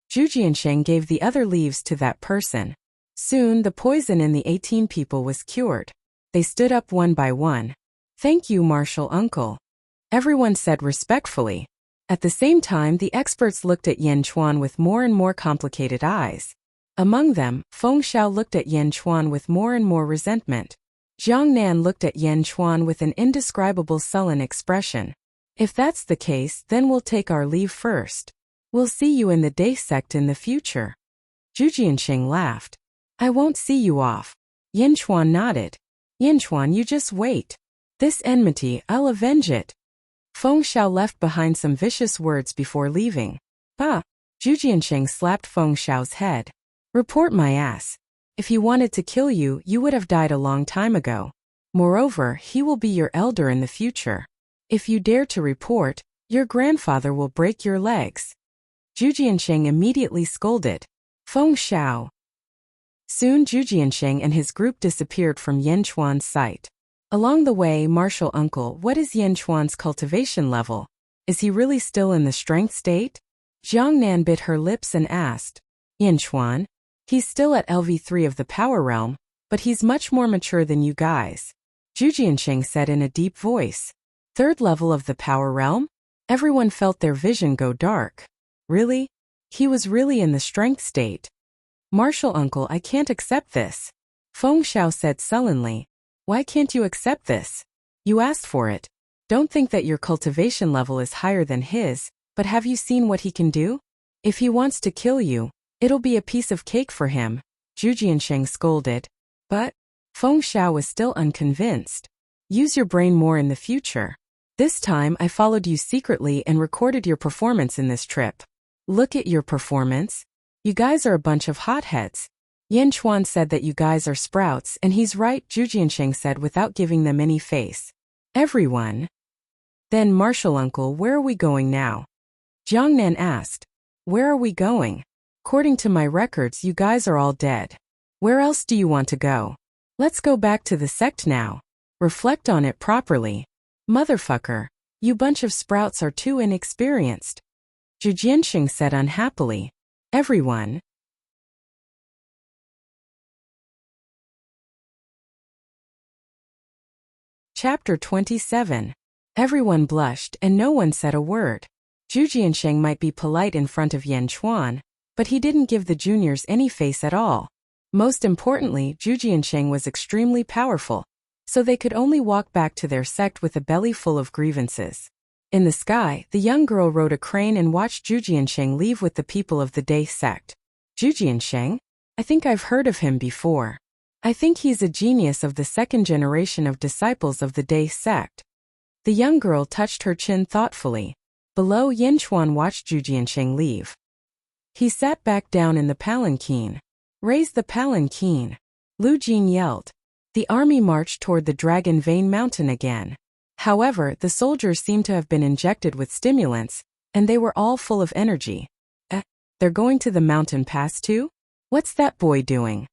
Zhu Jiansheng gave the other leaves to that person. Soon, the poison in the 18 people was cured. They stood up one by one. Thank you, martial uncle. Everyone said respectfully. At the same time, the experts looked at Yin Chuan with more and more complicated eyes. Among them, Feng Xiao looked at Yin Chuan with more and more resentment. Jiang Nan looked at Yin Chuan with an indescribable sullen expression. If that's the case, then we'll take our leave first. We'll see you in the Day sect in the future. Zhu Jiansheng laughed. I won't see you off. Yin Chuan nodded. Yin Chuan, you just wait. This enmity, I'll avenge it. Feng Xiao left behind some vicious words before leaving. Bah! Zhu Jiansheng slapped Feng Xiao's head. Report my ass. If he wanted to kill you, you would have died a long time ago. Moreover, he will be your elder in the future. If you dare to report, your grandfather will break your legs. Zhu Jiansheng immediately scolded. Feng Xiao. Soon Zhu Jiansheng and his group disappeared from Yin Chuan's sight. Along the way, martial uncle, what is Yin Chuan's cultivation level? Is he really still in the strength state? Jiang Nan bit her lips and asked. Yin Chuan? He's still at LV3 of the power realm, but he's much more mature than you guys. Zhu Jiansheng said in a deep voice. Third level of the power realm? Everyone felt their vision go dark. Really? He was really in the strength state. Martial uncle, I can't accept this. Feng Xiao said sullenly. Why can't you accept this? You asked for it. Don't think that your cultivation level is higher than his, but have you seen what he can do? If he wants to kill you, it'll be a piece of cake for him, Zhu Jiansheng scolded. But Feng Xiao was still unconvinced. Use your brain more in the future. This time I followed you secretly and recorded your performance in this trip. Look at your performance. You guys are a bunch of hotheads. Yin Chuan said that you guys are sprouts, and he's right, Zhu Jiansheng said without giving them any face. Everyone. Then, martial uncle, where are we going now? Jiang Nan asked. Where are we going? According to my records, you guys are all dead. Where else do you want to go? Let's go back to the sect now. Reflect on it properly. Motherfucker. You bunch of sprouts are too inexperienced. Zhu Jiansheng said unhappily. Everyone. Chapter 27. Everyone blushed and no one said a word. Zhu Jiansheng might be polite in front of Yin Chuan, but he didn't give the juniors any face at all. Most importantly, Zhu Jiansheng was extremely powerful, so they could only walk back to their sect with a belly full of grievances. In the sky, the young girl rode a crane and watched Zhu Jiansheng leave with the people of the Day sect. Zhu Jiansheng? I think I've heard of him before. I think he's a genius of the second generation of disciples of the Day sect. The young girl touched her chin thoughtfully. Below, Yin Chuan watched Zhu Jiansheng leave. He sat back down in the palanquin. Raise the palanquin. Lu Jin yelled. The army marched toward the Dragon Vein Mountain again. However, the soldiers seemed to have been injected with stimulants, and they were all full of energy. They're going to the mountain pass too? What's that boy doing?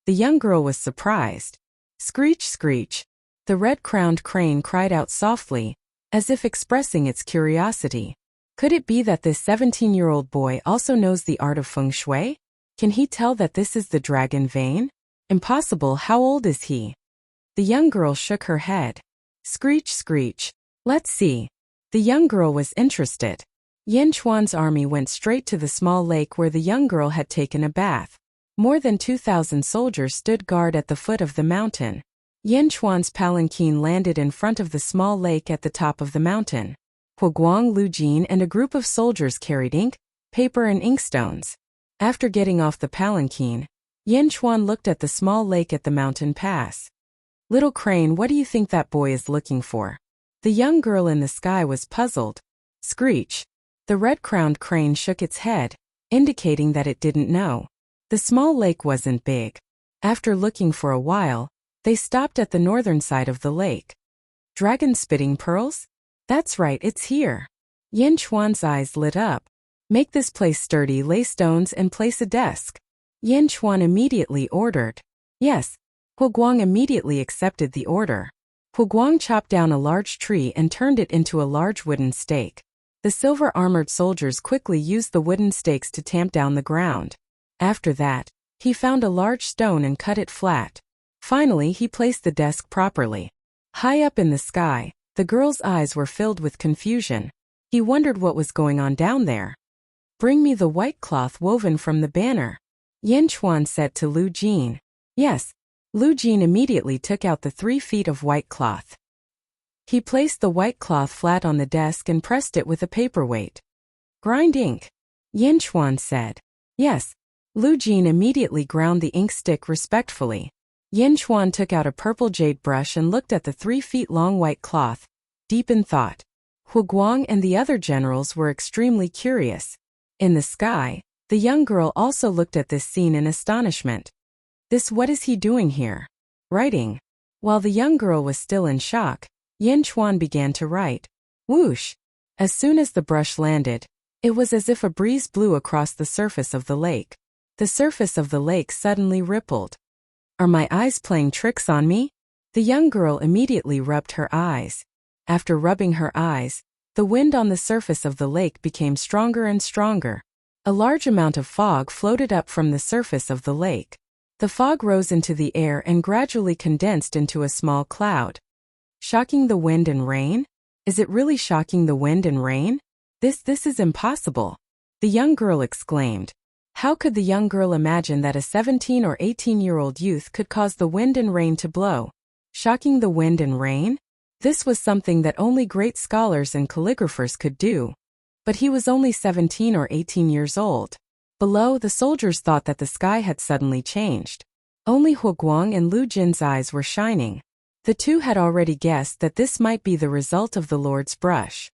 The young girl was surprised. Screech, screech. The red-crowned crane cried out softly, as if expressing its curiosity. Could it be that this 17-year-old boy also knows the art of feng shui? Can he tell that this is the dragon vein? Impossible, how old is he? The young girl shook her head. Screech, screech. Let's see. The young girl was interested. Yin Chuan's army went straight to the small lake where the young girl had taken a bath. More than 2,000 soldiers stood guard at the foot of the mountain. Yin Chuan's palanquin landed in front of the small lake at the top of the mountain. Huguang, Lu Jin and a group of soldiers carried ink, paper and inkstones. After getting off the palanquin, Yin Chuan looked at the small lake at the mountain pass. Little Crane, what do you think that boy is looking for? The young girl in the sky was puzzled. Screech. The red-crowned crane shook its head, indicating that it didn't know. The small lake wasn't big. After looking for a while, they stopped at the northern side of the lake. Dragon spitting pearls? That's right, it's here. Yin Chuan's eyes lit up. Make this place sturdy, lay stones and place a desk. Yin Chuan immediately ordered. Yes. Hu Guang immediately accepted the order. Hu Guang chopped down a large tree and turned it into a large wooden stake. The silver-armored soldiers quickly used the wooden stakes to tamp down the ground. After that, he found a large stone and cut it flat. Finally, he placed the desk properly. High up in the sky, the girl's eyes were filled with confusion. He wondered what was going on down there. Bring me the white cloth woven from the banner, Yin Chuan said to Lu Jin. Yes. Lu Jin immediately took out the 3 feet of white cloth. He placed the white cloth flat on the desk and pressed it with a paperweight. Grind ink, Yin Chuan said. Yes. Lu Jin immediately ground the ink stick respectfully. Yin Chuan took out a purple jade brush and looked at the 3 feet long white cloth, deep in thought. Hu Guang and the other generals were extremely curious. In the sky, the young girl also looked at this scene in astonishment. What is he doing here? Writing. While the young girl was still in shock, Yin Chuan began to write. Whoosh! As soon as the brush landed, it was as if a breeze blew across the surface of the lake. The surface of the lake suddenly rippled. Are my eyes playing tricks on me? The young girl immediately rubbed her eyes. After rubbing her eyes, the wind on the surface of the lake became stronger and stronger. A large amount of fog floated up from the surface of the lake. The fog rose into the air and gradually condensed into a small cloud. Shocking the wind and rain? Is it really shocking the wind and rain? This is impossible. The young girl exclaimed. How could the young girl imagine that a 17 or 18-year-old youth could cause the wind and rain to blow? Shocking the wind and rain? This was something that only great scholars and calligraphers could do. But he was only 17 or 18 years old. Below, the soldiers thought that the sky had suddenly changed. Only Hu Guang and Lu Jin's eyes were shining. The two had already guessed that this might be the result of the Lord's brush.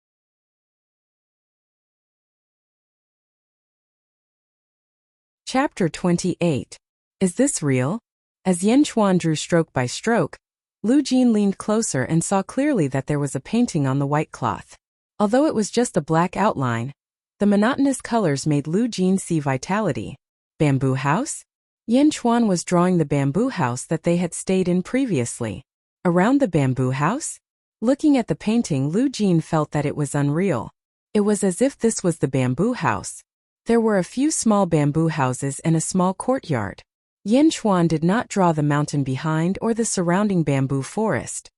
Chapter 28. Is this real? As Yin Chuan drew stroke by stroke, Lu Jin leaned closer and saw clearly that there was a painting on the white cloth. Although it was just a black outline, the monotonous colors made Lu Jin see vitality. Bamboo house? Yin Chuan was drawing the bamboo house that they had stayed in previously. Around the bamboo house? Looking at the painting, Lu Jin felt that it was unreal. It was as if this was the bamboo house. There were a few small bamboo houses and a small courtyard. Yin Chuan did not draw the mountain behind or the surrounding bamboo forest.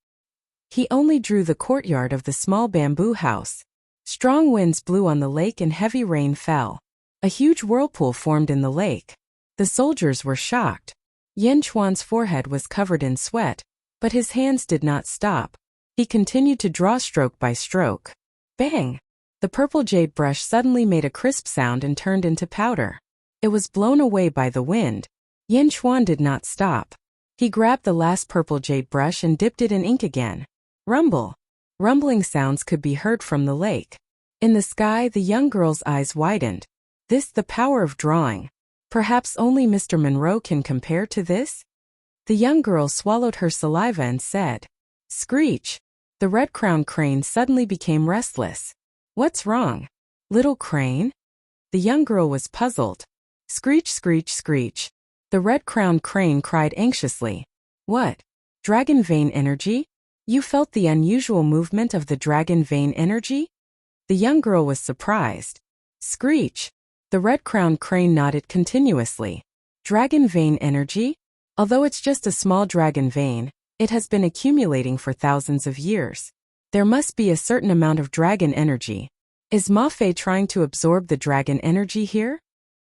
He only drew the courtyard of the small bamboo house. Strong winds blew on the lake and heavy rain fell. A huge whirlpool formed in the lake. The soldiers were shocked. Yin Chuan's forehead was covered in sweat, but his hands did not stop. He continued to draw stroke by stroke. Bang! The purple jade brush suddenly made a crisp sound and turned into powder. It was blown away by the wind. Yin Chuan did not stop. He grabbed the last purple jade brush and dipped it in ink again. Rumble! Rumbling sounds could be heard from the lake. In the sky, the young girl's eyes widened. The power of drawing. Perhaps only Mr. Monroe can compare to this? The young girl swallowed her saliva and said, Screech! The red-crowned crane suddenly became restless. What's wrong? Little crane? The young girl was puzzled. Screech, screech, screech. The red-crowned crane cried anxiously. What? Dragon vein energy? You felt the unusual movement of the dragon vein energy? The young girl was surprised. Screech! The red-crowned crane nodded continuously. Dragon vein energy? Although it's just a small dragon vein, it has been accumulating for thousands of years. There must be a certain amount of dragon energy. Is Ma Fei trying to absorb the dragon energy here?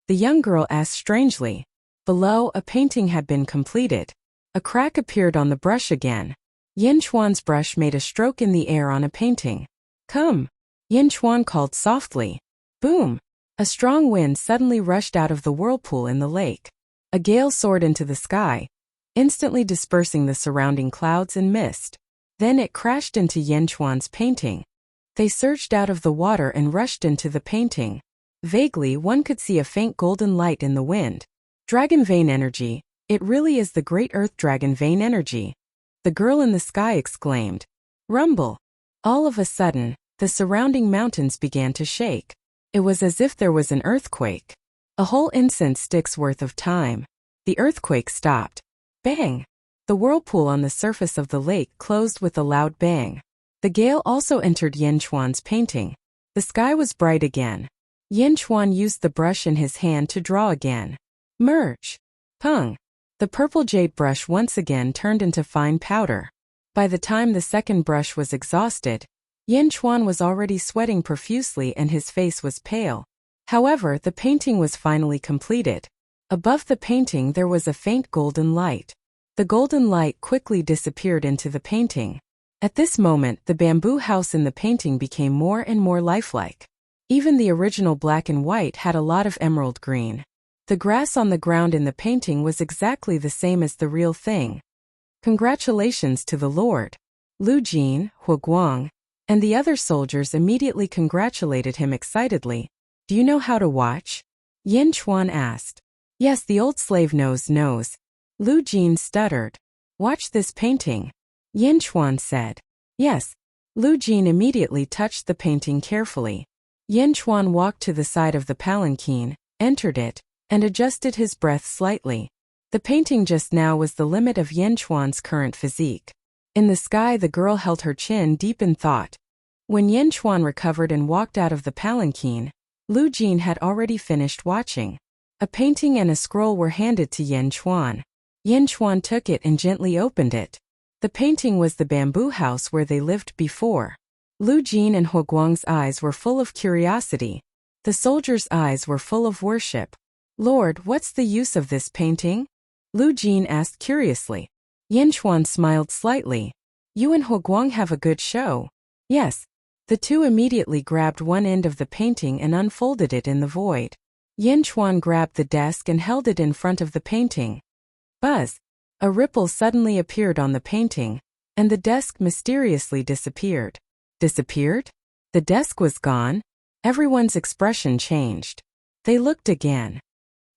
The young girl asked strangely. Below, a painting had been completed. A crack appeared on the brush again. Yin Chuan's brush made a stroke in the air on a painting. Come! Yin Chuan called softly. Boom! A strong wind suddenly rushed out of the whirlpool in the lake. A gale soared into the sky, instantly dispersing the surrounding clouds and mist. Then it crashed into Yan Chuan's painting. They surged out of the water and rushed into the painting. Vaguely, one could see a faint golden light in the wind. Dragon vein energy. It really is the great earth dragon vein energy. The girl in the sky exclaimed. Rumble. All of a sudden, the surrounding mountains began to shake. It was as if there was an earthquake. A whole incense stick's worth of time. The earthquake stopped. Bang! The whirlpool on the surface of the lake closed with a loud bang. The gale also entered Yan Chuan's painting. The sky was bright again. Yan Chuan used the brush in his hand to draw again. Merge. Pung. The purple jade brush once again turned into fine powder. By the time the second brush was exhausted, Yan Chuan was already sweating profusely and his face was pale. However, the painting was finally completed. Above the painting there was a faint golden light. The golden light quickly disappeared into the painting. At this moment, the bamboo house in the painting became more and more lifelike. Even the original black and white had a lot of emerald green. The grass on the ground in the painting was exactly the same as the real thing. Congratulations to the Lord. Lu Jin, Hu Guang, and the other soldiers immediately congratulated him excitedly. Do you know how to watch? Yan Chuan asked. Yes, the old slave knows. Lu Jin stuttered. Watch this painting. Yan Chuan said. Yes. Lu Jin immediately touched the painting carefully. Yan Chuan walked to the side of the palanquin, entered it, and adjusted his breath slightly. The painting just now was the limit of Yan Chuan's current physique. In the sky, the girl held her chin deep in thought. When Yan Chuan recovered and walked out of the palanquin, Lu Jin had already finished watching. A painting and a scroll were handed to Yan Chuan. Yan Chuan took it and gently opened it. The painting was the bamboo house where they lived before. Lu Jin and Hu Guang's eyes were full of curiosity. The soldiers' eyes were full of worship. Lord, what's the use of this painting? Lu Jin asked curiously. Yan Chuan smiled slightly. You and Hu Guang have a good show. Yes. The two immediately grabbed one end of the painting and unfolded it in the void. Yan Chuan grabbed the desk and held it in front of the painting. Buzz! A ripple suddenly appeared on the painting, and the desk mysteriously disappeared. Disappeared? The desk was gone? Everyone's expression changed. They looked again.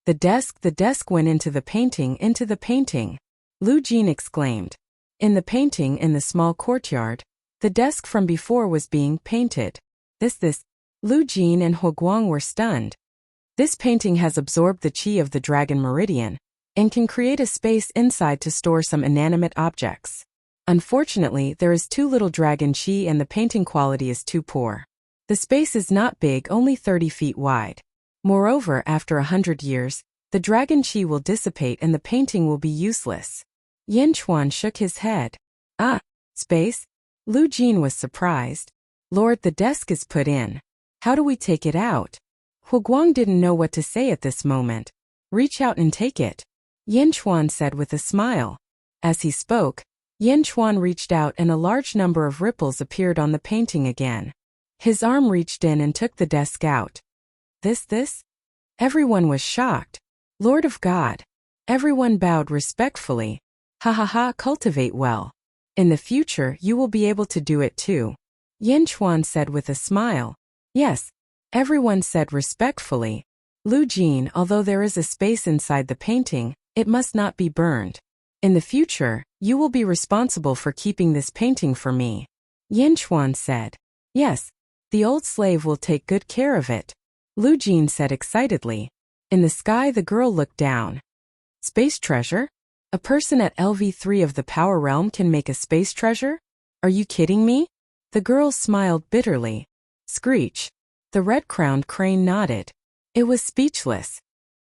The desk went into the painting. Lu Jin exclaimed. In the painting in the small courtyard, the desk from before was being painted. This. Lu Jin and Hu Guang were stunned. This painting has absorbed the qi of the dragon meridian, and can create a space inside to store some inanimate objects. Unfortunately, there is too little dragon qi and the painting quality is too poor. The space is not big, only 30 feet wide. Moreover, after 100 years, the dragon qi will dissipate and the painting will be useless. Yan Chuan shook his head. Ah, space? Lu Jin was surprised. Lord, the desk is put in. How do we take it out? Hu Guang didn't know what to say at this moment. Reach out and take it, Yan Chuan said with a smile. As he spoke, Yan Chuan reached out and a large number of ripples appeared on the painting again. His arm reached in and took the desk out. This? Everyone was shocked. Lord of God. Everyone bowed respectfully. Ha, cultivate well. In the future, you will be able to do it too, Yan Chuan said with a smile. Yes. Everyone said respectfully. Lu Jin, although there is a space inside the painting, it must not be burned. In the future, you will be responsible for keeping this painting for me, Yan Chuan said. Yes. The old slave will take good care of it, Lu Jin said excitedly. In the sky, the girl looked down. Space treasure? A person at LV3 of the Power Realm can make a space treasure? Are you kidding me? The girl smiled bitterly. Screech. The red-crowned crane nodded. It was speechless.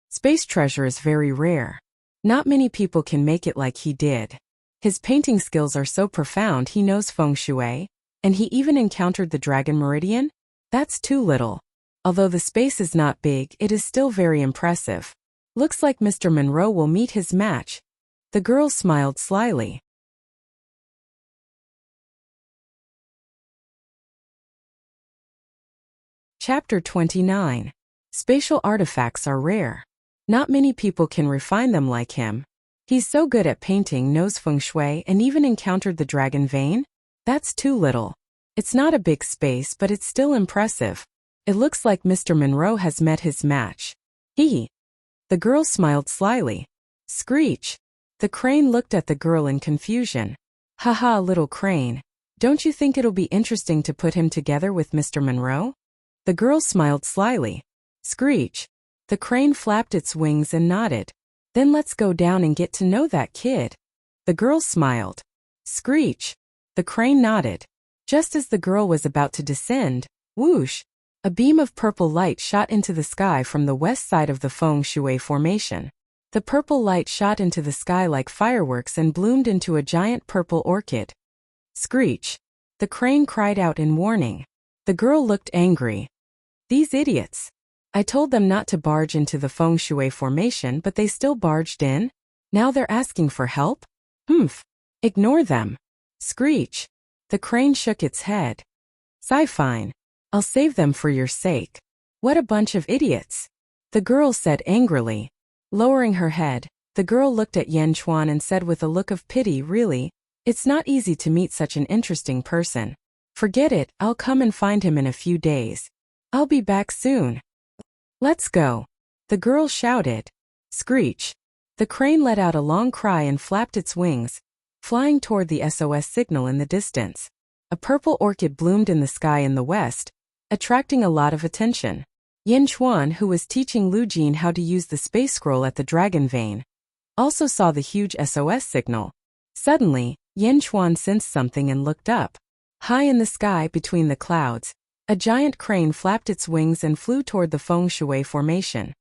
Space treasure is very rare. Not many people can make it like he did. His painting skills are so profound he knows feng shui, and he even encountered the dragon meridian? That's too little. Although the space is not big, it is still very impressive. Looks like Mr. Monroe will meet his match. The girl smiled slyly. Chapter 29. Spatial artifacts are rare. Not many people can refine them like him. He's so good at painting, knows feng shui, and even encountered the dragon vein? That's too little. It's not a big space, but it's still impressive. It looks like Mr. Monroe has met his match. He. The girl smiled slyly. Screech. The crane looked at the girl in confusion. Haha, little crane. Don't you think it'll be interesting to put him together with Mr. Monroe? The girl smiled slyly. Screech. The crane flapped its wings and nodded. Then let's go down and get to know that kid. The girl smiled. Screech. The crane nodded. Just as the girl was about to descend, whoosh, a beam of purple light shot into the sky from the west side of the feng shui formation. The purple light shot into the sky like fireworks and bloomed into a giant purple orchid. Screech. The crane cried out in warning. The girl looked angry. These idiots. I told them not to barge into the feng shui formation, but they still barged in? Now they're asking for help? Humph. Ignore them. Screech. The crane shook its head. Fine. I'll save them for your sake. What a bunch of idiots. The girl said angrily. Lowering her head, the girl looked at Yan Chuan and said with a look of pity, really? It's not easy to meet such an interesting person. Forget it, I'll come and find him in a few days. I'll be back soon. Let's go. The girl shouted. Screech. The crane let out a long cry and flapped its wings, flying toward the SOS signal in the distance. A purple orchid bloomed in the sky in the west, attracting a lot of attention. Yan Chuan, who was teaching Lu Jin how to use the space scroll at the dragon vein, also saw the huge SOS signal. Suddenly, Yan Chuan sensed something and looked up. High in the sky between the clouds, a giant crane flapped its wings and flew toward the feng shui formation.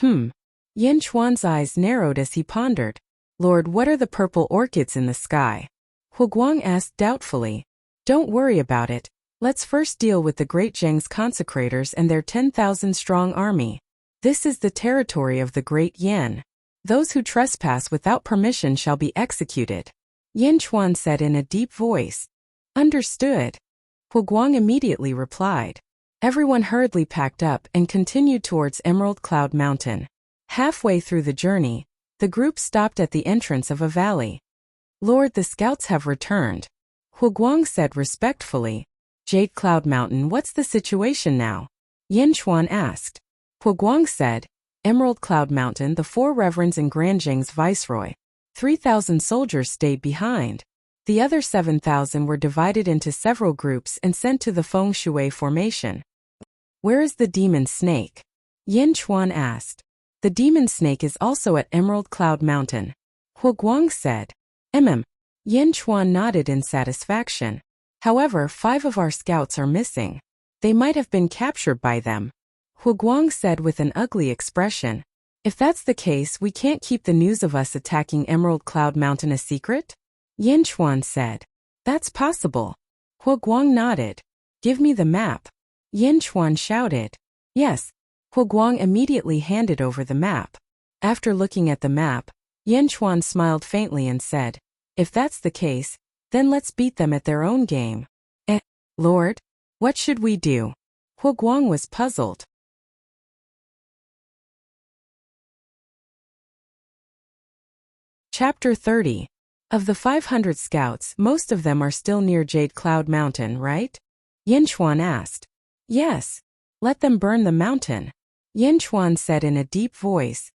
Yan Chuan's eyes narrowed as he pondered. Lord, what are the purple orchids in the sky? Hu Guang asked doubtfully. Don't worry about it. Let's first deal with the Great Zheng's consecrators and their 10,000-strong army. This is the territory of the Great Yan. Those who trespass without permission shall be executed. Yan Chuan said in a deep voice. Understood. Hu Guang immediately replied. Everyone hurriedly packed up and continued towards Emerald Cloud Mountain. Halfway through the journey, the group stopped at the entrance of a valley. Lord, the scouts have returned. Hu Guang said respectfully. Jade Cloud Mountain, what's the situation now? Yan Chuan asked. Hu Guang said, Emerald Cloud Mountain, the 4 reverends and Grand Zheng's viceroy. 3,000 soldiers stayed behind. The other 7,000 were divided into several groups and sent to the feng shui formation. Where is the demon snake? Yan Chuan asked. The demon snake is also at Emerald Cloud Mountain. Hu Guang said. Yan Chuan nodded in satisfaction. However, 5 of our scouts are missing. They might have been captured by them. Hu Guang said with an ugly expression. If that's the case, we can't keep the news of us attacking Emerald Cloud Mountain a secret? Yan Chuan said. That's possible. Hu Guang nodded. Give me the map. Yan Chuan shouted. Yes. Hu Guang immediately handed over the map. After looking at the map, Yan Chuan smiled faintly and said, If that's the case, then let's beat them at their own game. Lord? What should we do? Hu Guang was puzzled. Chapter 30. Of the 500 scouts, most of them are still near Jade Cloud Mountain, right? Yan Chuan asked. Yes. Let them burn the mountain. Yan Chuan said in a deep voice.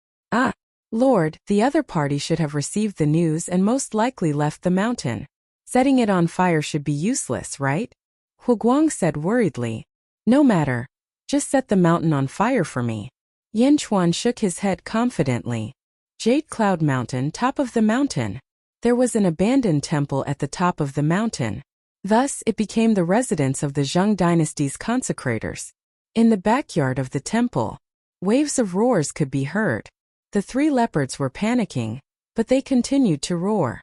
Lord, the other party should have received the news and most likely left the mountain. Setting it on fire should be useless, right? Hu Guang said worriedly. No matter. Just set the mountain on fire for me. Yan Chuan shook his head confidently. Jade Cloud Mountain, top of the mountain. There was an abandoned temple at the top of the mountain. Thus, it became the residence of the Zheng dynasty's consecrators. In the backyard of the temple, waves of roars could be heard. The 3 leopards were panicking, but they continued to roar.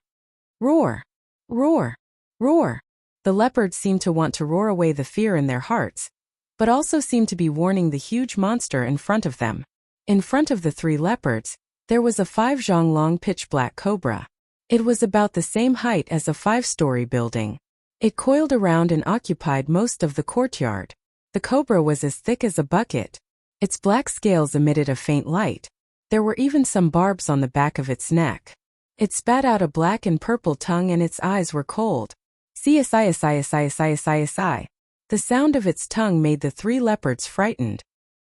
Roar. Roar. Roar. The leopards seemed to want to roar away the fear in their hearts, but also seemed to be warning the huge monster in front of them. In front of the 3 leopards, there was a 5 zhang long pitch-black cobra. It was about the same height as a 5-story building. It coiled around and occupied most of the courtyard. The cobra was as thick as a bucket. Its black scales emitted a faint light. There were even some barbs on the back of its neck. It spat out a black and purple tongue and its eyes were cold. Si. The sound of its tongue made the 3 leopards frightened.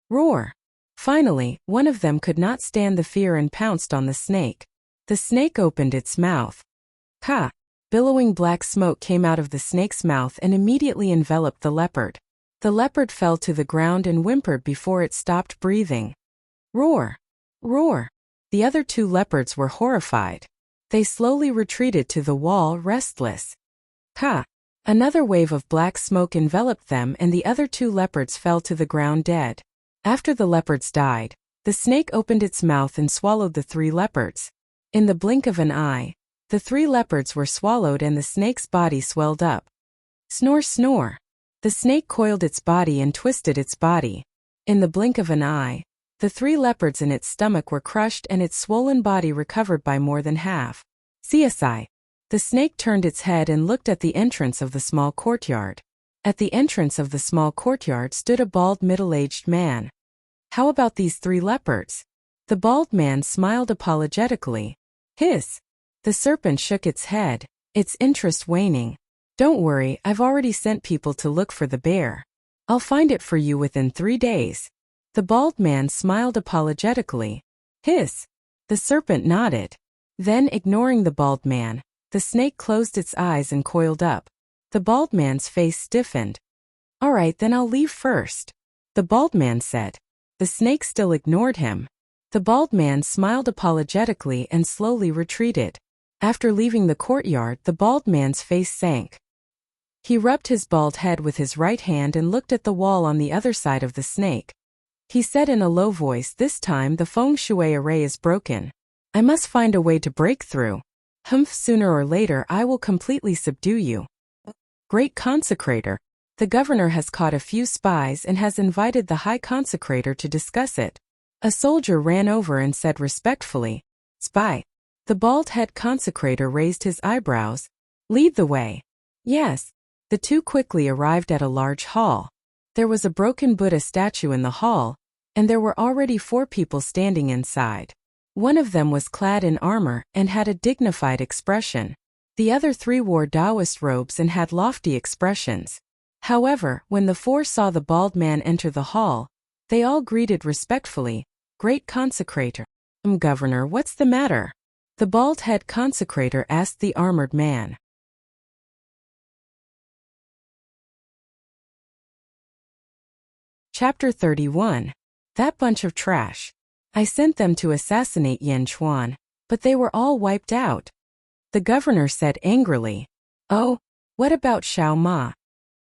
Roar! Finally, one of them could not stand the fear and pounced on the snake. The snake opened its mouth. Ha! Billowing black smoke came out of the snake's mouth and immediately enveloped the leopard. The leopard fell to the ground and whimpered before it stopped breathing. Roar! Roar! The other 2 leopards were horrified. They slowly retreated to the wall, restless. Ha! Another wave of black smoke enveloped them and the other 2 leopards fell to the ground dead. After the leopards died, the snake opened its mouth and swallowed the 3 leopards. In the blink of an eye, the 3 leopards were swallowed and the snake's body swelled up. Snore, snore. The snake coiled its body and twisted its body. In the blink of an eye, the 3 leopards in its stomach were crushed and its swollen body recovered by more than half. CSI. The snake turned its head and looked at the entrance of the small courtyard. At the entrance of the small courtyard stood a bald middle-aged man. How about these 3 leopards? The bald man smiled apologetically. Hiss. The serpent shook its head, its interest waning. Don't worry, I've already sent people to look for the bear. I'll find it for you within 3 days. The bald man smiled apologetically. Hiss. The serpent nodded. Then, ignoring the bald man, the snake closed its eyes and coiled up. The bald man's face stiffened. All right, then I'll leave first, the bald man said. The snake still ignored him. The bald man smiled apologetically and slowly retreated. After leaving the courtyard, the bald man's face sank. He rubbed his bald head with his right hand and looked at the wall on the other side of the snake. He said in a low voice, "This time the feng shui array is broken. I must find a way to break through. Sooner or later I will completely subdue you." Great Consecrator. The governor has caught a few spies and has invited the High Consecrator to discuss it. A soldier ran over and said respectfully, "Spy." The bald-head consecrator raised his eyebrows. "Lead the way." Yes. The 2 quickly arrived at a large hall. There was a broken Buddha statue in the hall, and there were already 4 people standing inside. One of them was clad in armor and had a dignified expression. The other 3 wore Taoist robes and had lofty expressions. However, when the 4 saw the bald man enter the hall, they all greeted respectfully, "Great Consecrator." Governor, what's the matter?" the bald-head consecrator asked the armored man. Chapter 31. That bunch of trash. I sent them to assassinate Yan Chuan, but they were all wiped out. The governor said angrily. Oh, what about Xiao Ma?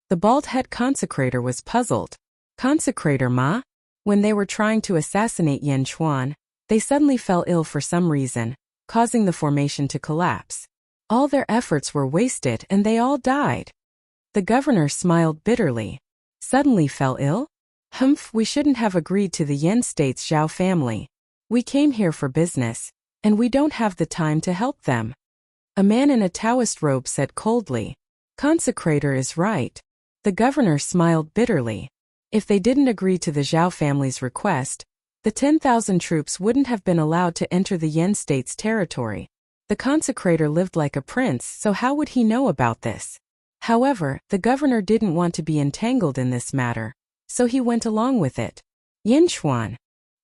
The bald-head consecrator was puzzled. Consecrator Ma? When they were trying to assassinate Yan Chuan, they suddenly fell ill for some reason, causing the formation to collapse. All their efforts were wasted and they all died. The governor smiled bitterly. Suddenly fell ill? We shouldn't have agreed to the Yen State's Zhao family. We came here for business, and we don't have the time to help them. A man in a Taoist robe said coldly. Consecrator is right. The governor smiled bitterly. If they didn't agree to the Zhao family's request, the 10,000 troops wouldn't have been allowed to enter the Yen State's territory. The consecrator lived like a prince, so how would he know about this? However, the governor didn't want to be entangled in this matter, so he went along with it. Yin Chuan.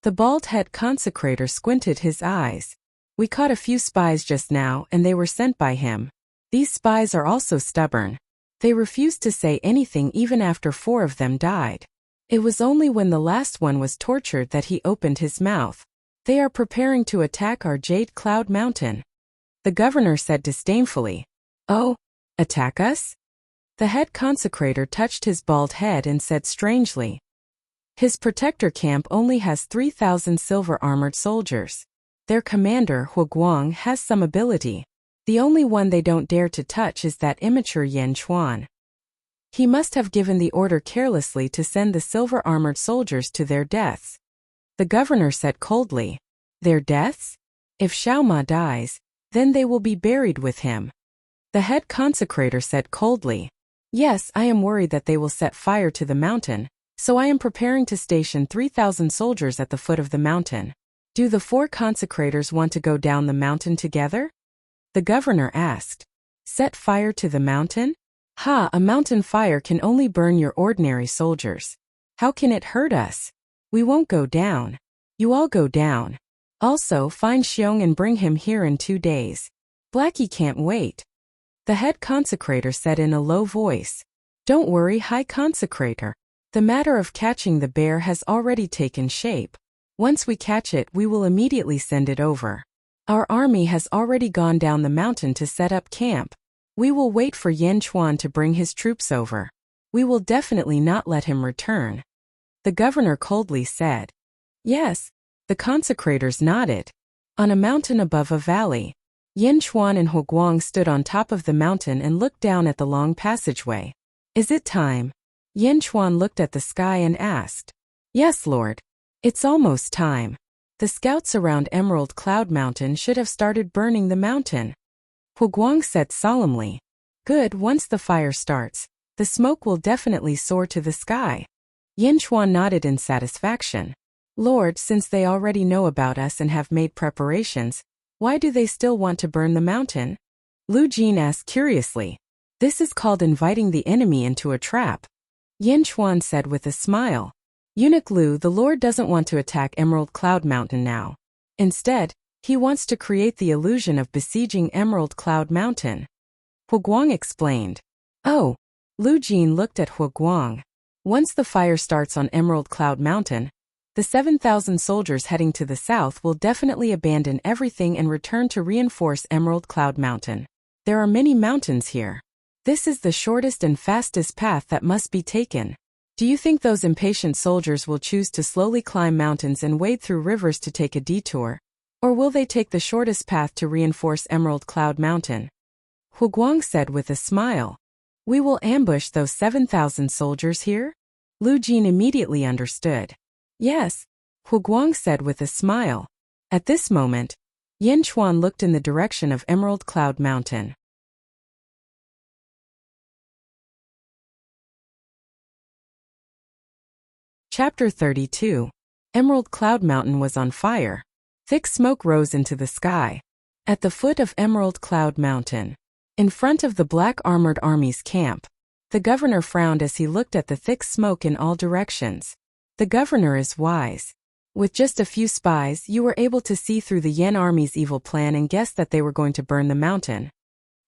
The bald-head consecrator squinted his eyes. We caught a few spies just now and they were sent by him. These spies are also stubborn. They refused to say anything even after 4 of them died. It was only when the last one was tortured that he opened his mouth. They are preparing to attack our Jade Cloud Mountain. The governor said disdainfully. Oh, attack us? The head consecrator touched his bald head and said strangely. His protector camp only has 3,000 silver-armored soldiers. Their commander, Huguang, has some ability. The only one they don't dare to touch is that immature Yan Chuan. He must have given the order carelessly to send the silver-armored soldiers to their deaths. The governor said coldly. Their deaths? If Xiao Ma dies, then they will be buried with him. The head consecrator said coldly. Yes, I am worried that they will set fire to the mountain, So I am preparing to station 3,000 soldiers at the foot of the mountain. Do the 4 consecrators want to go down the mountain together? The governor asked. Set fire to the mountain? Ha, a mountain fire can only burn your ordinary soldiers. How can it hurt us? We won't go down. You all go down. Also, find Xiong and bring him here in 2 days. Blackie can't wait. The head consecrator said in a low voice. Don't worry, High Consecrator. The matter of catching the bear has already taken shape. Once we catch it, we will immediately send it over. Our army has already gone down the mountain to set up camp. We will wait for Yan Chuan to bring his troops over. We will definitely not let him return. The governor coldly said. Yes. The consecrators nodded. On a mountain above a valley, Yan Chuan and Huguang stood on top of the mountain and looked down at the long passageway. Is it time? Yan Chuan looked at the sky and asked. Yes, Lord. It's almost time. The scouts around Emerald Cloud Mountain should have started burning the mountain. Huguang said solemnly. Good, once the fire starts, the smoke will definitely soar to the sky. Yan Chuan nodded in satisfaction. Lord, since they already know about us and have made preparations, why do they still want to burn the mountain? Lu Jin asked curiously. This is called inviting the enemy into a trap. Yan Chuan said with a smile. Eunuch Lu, the Lord doesn't want to attack Emerald Cloud Mountain now. Instead, he wants to create the illusion of besieging Emerald Cloud Mountain. Huguang explained. Oh. Lu Jin looked at Huguang. Once the fire starts on Emerald Cloud Mountain, the 7,000 soldiers heading to the south will definitely abandon everything and return to reinforce Emerald Cloud Mountain. There are many mountains here. This is the shortest and fastest path that must be taken. Do you think those impatient soldiers will choose to slowly climb mountains and wade through rivers to take a detour? Or will they take the shortest path to reinforce Emerald Cloud Mountain? Huguang said with a smile. We will ambush those 7,000 soldiers here? Lu Jin immediately understood. Yes, Huguang said with a smile. At this moment, Yan Chuan looked in the direction of Emerald Cloud Mountain. Chapter 32. Emerald Cloud Mountain was on fire. Thick smoke rose into the sky. At the foot of Emerald Cloud Mountain, in front of the Black Armored Army's camp, the governor frowned as he looked at the thick smoke in all directions. The governor is wise. With just a few spies, you were able to see through the Yan Army's evil plan and guess that they were going to burn the mountain.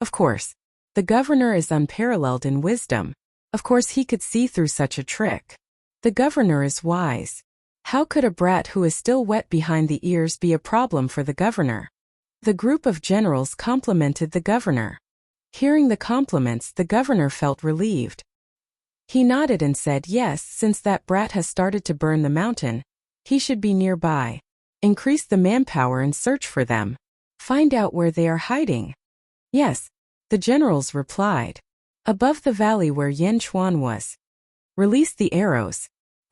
Of course, the governor is unparalleled in wisdom. Of course he could see through such a trick. The governor is wise. How could a brat who is still wet behind the ears be a problem for the governor? The group of generals complimented the governor. Hearing the compliments, the governor felt relieved. He nodded and said yes, since that brat has started to burn the mountain, he should be nearby. Increase the manpower and search for them. Find out where they are hiding. Yes, the generals replied. Above the valley where Yan Chuan was. Release the arrows.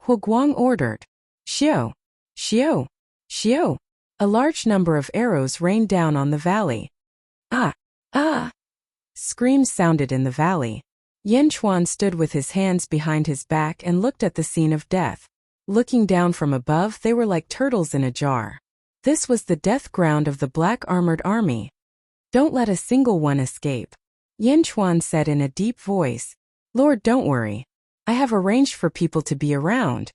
Huguang ordered. Xiao, Xiao, Xiao. A large number of arrows rained down on the valley. Ah, ah. Screams sounded in the valley. Yan Chuan stood with his hands behind his back and looked at the scene of death. Looking down from above, they were like turtles in a jar. This was the death ground of the Black Armored Army. Don't let a single one escape. Yan Chuan said in a deep voice. Lord, don't worry. I have arranged for people to be around.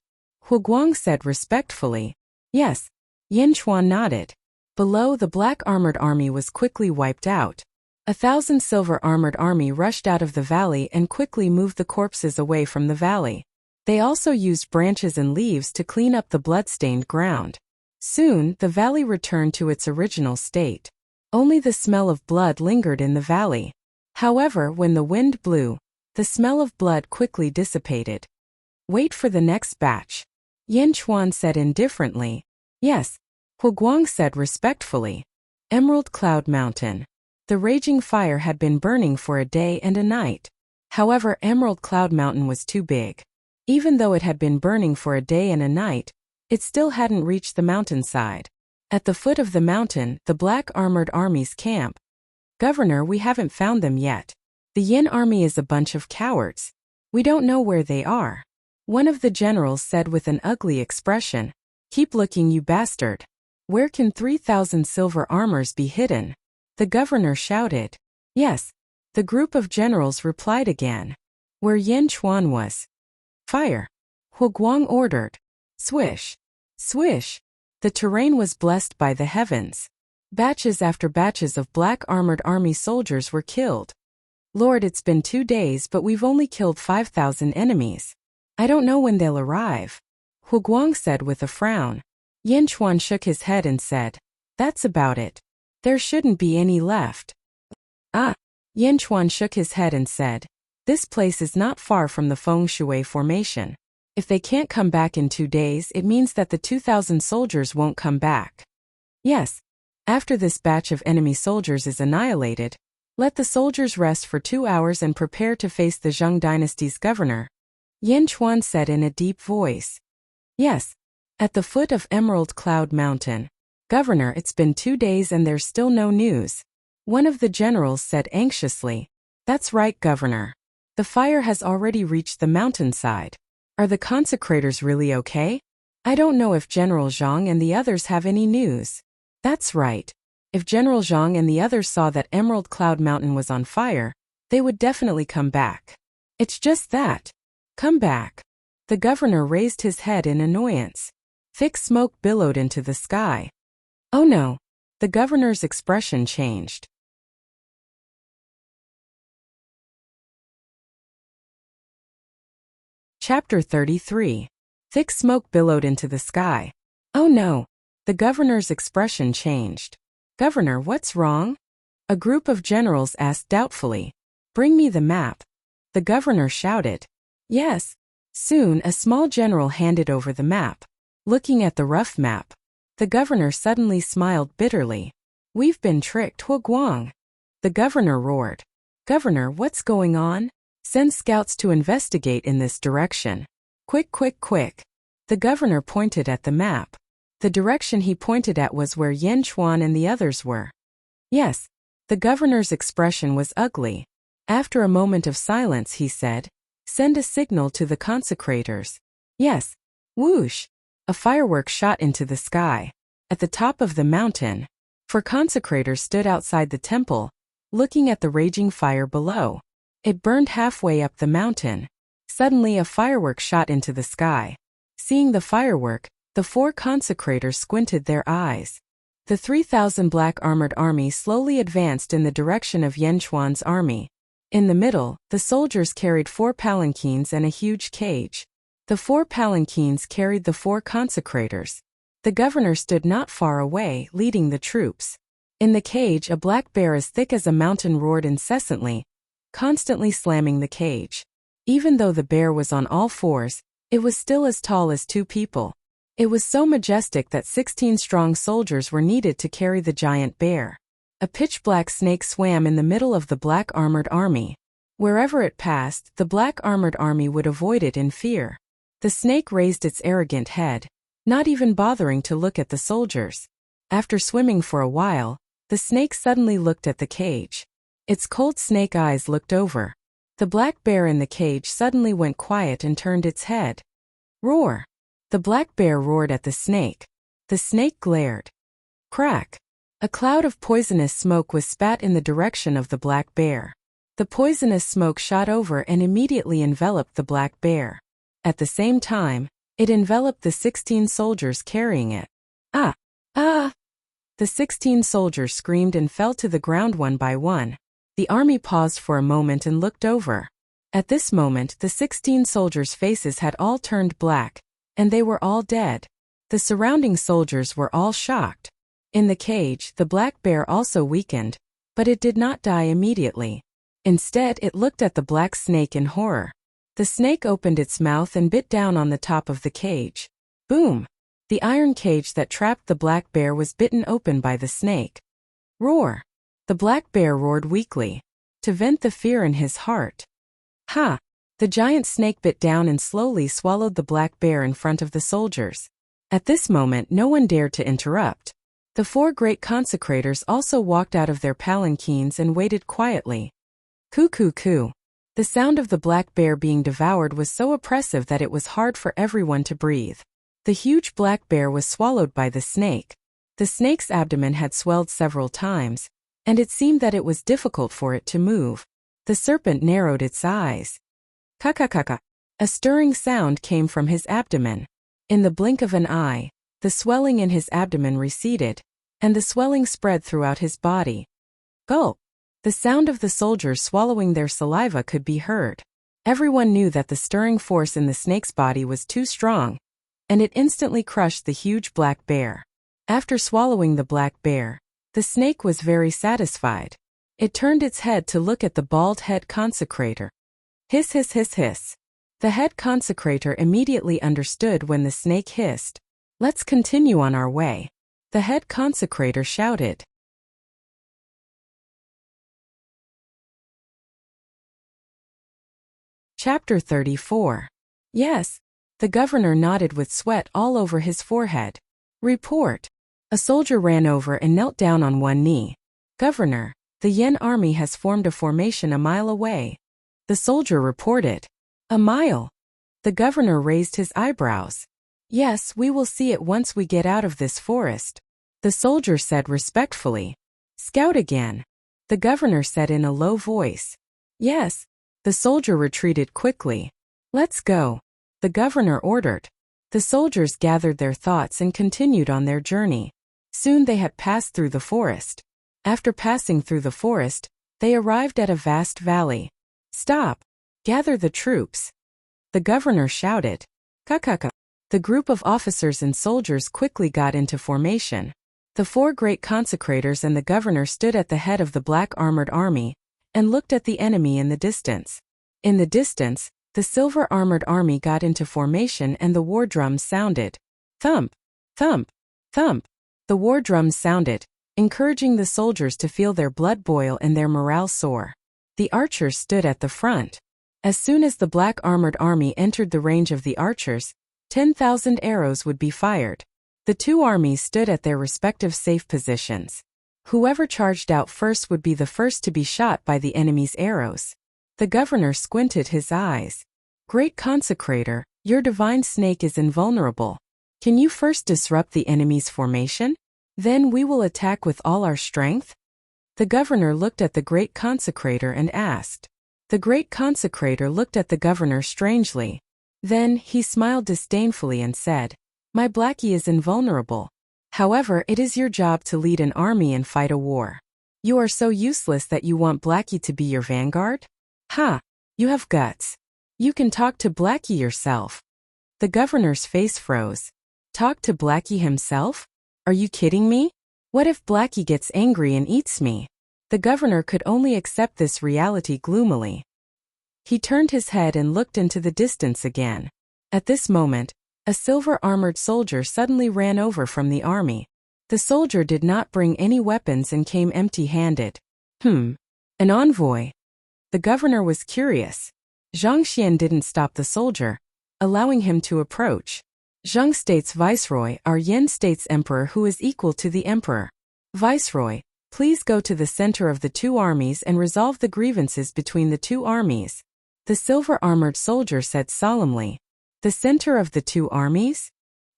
Huguang said respectfully. Yes. Yan Chuan nodded. Below, the Black Armored Army was quickly wiped out. 1,000 Silver Armored Army rushed out of the valley and quickly moved the corpses away from the valley. They also used branches and leaves to clean up the blood-stained ground. Soon, the valley returned to its original state. Only the smell of blood lingered in the valley. However, when the wind blew, the smell of blood quickly dissipated. Wait for the next batch. Yan Chuan said indifferently. Yes. Huguang said respectfully. Emerald Cloud Mountain. The raging fire had been burning for a day and a night. However, Emerald Cloud Mountain was too big. Even though it had been burning for a day and a night, it still hadn't reached the mountainside. At the foot of the mountain, the Black Armored Army's camp. Governor, we haven't found them yet. The Yin Army is a bunch of cowards. We don't know where they are. One of the generals said with an ugly expression. Keep looking, you bastard. Where can 3,000 silver armors be hidden? The governor shouted. Yes. The group of generals replied again. Where Yan Chuan was. Fire. Hu Guang ordered. Swish. Swish. The terrain was blessed by the heavens. Batches after batches of black armored army soldiers were killed. Lord, it's been 2 days, but we've only killed 5,000 enemies. I don't know when they'll arrive. Hu Guang said with a frown. Yan Chuan shook his head and said, That's about it. There shouldn't be any left. Ah. Yan Chuan shook his head and said, This place is not far from the Feng Shui formation. If they can't come back in 2 days, it means that the 2,000 soldiers won't come back. Yes. After this batch of enemy soldiers is annihilated, let the soldiers rest for 2 hours and prepare to face the Zheng dynasty's governor. Yan Chuan said in a deep voice. Yes. At the foot of Emerald Cloud Mountain. Governor, it's been 2 days and there's still no news. One of the generals said anxiously. That's right, Governor. The fire has already reached the mountainside. Are the consecrators really okay? I don't know if General Zhang and the others have any news. That's right. If General Zhang and the others saw that Emerald Cloud Mountain was on fire, they would definitely come back. It's just that. Come back. The governor raised his head in annoyance. Thick smoke billowed into the sky. Oh no. The governor's expression changed. Chapter 33. Thick smoke billowed into the sky. Oh no. The governor's expression changed. Governor, what's wrong? A group of generals asked doubtfully. Bring me the map. The governor shouted. Yes. Soon a small general handed over the map. Looking at the rough map, the governor suddenly smiled bitterly. We've been tricked, Hu Guang. The governor roared. Governor, what's going on? Send scouts to investigate in this direction. Quick, quick, quick. The governor pointed at the map. The direction he pointed at was where Yan Chuan and the others were. Yes. The governor's expression was ugly. After a moment of silence he said, Send a signal to the consecrators. Yes. Whoosh. A firework shot into the sky. At the top of the mountain, 4 consecrators stood outside the temple, looking at the raging fire below. It burned halfway up the mountain. Suddenly a firework shot into the sky. Seeing the firework, the 4 consecrators squinted their eyes. The 3,000 black armored army slowly advanced in the direction of Yan Chuan's army. In the middle, the soldiers carried 4 palanquins and a huge cage. The 4 palanquins carried the 4 consecrators. The governor stood not far away, leading the troops. In the cage, a black bear as thick as a mountain roared incessantly, constantly slamming the cage. Even though the bear was on all fours, it was still as tall as 2 people. It was so majestic that 16 strong soldiers were needed to carry the giant bear. A pitch-black snake swam in the middle of the black armored army. Wherever it passed, the black armored army would avoid it in fear. The snake raised its arrogant head, not even bothering to look at the soldiers. After swimming for a while, the snake suddenly looked at the cage. Its cold snake eyes looked over. The black bear in the cage suddenly went quiet and turned its head. Roar! The black bear roared at the snake. The snake glared. Crack! A cloud of poisonous smoke was spat in the direction of the black bear. The poisonous smoke shot over and immediately enveloped the black bear. At the same time, it enveloped the 16 soldiers carrying it. Ah! Ah! The 16 soldiers screamed and fell to the ground one by one. The army paused for a moment and looked over. At this moment, the 16 soldiers' faces had all turned black, and they were all dead. The surrounding soldiers were all shocked. In the cage, the black bear also weakened, but it did not die immediately. Instead, it looked at the black snake in horror. The snake opened its mouth and bit down on the top of the cage. Boom! The iron cage that trapped the black bear was bitten open by the snake. Roar! The black bear roared weakly, to vent the fear in his heart. Ha! The giant snake bit down and slowly swallowed the black bear in front of the soldiers. At this moment no one dared to interrupt. The 4 great consecrators also walked out of their palanquins and waited quietly. Coo coo coo. The sound of the black bear being devoured was so oppressive that it was hard for everyone to breathe. The huge black bear was swallowed by the snake. The snake's abdomen had swelled several times, and it seemed that it was difficult for it to move. The serpent narrowed its eyes. Ka-ka-ka-ka. A stirring sound came from his abdomen. In the blink of an eye, the swelling in his abdomen receded, and the swelling spread throughout his body. Gulp! The sound of the soldiers swallowing their saliva could be heard. Everyone knew that the stirring force in the snake's body was too strong, and it instantly crushed the huge black bear. After swallowing the black bear, the snake was very satisfied. It turned its head to look at the bald head consecrator. Hiss, hiss, hiss, hiss. The head consecrator immediately understood when the snake hissed. Let's continue on our way. The head consecrator shouted. Chapter 34. Yes. The governor nodded with sweat all over his forehead. Report. A soldier ran over and knelt down on one knee. Governor, the Yen army has formed a formation a mile away. The soldier reported. A mile? The governor raised his eyebrows. Yes, we will see it once we get out of this forest. The soldier said respectfully. Scout again. The governor said in a low voice. Yes. The soldier retreated quickly. Let's go. The governor ordered. The soldiers gathered their thoughts and continued on their journey. Soon they had passed through the forest. After passing through the forest, they arrived at a vast valley. Stop! Gather the troops. The governor shouted. Ka-ka-ka. The group of officers and soldiers quickly got into formation. The four great consecrators and the governor stood at the head of the black armored army, and looked at the enemy in the distance. In the distance, the silver-armored army got into formation and the war drums sounded. Thump! Thump! Thump! The war drums sounded, encouraging the soldiers to feel their blood boil and their morale soar. The archers stood at the front. As soon as the black-armored army entered the range of the archers, 10,000 arrows would be fired. The two armies stood at their respective safe positions. Whoever charged out first would be the first to be shot by the enemy's arrows. The governor squinted his eyes. Great consecrator, your divine snake is invulnerable. Can you first disrupt the enemy's formation? Then we will attack with all our strength? The governor looked at the great consecrator and asked. The great consecrator looked at the governor strangely. Then he smiled disdainfully and said, My Blackie is invulnerable. However, it is your job to lead an army and fight a war. You are so useless that you want Blackie to be your vanguard? Ha! You have guts. You can talk to Blackie yourself. The governor's face froze. Talk to Blackie himself? Are you kidding me? What if Blackie gets angry and eats me? The governor could only accept this reality gloomily. He turned his head and looked into the distance again. At this moment, a silver-armored soldier suddenly ran over from the army. The soldier did not bring any weapons and came empty-handed. An envoy. The governor was curious. Zhang Xian didn't stop the soldier, allowing him to approach. Zhang State's viceroy, our Yen State's emperor who is equal to the emperor. Viceroy, please go to the center of the two armies and resolve the grievances between the two armies. The silver-armored soldier said solemnly. The center of the two armies?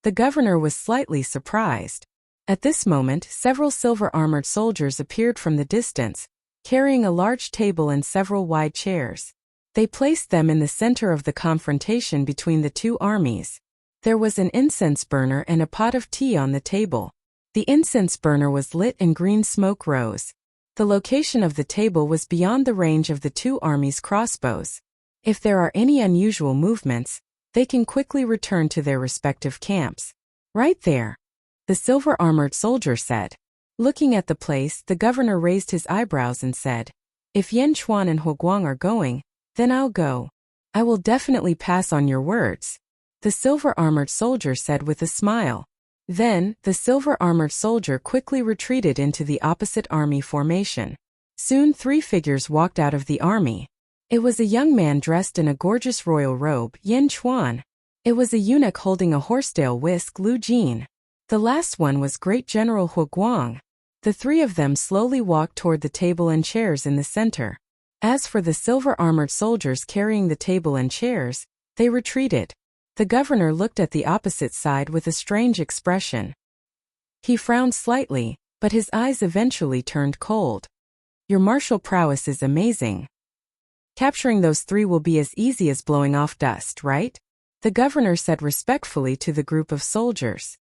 The governor was slightly surprised. At this moment, several silver-armored soldiers appeared from the distance, carrying a large table and several wide chairs. They placed them in the center of the confrontation between the two armies. There was an incense burner and a pot of tea on the table. The incense burner was lit and green smoke rose. The location of the table was beyond the range of the two armies' crossbows. If there are any unusual movements, they can quickly return to their respective camps. Right there, the silver-armored soldier said. Looking at the place, the governor raised his eyebrows and said, If Yan Chuan and Huoguang are going, then I'll go. I will definitely pass on your words. The silver-armored soldier said with a smile. Then, the silver-armored soldier quickly retreated into the opposite army formation. Soon 3 figures walked out of the army. It was a young man dressed in a gorgeous royal robe, Yan Chuan. It was a eunuch holding a horsetail whisk, Lu Jin. The last one was Great General Huoguang. The 3 of them slowly walked toward the table and chairs in the center. As for the silver-armored soldiers carrying the table and chairs, they retreated. The governor looked at the opposite side with a strange expression. He frowned slightly, but his eyes eventually turned cold. Your martial prowess is amazing. Capturing those three will be as easy as blowing off dust, right? The governor said respectfully to the group of soldiers.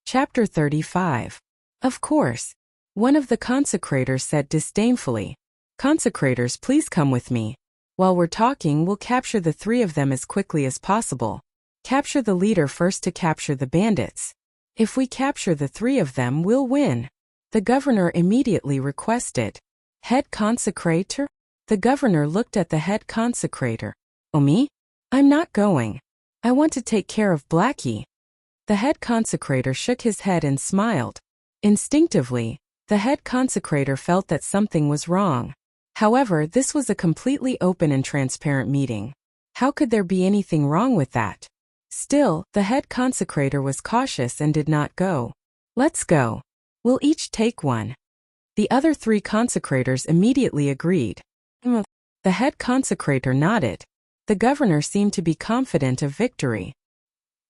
Chapter 35. Of course. One of the consecrators said disdainfully. Consecrators, please come with me. While we're talking, we'll capture the three of them as quickly as possible. Capture the leader first to capture the bandits. If we capture the three of them, we'll win. The governor immediately requested. Head consecrator? The governor looked at the head consecrator. Oh, me? I'm not going. I want to take care of Blackie. The head consecrator shook his head and smiled. Instinctively, the head consecrator felt that something was wrong. However, this was a completely open and transparent meeting. How could there be anything wrong with that? Still, the head consecrator was cautious and did not go. Let's go. We'll each take one. The other three consecrators immediately agreed. The head consecrator nodded. The governor seemed to be confident of victory.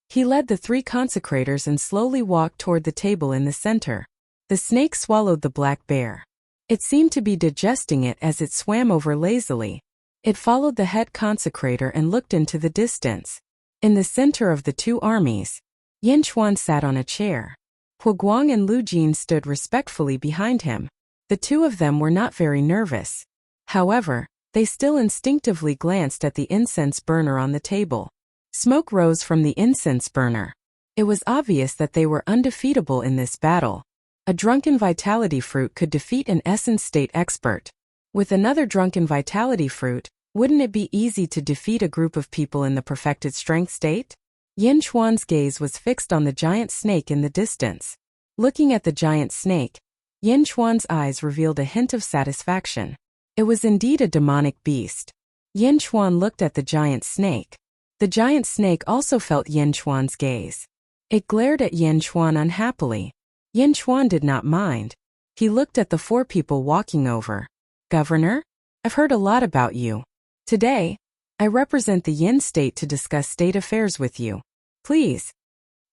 He led the three consecrators and slowly walked toward the table in the center. The snake swallowed the black bear. It seemed to be digesting it as it swam over lazily. It followed the head consecrator and looked into the distance. In the center of the two armies, Yin Chuan sat on a chair. Hu Guang and Lu Jin stood respectfully behind him. The two of them were not very nervous. However, they still instinctively glanced at the incense burner on the table. Smoke rose from the incense burner. It was obvious that they were undefeatable in this battle. A drunken vitality fruit could defeat an essence state expert. With another drunken vitality fruit, wouldn't it be easy to defeat a group of people in the perfected strength state? Yin Chuan's gaze was fixed on the giant snake in the distance. Looking at the giant snake, Yin Chuan's eyes revealed a hint of satisfaction. It was indeed a demonic beast. Yin Chuan looked at the giant snake. The giant snake also felt Yin Chuan's gaze. It glared at Yin Chuan unhappily. Yin Chuan did not mind. He looked at the four people walking over. Governor? I've heard a lot about you. Today, I represent the Yin state to discuss state affairs with you. Please.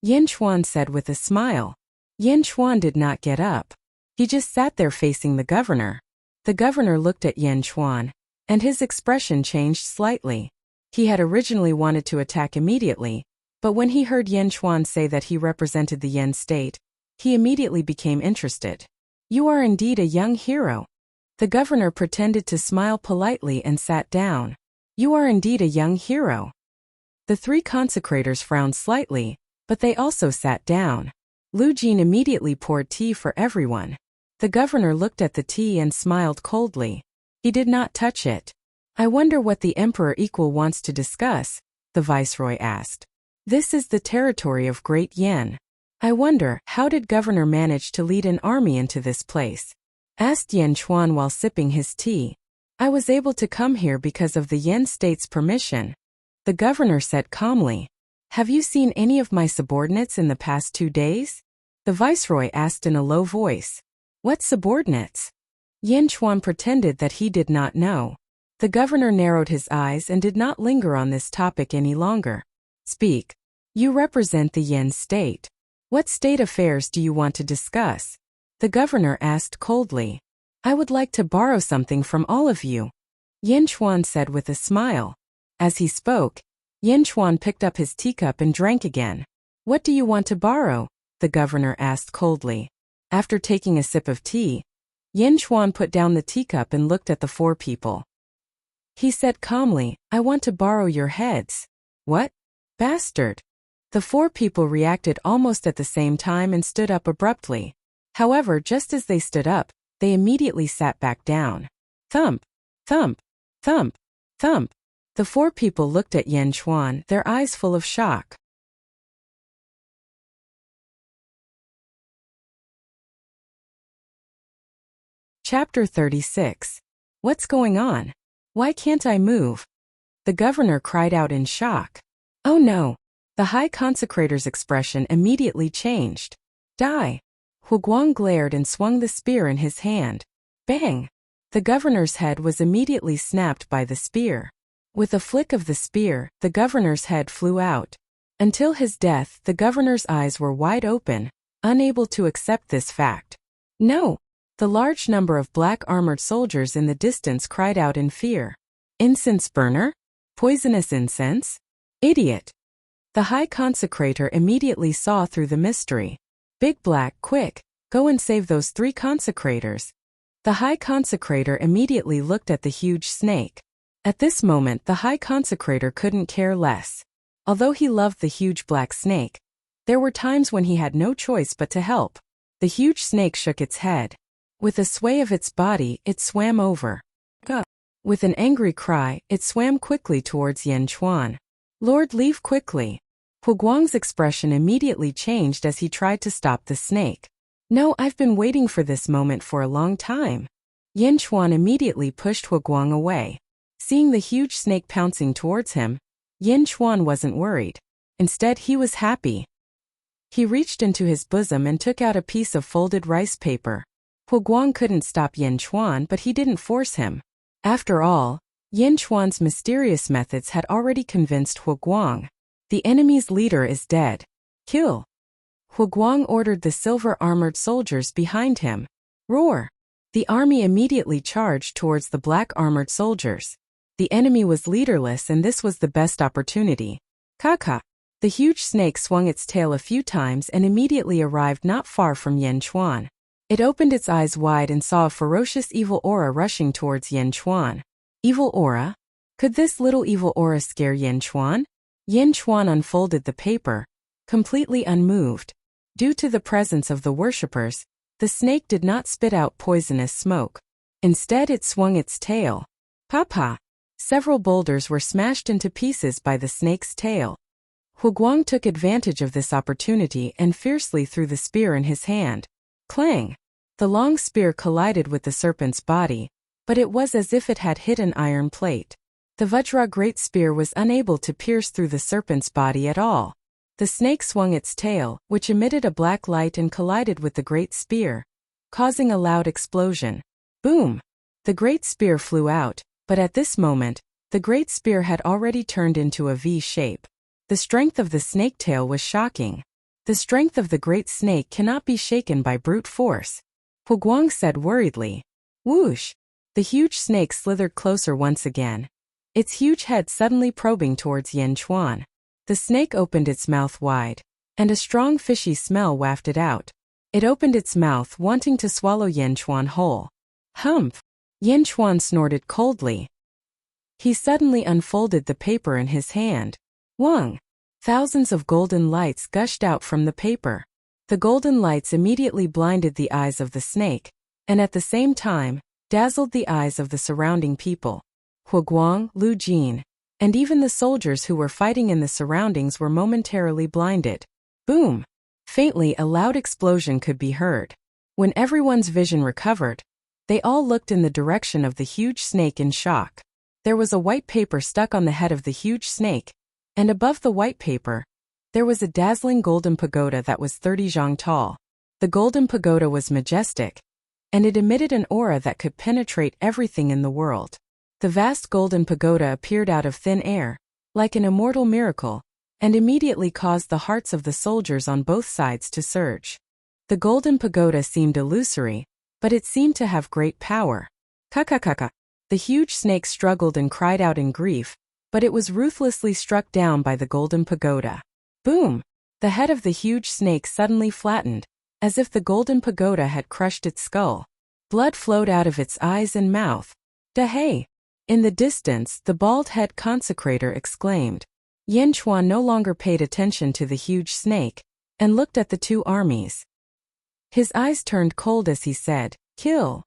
Yin Chuan said with a smile. Yin Chuan did not get up. He just sat there facing the governor. The governor looked at Yin Chuan, and his expression changed slightly. He had originally wanted to attack immediately, but when he heard Yin Chuan say that he represented the Yin state, he immediately became interested. You are indeed a young hero. The governor pretended to smile politely and sat down. You are indeed a young hero. The three consecrators frowned slightly, but they also sat down. Lu Jin immediately poured tea for everyone. The governor looked at the tea and smiled coldly. He did not touch it. I wonder what the Emperor Equal wants to discuss, the viceroy asked. This is the territory of Great Yen. I wonder, how did governor manage to lead an army into this place? Asked Yin Chuan while sipping his tea. I was able to come here because of the Yen state's permission. The governor said calmly. Have you seen any of my subordinates in the past 2 days? The viceroy asked in a low voice. What subordinates? Yin Chuan pretended that he did not know. The governor narrowed his eyes and did not linger on this topic any longer. Speak. You represent the Yen state. What state affairs do you want to discuss? The governor asked coldly. I would like to borrow something from all of you. Yin Chuan said with a smile. As he spoke, Yin Chuan picked up his teacup and drank again. What do you want to borrow? The governor asked coldly. After taking a sip of tea, Yin Chuan put down the teacup and looked at the four people. He said calmly, I want to borrow your heads. What? Bastard. The four people reacted almost at the same time and stood up abruptly. However, just as they stood up, they immediately sat back down. Thump, thump, thump, thump. The four people looked at Yin Chuan, their eyes full of shock. Chapter 36. What's going on? Why can't I move? The governor cried out in shock. Oh no! The high consecrator's expression immediately changed. Die! Hu Guang glared and swung the spear in his hand. Bang! The governor's head was immediately snapped by the spear. With a flick of the spear, the governor's head flew out. Until his death, the governor's eyes were wide open, unable to accept this fact. No! The large number of black armored soldiers in the distance cried out in fear. Incense burner? Poisonous incense? Idiot! The High Consecrator immediately saw through the mystery. Big Black, quick, go and save those 3 consecrators. The High Consecrator immediately looked at the huge snake. At this moment, the High Consecrator couldn't care less. Although he loved the huge black snake, there were times when he had no choice but to help. The huge snake shook its head. With a sway of its body, it swam over. With an angry cry, it swam quickly towards Yan Chuan. Lord, leave quickly. Hu Guang's expression immediately changed as he tried to stop the snake. No, I've been waiting for this moment for a long time. Yan Chuan immediately pushed Hu Guang away. Seeing the huge snake pouncing towards him, Yan Chuan wasn't worried. Instead, he was happy. He reached into his bosom and took out a piece of folded rice paper. Hu Guang couldn't stop Yan Chuan, but he didn't force him. After all, Yan Chuan's mysterious methods had already convinced Hu Guang. The enemy's leader is dead. Kill! Hu Guang ordered the silver-armored soldiers behind him. Roar! The army immediately charged towards the black-armored soldiers. The enemy was leaderless and this was the best opportunity. Kaka! The huge snake swung its tail a few times and immediately arrived not far from Yan Chuan. It opened its eyes wide and saw a ferocious evil aura rushing towards Yan Chuan. Evil aura? Could this little evil aura scare Yan Chuan? Yan Chuan unfolded the paper, completely unmoved. Due to the presence of the worshippers, the snake did not spit out poisonous smoke. Instead, it swung its tail. Papa! Several boulders were smashed into pieces by the snake's tail. Hu Guang took advantage of this opportunity and fiercely threw the spear in his hand. Clang! The long spear collided with the serpent's body, but it was as if it had hit an iron plate. The Vajra great spear was unable to pierce through the serpent's body at all. The snake swung its tail, which emitted a black light and collided with the great spear, causing a loud explosion. Boom! The great spear flew out, but at this moment, the great spear had already turned into a V shape. The strength of the snake tail was shocking. The strength of the great snake cannot be shaken by brute force. Hu Guang said worriedly. Whoosh! The huge snake slithered closer once again. Its huge head suddenly probing towards Yan Chuan. The snake opened its mouth wide, and a strong fishy smell wafted out. It opened its mouth wanting to swallow Yan Chuan whole. Humph! Yan Chuan snorted coldly. He suddenly unfolded the paper in his hand. Wang! Thousands of golden lights gushed out from the paper. The golden lights immediately blinded the eyes of the snake, and at the same time, dazzled the eyes of the surrounding people. Hu Guang, Lu Jin, and even the soldiers who were fighting in the surroundings were momentarily blinded. Boom! Faintly, a loud explosion could be heard. When everyone's vision recovered, they all looked in the direction of the huge snake in shock. There was a white paper stuck on the head of the huge snake, and above the white paper, there was a dazzling golden pagoda that was 30 zhang tall. The golden pagoda was majestic, and it emitted an aura that could penetrate everything in the world. The vast golden pagoda appeared out of thin air, like an immortal miracle, and immediately caused the hearts of the soldiers on both sides to surge. The golden pagoda seemed illusory, but it seemed to have great power. Kakakaka! The huge snake struggled and cried out in grief, but it was ruthlessly struck down by the golden pagoda. Boom! The head of the huge snake suddenly flattened, as if the golden pagoda had crushed its skull. Blood flowed out of its eyes and mouth. Da-hey! In the distance, the bald-head consecrator exclaimed. Yan Chuan no longer paid attention to the huge snake, and looked at the two armies. His eyes turned cold as he said, Kill!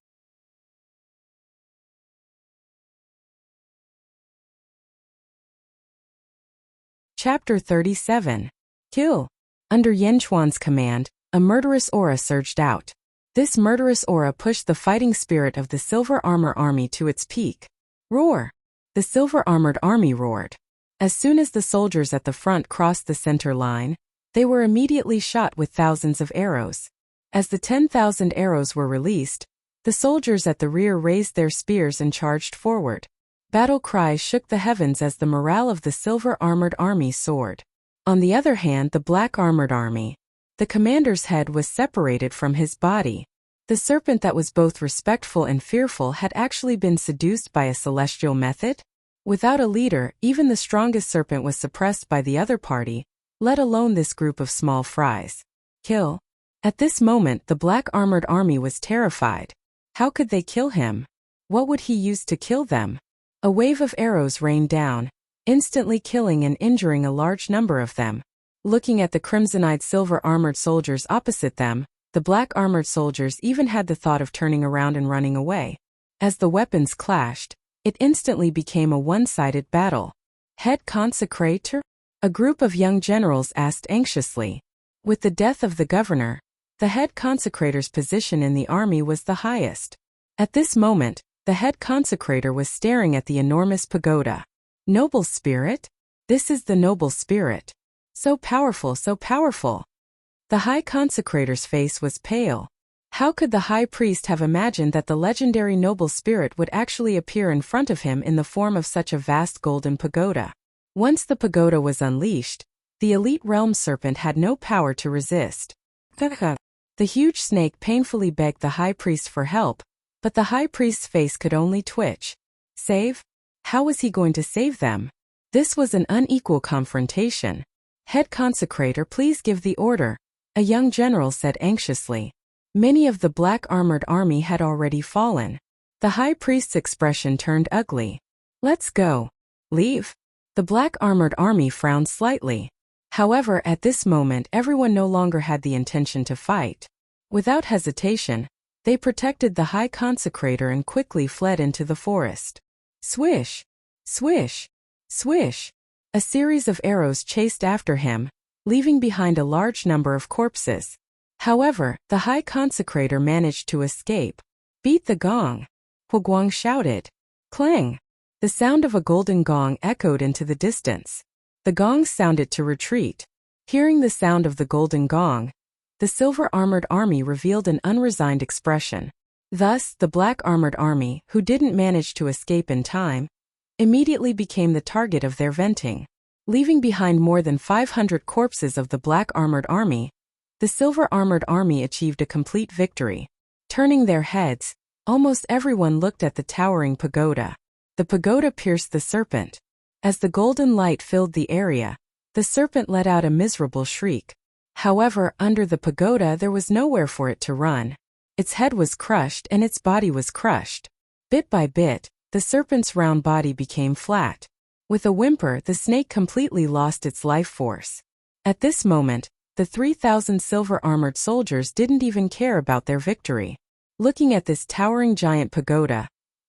Chapter 37. Kill! Under Yan Chuan's command, a murderous aura surged out. This murderous aura pushed the fighting spirit of the Silver Armor Army to its peak. Roar! The silver-armored army roared. As soon as the soldiers at the front crossed the center line, they were immediately shot with thousands of arrows. As the 10,000 arrows were released, the soldiers at the rear raised their spears and charged forward. Battle cries shook the heavens as the morale of the silver-armored army soared. On the other hand, the black-armored army, the commander's head was separated from his body. The serpent that was both respectful and fearful had actually been seduced by a celestial method? Without a leader, even the strongest serpent was suppressed by the other party, let alone this group of small fries. Kill. At this moment, the black-armored army was terrified. How could they kill him? What would he use to kill them? A wave of arrows rained down, instantly killing and injuring a large number of them. Looking at the crimson-eyed silver-armored soldiers opposite them, the black-armored soldiers even had the thought of turning around and running away. As the weapons clashed, it instantly became a one-sided battle. Head consecrator? A group of young generals asked anxiously. With the death of the governor, the head consecrator's position in the army was the highest. At this moment, the head consecrator was staring at the enormous pagoda. Noble spirit? This is the noble spirit. So powerful, so powerful. The high consecrator's face was pale. How could the high priest have imagined that the legendary noble spirit would actually appear in front of him in the form of such a vast golden pagoda? Once the pagoda was unleashed, the elite realm serpent had no power to resist. The huge snake painfully begged the high priest for help, but the high priest's face could only twitch. Save? How was he going to save them? This was an unequal confrontation. Head consecrator, please give the order, a young general said anxiously. Many of the black-armored army had already fallen. The high priest's expression turned ugly. Let's go. Leave? The black-armored army frowned slightly. However, at this moment everyone no longer had the intention to fight. Without hesitation, they protected the high consecrator and quickly fled into the forest. Swish! Swish! Swish! A series of arrows chased after him, leaving behind a large number of corpses. However, the high consecrator managed to escape. Beat the gong! Huguang shouted. Clang! The sound of a golden gong echoed into the distance. The gong sounded to retreat. Hearing the sound of the golden gong, the silver-armored army revealed an unresigned expression. Thus, the black-armored army, who didn't manage to escape in time, immediately became the target of their venting. Leaving behind more than 500 corpses of the black-armored army, the silver-armored army achieved a complete victory. Turning their heads, almost everyone looked at the towering pagoda. The pagoda pierced the serpent. As the golden light filled the area, the serpent let out a miserable shriek. However, under the pagoda there was nowhere for it to run. Its head was crushed and its body was crushed. Bit by bit, the serpent's round body became flat. With a whimper, the snake completely lost its life force. At this moment, the 3,000 silver-armored soldiers didn't even care about their victory. Looking at this towering giant pagoda,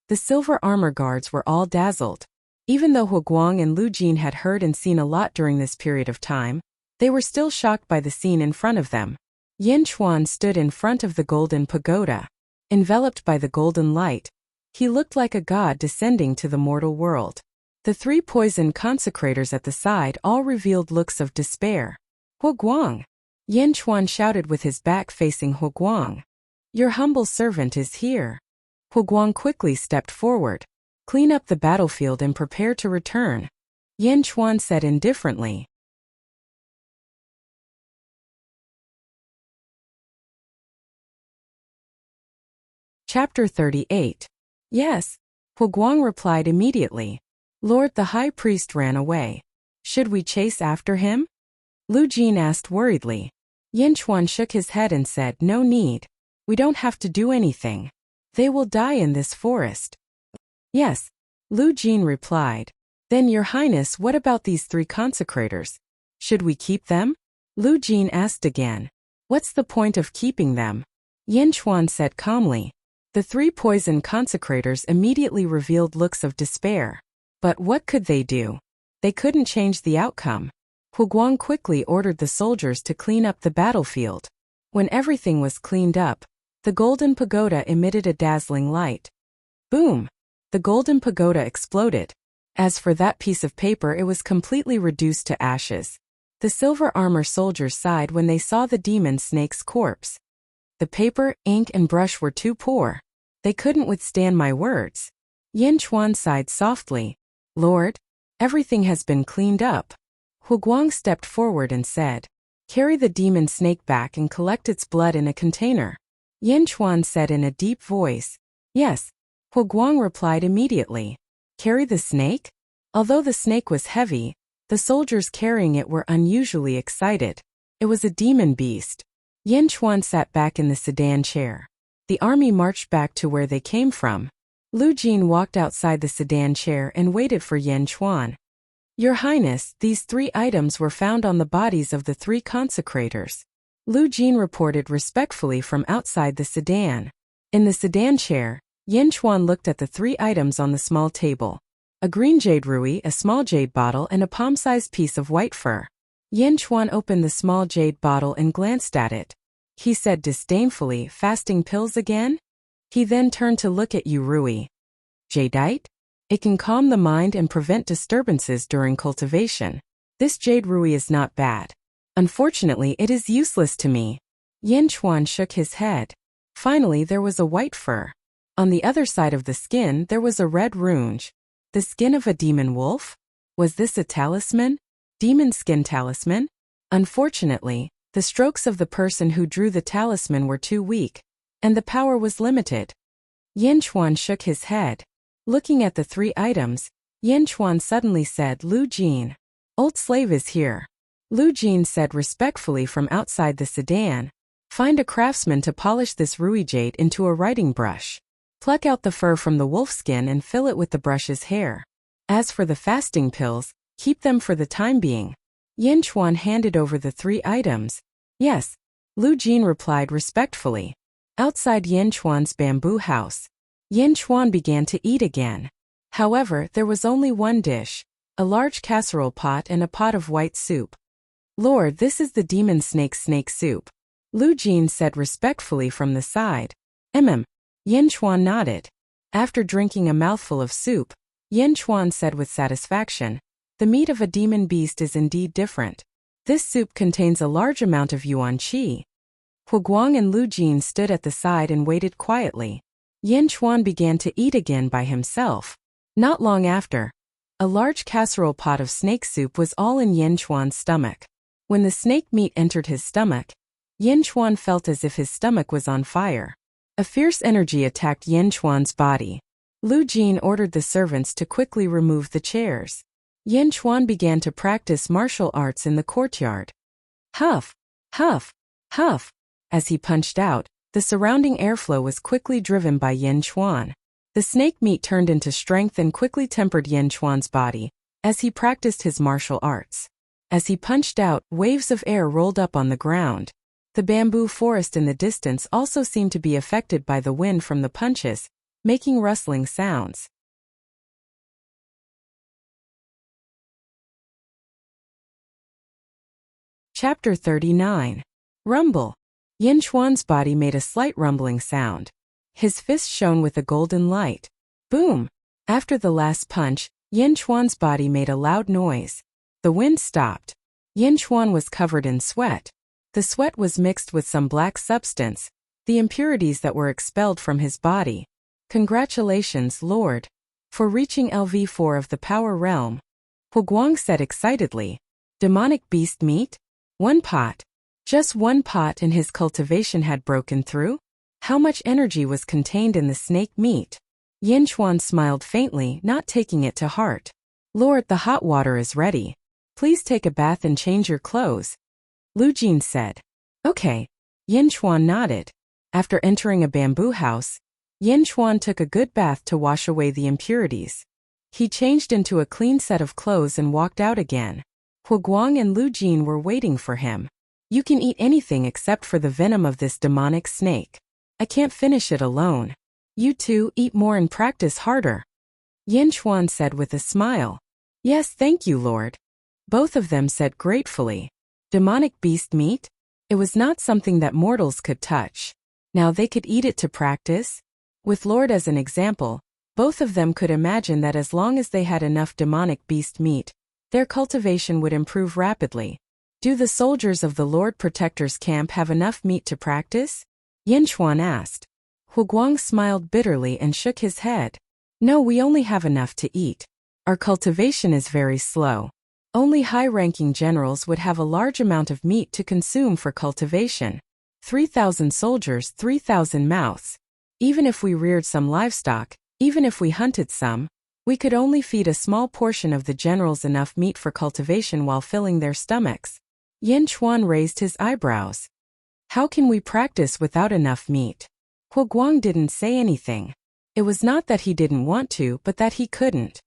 the silver armor guards were all dazzled. Even though Huguang and Lu Jin had heard and seen a lot during this period of time, they were still shocked by the scene in front of them. Yin Chuan stood in front of the golden pagoda. Enveloped by the golden light, he looked like a god descending to the mortal world. The three poison consecrators at the side all revealed looks of despair. Huguang! Yin Chuan shouted with his back facing Huguang. Your humble servant is here. Huguang quickly stepped forward. Clean up the battlefield and prepare to return, Yin Chuan said indifferently. Chapter 38. Yes, Huguang replied immediately. Lord, the high priest ran away. Should we chase after him? Lu Jin asked worriedly. Yin Chuan shook his head and said, no need. We don't have to do anything. They will die in this forest. Yes, Lu Jin replied. Then, Your Highness, what about these three consecrators? Should we keep them? Lu Jin asked again. What's the point of keeping them? Yin Chuan said calmly. The three poison consecrators immediately revealed looks of despair. But what could they do? They couldn't change the outcome. Huguang quickly ordered the soldiers to clean up the battlefield. When everything was cleaned up, the golden pagoda emitted a dazzling light. Boom! The golden pagoda exploded. As for that piece of paper, it was completely reduced to ashes. The silver armor soldiers sighed when they saw the demon snake's corpse. The paper, ink, and brush were too poor. They couldn't withstand my words. Yin Chuan sighed softly. Lord, everything has been cleaned up. Huguang stepped forward and said, carry the demon snake back and collect its blood in a container. Yin Chuan said in a deep voice. Yes. Huguang replied immediately. Carry the snake? Although the snake was heavy, the soldiers carrying it were unusually excited. It was a demon beast. Yin Chuan sat back in the sedan chair. The army marched back to where they came from. Lu Jin walked outside the sedan chair and waited for Yin Chuan. Your Highness, these 3 items were found on the bodies of the 3 consecrators. Lu Jin reported respectfully from outside the sedan. In the sedan chair, Yin Chuan looked at the 3 items on the small table. A green jade ruby, a small jade bottle, and a palm-sized piece of white fur. Yin Chuan opened the small jade bottle and glanced at it. He said disdainfully, fasting pills again? He then turned to look at Yu Rui. Jadeite? It can calm the mind and prevent disturbances during cultivation. This jade ruby is not bad. Unfortunately, it is useless to me. Yin Chuan shook his head. Finally, there was a white fur. On the other side of the skin, there was a red runge. The skin of a demon wolf? Was this a talisman? Demon skin talisman? Unfortunately, the strokes of the person who drew the talisman were too weak, and the power was limited. Yin Chuan shook his head. Looking at the 3 items, Yin Chuan suddenly said, Lu Jin. Old slave is here. Lu Jin said respectfully from outside the sedan. Find a craftsman to polish this ruby jade into a writing brush. Pluck out the fur from the wolf skin and fill it with the brush's hair. As for the fasting pills, keep them for the time being. Yin Chuan handed over the 3 items. Yes. Lu Jin replied respectfully. Outside Yin Chuan's bamboo house, Yin Chuan began to eat again. However, there was only one dish, a large casserole pot and a pot of white soup. Lord, this is the demon snake soup. Lu Jin said respectfully from the side. Yin Chuan nodded. After drinking a mouthful of soup, Yin Chuan said with satisfaction, the meat of a demon beast is indeed different. This soup contains a large amount of yuan qi. Huguang and Lu Jin stood at the side and waited quietly. Yin Chuan began to eat again by himself. Not long after, a large casserole pot of snake soup was all in Yin Chuan's stomach. When the snake meat entered his stomach, Yin Chuan felt as if his stomach was on fire. A fierce energy attacked Yin Chuan's body. Lu Jin ordered the servants to quickly remove the chairs. Yin Chuan began to practice martial arts in the courtyard. Huff, huff, huff. As he punched out, the surrounding airflow was quickly driven by Yin Chuan. The snake meat turned into strength and quickly tempered Yin Chuan's body, as he practiced his martial arts. As he punched out, waves of air rolled up on the ground. The bamboo forest in the distance also seemed to be affected by the wind from the punches, making rustling sounds. Chapter 39. Rumble. Yin Chuan's body made a slight rumbling sound. His fist shone with a golden light. Boom! After the last punch, Yin Chuan's body made a loud noise. The wind stopped. Yin Chuan was covered in sweat. The sweat was mixed with some black substance, the impurities that were expelled from his body. Congratulations, Lord, for reaching LV4 of the power realm. Huguang said excitedly. Demonic beast meat? 1 pot. Just 1 pot and his cultivation had broken through? How much energy was contained in the snake meat? Yin Chuan smiled faintly, not taking it to heart. Lord, the hot water is ready. Please take a bath and change your clothes. Lu Jin said. Okay. Yin Chuan nodded. After entering a bamboo house, Yin Chuan took a good bath to wash away the impurities. He changed into a clean set of clothes and walked out again. Huguang and Lu Jin were waiting for him. You can eat anything except for the venom of this demonic snake. I can't finish it alone. You two eat more and practice harder. Yin Chuan said with a smile. Yes, thank you, Lord. Both of them said gratefully. Demonic beast meat? It was not something that mortals could touch. Now they could eat it to practice? With Lord as an example, both of them could imagine that as long as they had enough demonic beast meat, their cultivation would improve rapidly. Do the soldiers of the Lord Protector's camp have enough meat to practice? Yin Chuan asked. Hu Guang smiled bitterly and shook his head. No, we only have enough to eat. Our cultivation is very slow. Only high-ranking generals would have a large amount of meat to consume for cultivation. 3,000 soldiers, 3,000 mouths. Even if we reared some livestock, even if we hunted some, we could only feed a small portion of the generals enough meat for cultivation while filling their stomachs. Yin Chuan raised his eyebrows. How can we practice without enough meat? Hu Guang didn't say anything. It was not that he didn't want to, but that he couldn't.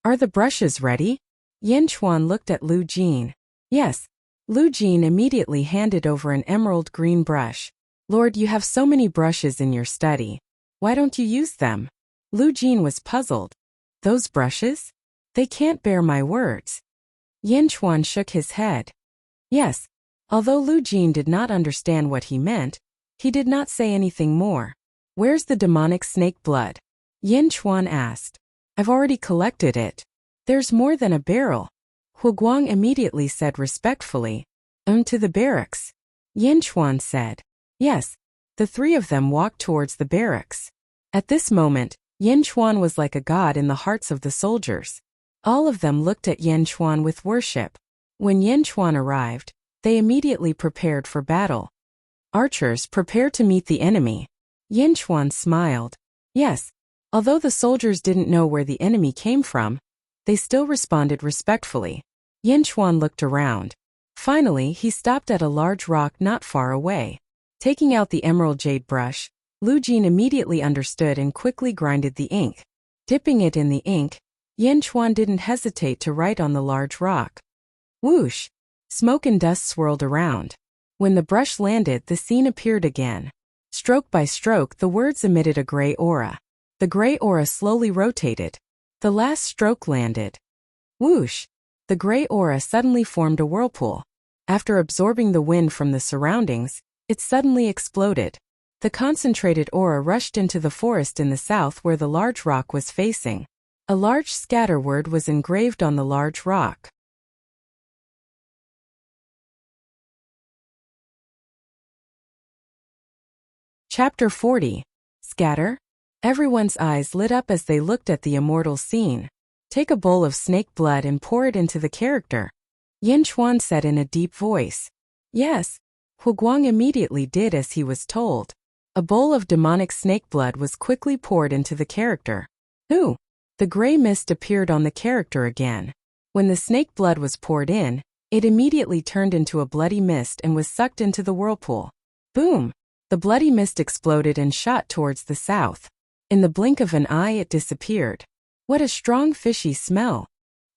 Are the brushes ready? Yin Chuan looked at Lu Jin. Yes. Lu Jin immediately handed over an emerald green brush. Lord, you have so many brushes in your study. Why don't you use them? Lu Jin was puzzled. Those brushes? They can't bear my words. Yin Chuan shook his head. Yes. Although Lu Jin did not understand what he meant, he did not say anything more. Where's the demonic snake blood? Yin Chuan asked. I've already collected it. There's more than a barrel. Hu Guang immediately said respectfully. To the barracks. Yin Chuan said. Yes. The three of them walked towards the barracks. At this moment, Yin Chuan was like a god in the hearts of the soldiers. All of them looked at Yin Chuan with worship. When Yin Chuan arrived, they immediately prepared for battle. Archers, prepare to meet the enemy. Yin Chuan smiled. Yes. Although the soldiers didn't know where the enemy came from, they still responded respectfully. Yin Chuan looked around. Finally, he stopped at a large rock not far away. Taking out the emerald jade brush, Lu Jin immediately understood and quickly grinded the ink. Dipping it in the ink, Yin Chuan didn't hesitate to write on the large rock. Whoosh! Smoke and dust swirled around. When the brush landed, the scene appeared again. Stroke by stroke, the words emitted a gray aura. The gray aura slowly rotated. The last stroke landed. Whoosh! The gray aura suddenly formed a whirlpool. After absorbing the wind from the surroundings, it suddenly exploded. The concentrated aura rushed into the forest in the south where the large rock was facing. A large scatter word was engraved on the large rock. Chapter 40. Scatter? Everyone's eyes lit up as they looked at the immortal scene. Take a bowl of snake blood and pour it into the character. Yin Chuan said in a deep voice. Yes. Hu Guang immediately did as he was told. A bowl of demonic snake blood was quickly poured into the character. Ooh! The gray mist appeared on the character again. When the snake blood was poured in, it immediately turned into a bloody mist and was sucked into the whirlpool. Boom! The bloody mist exploded and shot towards the south. In the blink of an eye it disappeared. What a strong fishy smell!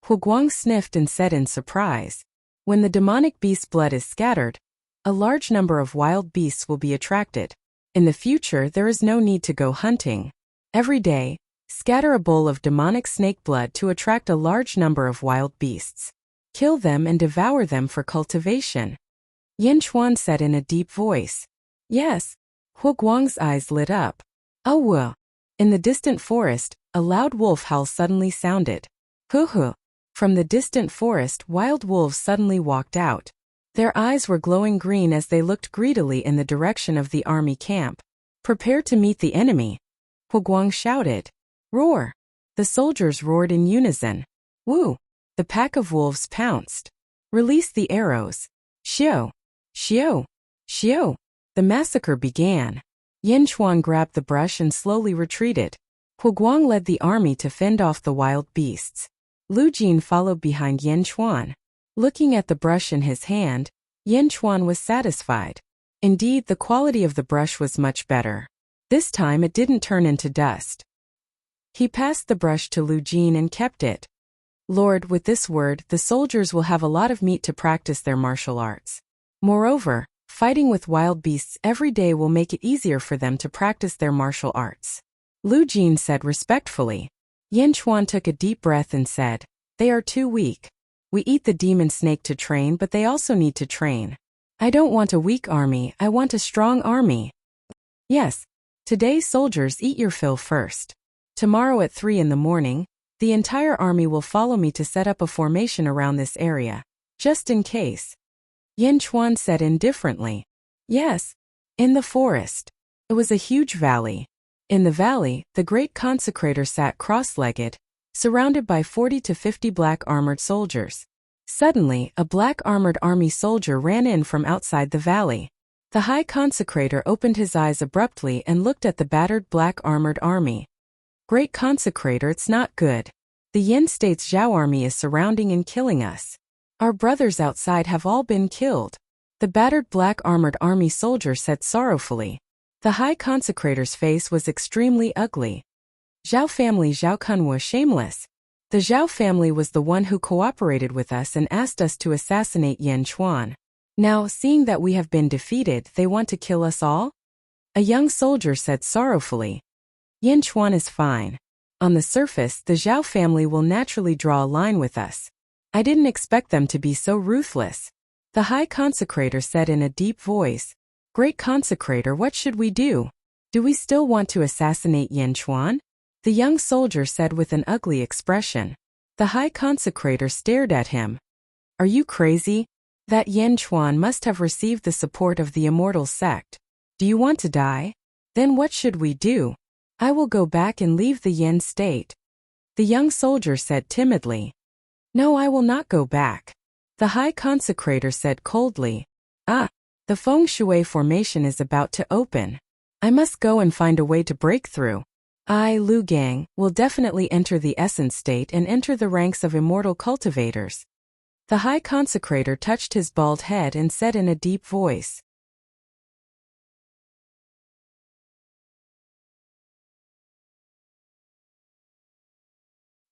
Hu Guang sniffed and said in surprise. When the demonic beast's blood is scattered, a large number of wild beasts will be attracted. In the future there is no need to go hunting. Every day, scatter a bowl of demonic snake blood to attract a large number of wild beasts. Kill them and devour them for cultivation. Yin Chuan said in a deep voice. Yes. Hu Guang's eyes lit up. Oh well. In the distant forest, a loud wolf howl suddenly sounded. Hoo-hoo. From the distant forest, wild wolves suddenly walked out. Their eyes were glowing green as they looked greedily in the direction of the army camp. Prepare to meet the enemy. Hu Guang shouted. Roar! The soldiers roared in unison. Woo! The pack of wolves pounced. Release the arrows. Xiao! Xiao! Xiao! The massacre began. Yin Chuan grabbed the brush and slowly retreated. Hu Guang led the army to fend off the wild beasts. Lu Jin followed behind Yin Chuan. Looking at the brush in his hand, Yin Chuan was satisfied. Indeed, the quality of the brush was much better. This time it didn't turn into dust. He passed the brush to Lu Jin and kept it. Lord, with this word, the soldiers will have a lot of meat to practice their martial arts. Moreover, fighting with wild beasts every day will make it easier for them to practice their martial arts. Lu Jin said respectfully. Yin Chuan took a deep breath and said, They are too weak. We eat the demon snake to train, but they also need to train. I don't want a weak army, I want a strong army. Yes. Today soldiers eat your fill first. Tomorrow at 3 in the morning, the entire army will follow me to set up a formation around this area, just in case. Yin Chuan said indifferently. Yes. In the forest. It was a huge valley. In the valley, the great consecrator sat cross-legged, surrounded by 40 to 50 black armored soldiers. Suddenly, a black armored army soldier ran in from outside the valley. The high consecrator opened his eyes abruptly and looked at the battered black armored army. Great consecrator, it's not good. The Yin State's Zhao army is surrounding and killing us. Our brothers outside have all been killed. The battered black armored army soldier said sorrowfully. The high consecrator's face was extremely ugly. Zhao family Zhao Kun was shameless. The Zhao family was the one who cooperated with us and asked us to assassinate Yan Chuan. Now, seeing that we have been defeated, they want to kill us all? A young soldier said sorrowfully. Yan Chuan is fine. On the surface, the Zhao family will naturally draw a line with us. I didn't expect them to be so ruthless. The high consecrator said in a deep voice. Great consecrator, what should we do? Do we still want to assassinate Yan Chuan? The young soldier said with an ugly expression. The high consecrator stared at him. Are you crazy? That Yan Chuan must have received the support of the Immortal sect. Do you want to die? Then what should we do? I will go back and leave the Yin state. The young soldier said timidly. No, I will not go back. The high consecrator said coldly. The feng shui formation is about to open. I must go and find a way to break through. I, Lu Gang, will definitely enter the essence state and enter the ranks of immortal cultivators. The high consecrator touched his bald head and said in a deep voice.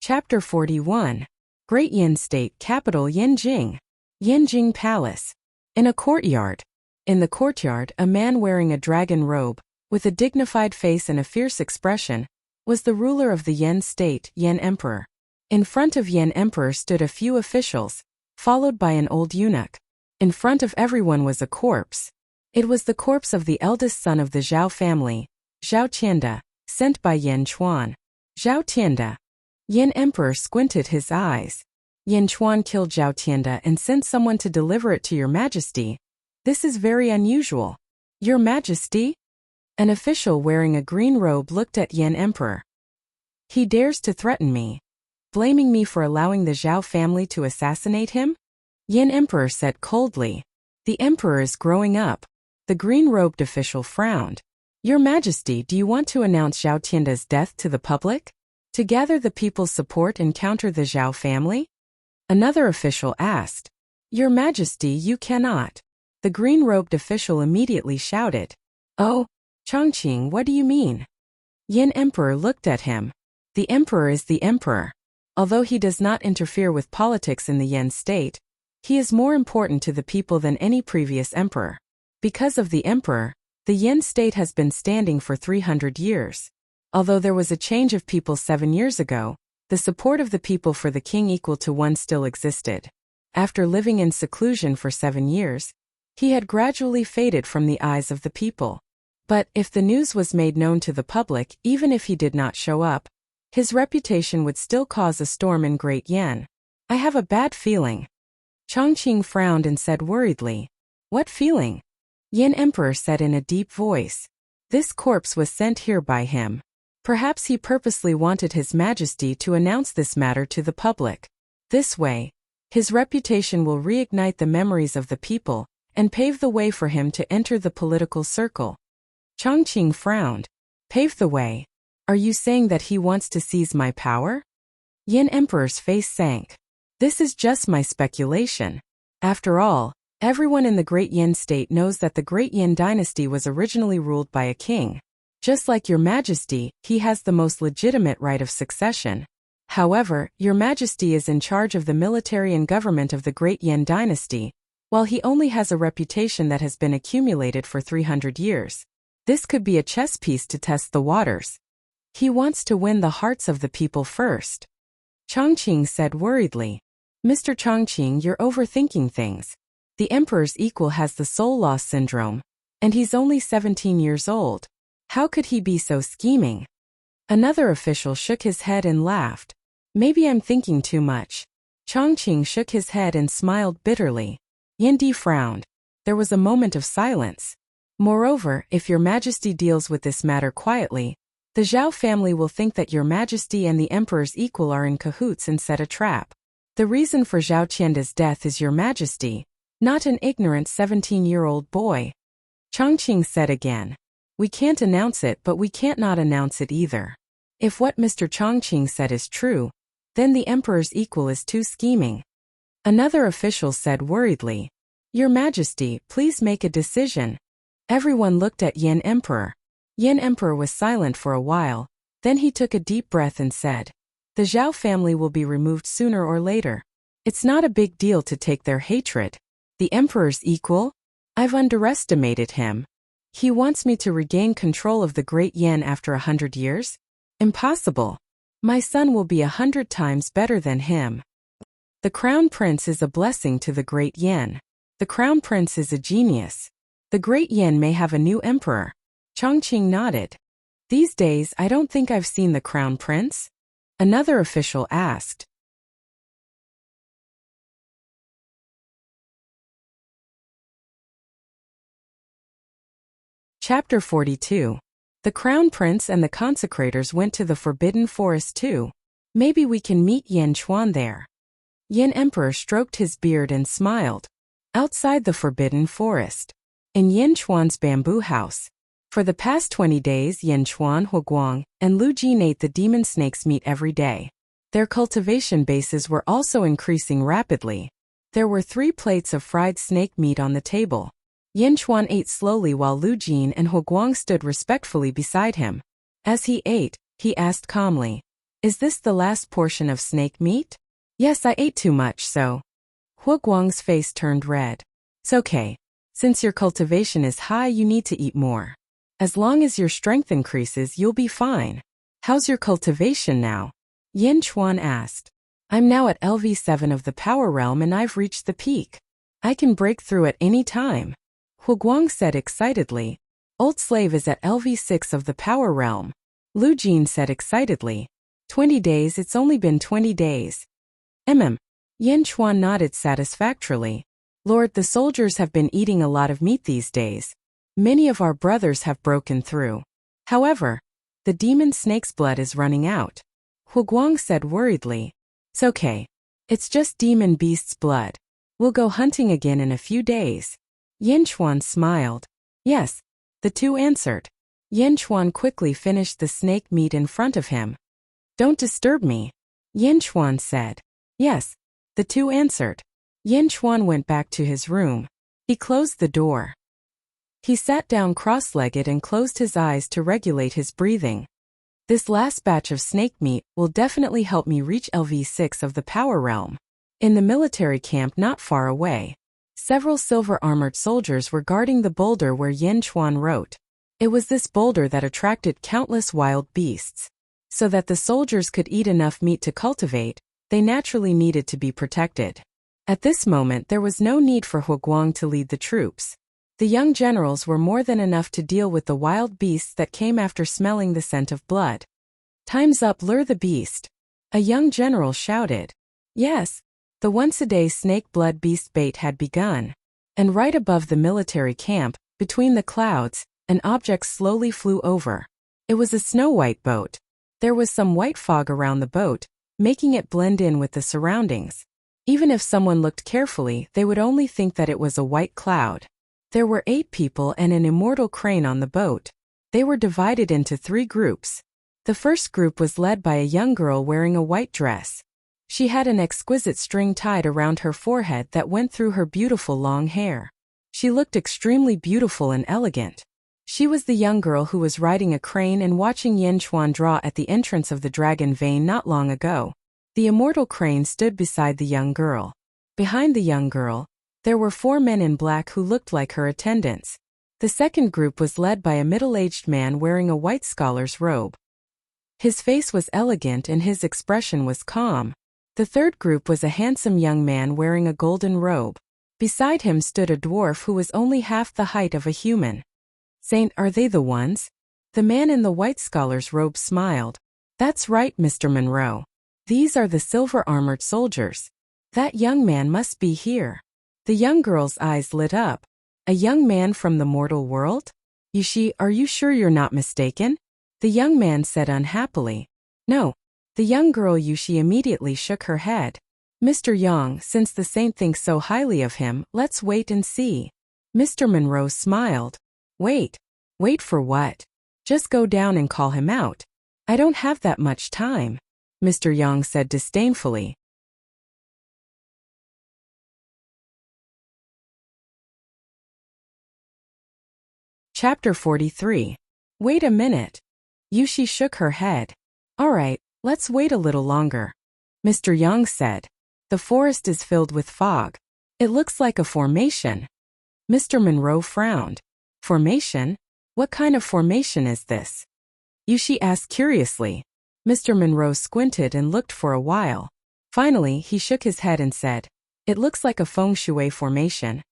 Chapter 41. Great Yin State Capital Yinjing. Yinjing Palace. In a courtyard. In the courtyard, a man wearing a dragon robe, with a dignified face and a fierce expression, was the ruler of the Yin state, Yin Emperor. In front of Yin Emperor stood a few officials, followed by an old eunuch. In front of everyone was a corpse. It was the corpse of the eldest son of the Zhao family, Zhao Tianda, sent by Yan Chuan. Zhao Tianda. Yin Emperor squinted his eyes. Yan Chuan killed Zhao Tianda and sent someone to deliver it to your majesty. This is very unusual. Your majesty? An official wearing a green robe looked at Yin Emperor. He dares to threaten me, blaming me for allowing the Zhao family to assassinate him? Yin Emperor said coldly. The emperor is growing up. The green-robed official frowned. Your majesty, do you want to announce Zhao Tianda's death to the public? To gather the people's support and counter the Zhao family? Another official asked. Your majesty, you cannot. The green-robed official immediately shouted. Oh, Chongqing, what do you mean? Yin Emperor looked at him. The emperor is the emperor. Although he does not interfere with politics in the Yin state, he is more important to the people than any previous emperor. Because of the emperor, the Yin state has been standing for 300 years. Although there was a change of people 7 years ago, the support of the people for the king equal to one still existed. After living in seclusion for 7 years, he had gradually faded from the eyes of the people. But if the news was made known to the public, even if he did not show up, his reputation would still cause a storm in Great Yan. I have a bad feeling. Chongqing frowned and said worriedly. What feeling? Yin Emperor said in a deep voice. This corpse was sent here by him. Perhaps he purposely wanted His Majesty to announce this matter to the public. This way, his reputation will reignite the memories of the people and pave the way for him to enter the political circle. Chongqing frowned. Pave the way? Are you saying that he wants to seize my power? Yin Emperor's face sank. This is just my speculation. After all, everyone in the Great Yin state knows that the Great Yin dynasty was originally ruled by a king. Just like Your Majesty, he has the most legitimate right of succession. However, Your Majesty is in charge of the military and government of the Great Yin dynasty, while he only has a reputation that has been accumulated for 300 years. This could be a chess piece to test the waters. He wants to win the hearts of the people first. Chongqing said worriedly. Mr. Chongqing, you're overthinking things. The emperor's equal has the soul loss syndrome, and he's only 17 years old. How could he be so scheming? Another official shook his head and laughed. Maybe I'm thinking too much. Chongqing shook his head and smiled bitterly. Yindi frowned. There was a moment of silence. Moreover, if your majesty deals with this matter quietly, the Zhao family will think that your majesty and the emperor's equal are in cahoots and set a trap. The reason for Zhao Qianda's death is your majesty, not an ignorant 17-year-old boy. Chongqing said again. We can't announce it, but we can't not announce it either. If what Mr. Chongqing said is true, then the emperor's equal is too scheming. Another official said worriedly, Your Majesty, please make a decision. Everyone looked at Yin Emperor. Yin Emperor was silent for a while, then he took a deep breath and said, The Zhao family will be removed sooner or later. It's not a big deal to take their hatred. The emperor's equal? I've underestimated him. He wants me to regain control of the great Yin after 100 years? Impossible. My son will be 100 times better than him. The Crown Prince is a blessing to the great Yin. The Crown Prince is a genius. The great Yin may have a new emperor. Chongqing nodded. These days I don't think I've seen the Crown Prince? Another official asked. Chapter 42. The Crown Prince and the consecrators went to the Forbidden Forest too. Maybe we can meet Yin Chuan there. Yin Emperor stroked his beard and smiled. Outside the Forbidden Forest. In Yin Chuan's bamboo house. For the past 20 days Yin Chuan, Huguang, and Lu Jin ate the demon snake's meat every day. Their cultivation bases were also increasing rapidly. There were 3 plates of fried snake meat on the table. Yin Chuan ate slowly while Lu Jin and Huguang stood respectfully beside him. As he ate, he asked calmly, Is this the last portion of snake meat? Yes, I ate too much, so. Huguang's face turned red. It's okay. Since your cultivation is high, you need to eat more. As long as your strength increases, you'll be fine. How's your cultivation now? Yin Chuan asked. I'm now at LV7 of the power realm and I've reached the peak. I can break through at any time. Huguang said excitedly. Old slave is at LV6 of the power realm. Lu Jin said excitedly. 20 days, it's only been 20 days. Yin Chuan nodded satisfactorily. Lord, the soldiers have been eating a lot of meat these days. Many of our brothers have broken through. However, the demon snake's blood is running out. Huguang said worriedly. It's okay. It's just demon beast's blood. We'll go hunting again in a few days. Yin Chuan smiled. Yes, the two answered. Yin Chuan quickly finished the snake meat in front of him. Don't disturb me. Yin Chuan said. Yes, the two answered. Yin Chuan went back to his room. He closed the door. He sat down cross-legged and closed his eyes to regulate his breathing. This last batch of snake meat will definitely help me reach LV6 of the power realm. In the military camp not far away, several silver-armored soldiers were guarding the boulder where Yin Chuan wrote. It was this boulder that attracted countless wild beasts. So that the soldiers could eat enough meat to cultivate, they naturally needed to be protected. At this moment there was no need for Huguang to lead the troops. The young generals were more than enough to deal with the wild beasts that came after smelling the scent of blood. Time's up, lure the beast. A young general shouted. Yes, the once-a-day snake blood beast bait had begun. And right above the military camp, between the clouds, an object slowly flew over. It was a snow-white boat. There was some white fog around the boat, making it blend in with the surroundings. Even if someone looked carefully, they would only think that it was a white cloud. There were 8 people and an immortal crane on the boat. They were divided into 3 groups. The first group was led by a young girl wearing a white dress. She had an exquisite string tied around her forehead that went through her beautiful long hair. She looked extremely beautiful and elegant. She was the young girl who was riding a crane and watching Yin Chuan draw at the entrance of the dragon vein not long ago. The immortal crane stood beside the young girl. Behind the young girl, there were 4 men in black who looked like her attendants. The second group was led by a middle-aged man wearing a white scholar's robe. His face was elegant and his expression was calm. The third group was a handsome young man wearing a golden robe. Beside him stood a dwarf who was only half the height of a human. Saint, are they the ones? The man in the white scholar's robe smiled. That's right, Mr. Monroe. These are the silver-armored soldiers. That young man must be here. The young girl's eyes lit up. A young man from the mortal world? Yushi, are you sure you're not mistaken? The young man said unhappily. No. The young girl Yushi immediately shook her head. Mr. Yang, since the saint thinks so highly of him, let's wait and see. Mr. Monroe smiled. Wait. Wait for what? Just go down and call him out. I don't have that much time, Mr. Yang said disdainfully. Chapter 43. Wait a minute. Yushi shook her head. All right, let's wait a little longer, Mr. Yang said. The forest is filled with fog. It looks like a formation. Mr. Monroe frowned. Formation? What kind of formation is this? Yushi asked curiously. Mr. Monroe squinted and looked for a while. Finally, he shook his head and said, It looks like a feng shui formation.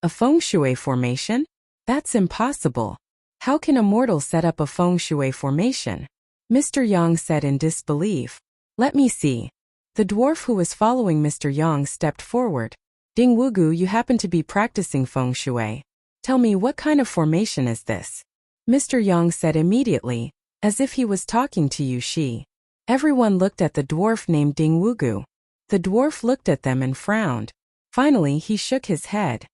A feng shui formation? That's impossible. How can a mortal set up a feng shui formation? Mr. Yang said in disbelief. Let me see. The dwarf who was following Mr. Yang stepped forward. Ding Wugu, you happen to be practicing feng shui. Tell me, what kind of formation is this? Mr. Yang said immediately, as if he was talking to Yushi. Everyone looked at the dwarf named Ding Wugu. The dwarf looked at them and frowned. Finally, he shook his head.